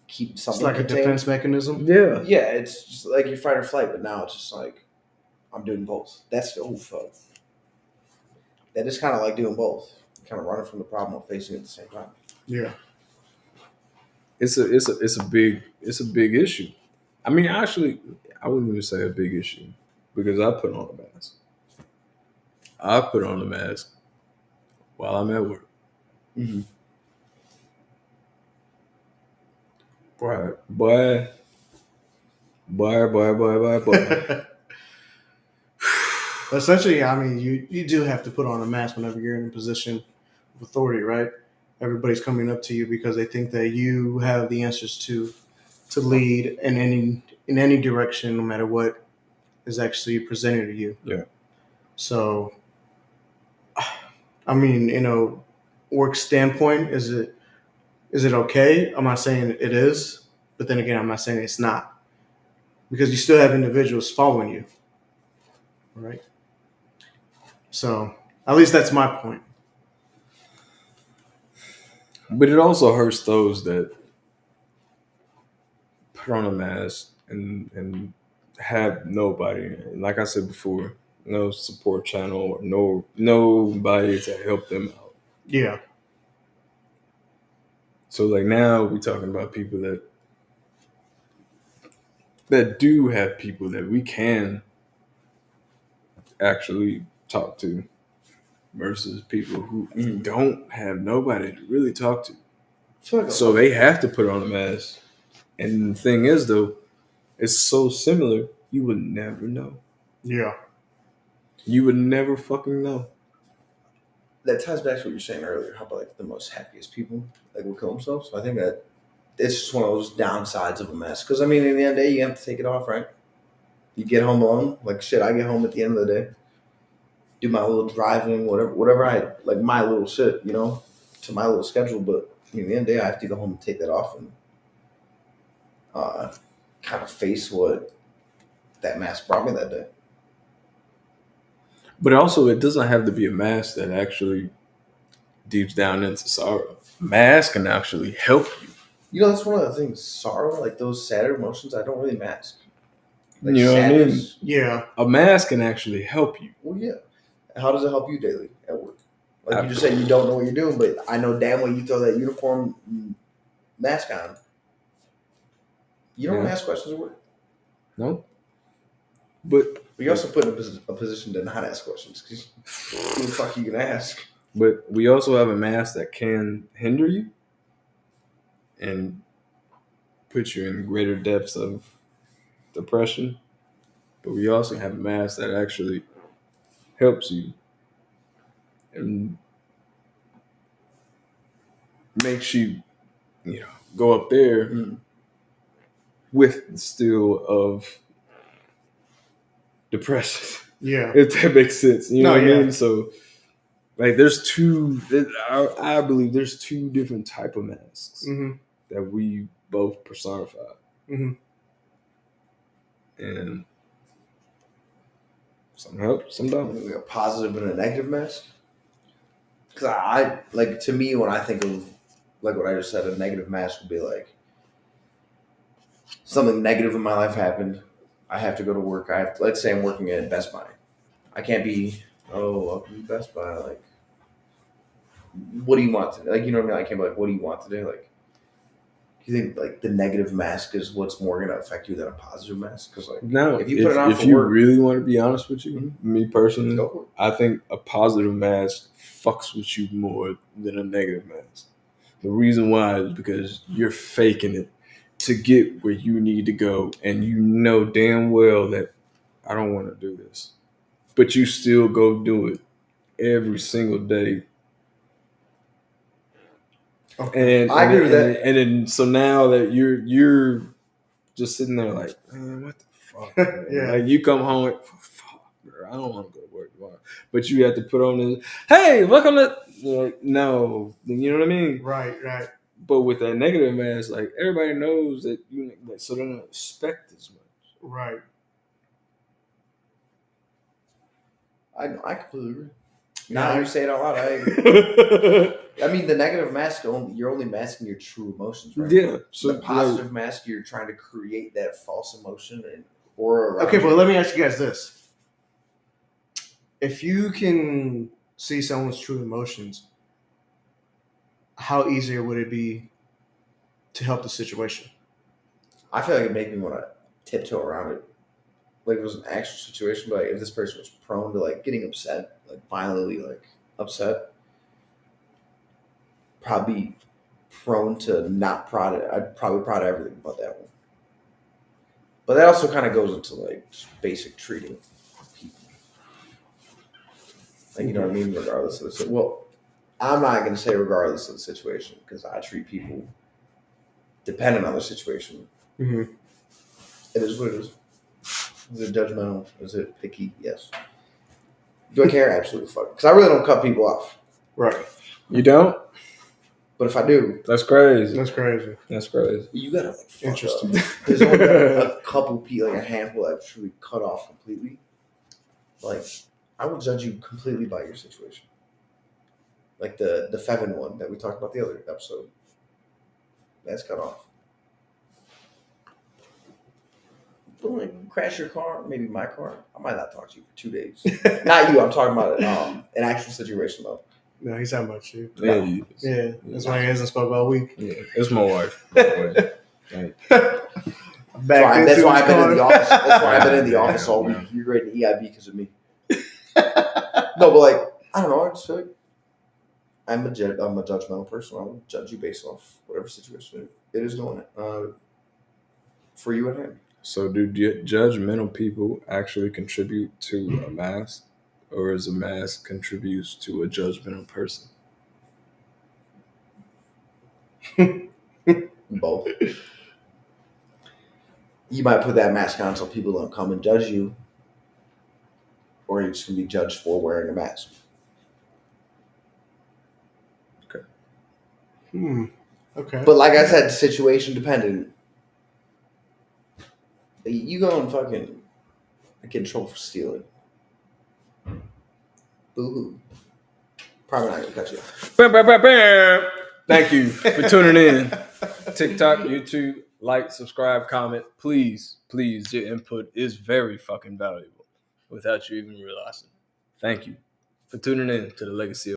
keep It's something. like a contained. defense mechanism. Yeah. Yeah, it's just like your fight or flight, but now it's just like I'm doing both. That's the fuck. That is kind of like doing both, kind of running from the problem or facing it at the same time. Yeah. It's a big issue. I mean, actually, I wouldn't even say a big issue because I put on a mask. I put on a mask while I'm at work. Mm-hmm. Boy. Essentially, I mean, you do have to put on a mask whenever you're in a position of authority, right? Everybody's coming up to you because they think that you have the answers to lead in any direction, no matter what is actually presented to you. Yeah. So, I mean, work standpoint, is it okay? I'm not saying it is, but then again, I'm not saying it's not, because you still have individuals following you, right? So, at least that's my point. But it also hurts those that put on a mask and have nobody, like I said before, no support channel or nobody to help them out. Yeah. So like now we're talking about people that do have people that we can actually talk to versus people who don't have nobody to really talk to. So they have to put on a mask. And the thing is, though, it's so similar, you would never know. Yeah. You would never fucking know. That ties back to what you were saying earlier. How about like the most happiest people like will kill themselves? So I think that it's just one of those downsides of a mask. Because I mean, in the end of the day, you have to take it off, right? You get home alone, like shit. I get home at the end of the day, do my little driving, whatever I like, my little shit, you know, to my little schedule. But in the end of the day, I have to go home and take that off and kind of face what that mask brought me that day. But also, it doesn't have to be a mask that actually deeps down into sorrow. Mask can actually help you. You know, that's one of the things. Sorrow, like those sadder emotions, I don't really mask. Like You know what I mean? sadness, Yeah. A mask can actually help you. well, yeah. How does it help you daily at work? Like you just said, you don't know what you're doing, but I know damn well you throw that uniform mask on. You don't ask questions at work. No. But you also put in a position to not ask questions because who the fuck are you gonna ask? But we also have a mask that can hinder you and put you in greater depths of depression. But we also have a mask that actually helps you and makes you, go up there with the still of depression. Yeah. If that makes sense. You know what I yeah. mean? So, like, I believe there's two different type of masks that we both personify. And some help, some don't. Like a positive and a negative mask. Because I like, to me, when I think of like what I just said, a negative mask would be like something negative in my life happened. I have to go to work. Let's say I'm working at Best Buy. I can't be, welcome to Best Buy. Like, what do you want today? Like, you know what I mean? I can't be like, what do you want today? Like, do you think like the negative mask is what's more going to affect you than a positive mask? Because like, no, if you put it on if for you work, really want to be honest with you, me personally, go for it. I think a positive mask fucks with you more than a negative mask. The reason why is because you're faking it to get where you need to go, and you know damn well that I don't want to do this, but you still go do it every single day. And I agree with that. And then so now that you're just sitting there like, man, what the fuck? Yeah. Like you come home, like, fuck, girl, I don't want to go to work tomorrow. But you have to put on this, hey, welcome to, no, you know what I mean? Right. But with that negative mask, like everybody knows that you, like, so they don't expect as much. Right. I completely agree. Now you say it out loud, I agree. I mean, the negative mask, you're only masking your true emotions, right? Yeah. So the positive mask, you're trying to create that false emotion and aura around Okay, you. but let me ask you guys this. If you can see someone's true emotions, how easier would it be to help the situation? I feel like it'd make me want to tiptoe around it. Like if it was an actual situation, but like if this person was prone to like getting upset, like violently like upset, probably prone to not proud of, I'd probably proud of everything about that one. But that also kind of goes into like just basic treating people. Like, you know what I mean? Regardless of the situation. Well, I'm not going to say regardless of the situation because I treat people depending on the situation. Mm-hmm. It is what it is. Is it judgmental? Is it picky? Yes. Do I care? Absolutely fuck. Because I really don't cut people off. Right. You don't? But if I do, That's crazy. That's crazy. That's crazy. you gotta like fuck Interesting. up. There's only a couple people, like a handful that I've truly cut off completely. Like, I will judge you completely by your situation. Like the Fevin one that we talked about the other episode. That's cut off. don't like crash your car, maybe my car, I might not talk to you for 2 days. Not you. I'm talking about an actual situation though. No, he's talking about you. Yeah, Yeah, that's why he hasn't spoke all week. yeah. It's my wife. By the way. That's why I've been in the office. That's why I've been in the office all week. You're rating EIB because of me. No, but like I don't know. I just feel like I'm a judgmental person. I'll judge you based off whatever situation it is going for you and him. So, do judgmental people actually contribute to a mask, or is a mask contributes to a judgmental person? Both. You might put that mask on so people don't come and judge you, or you're just gonna be judged for wearing a mask. Okay. But like I said, situation dependent. You go and fucking get in trouble for stealing. Boo-hoo. Probably not gonna cut you off. Bam, bam, bam, bam. Thank you for tuning in. TikTok, YouTube, like, subscribe, comment. Please, please, your input is very fucking valuable without you even realizing. Thank you for tuning in to the Legacy of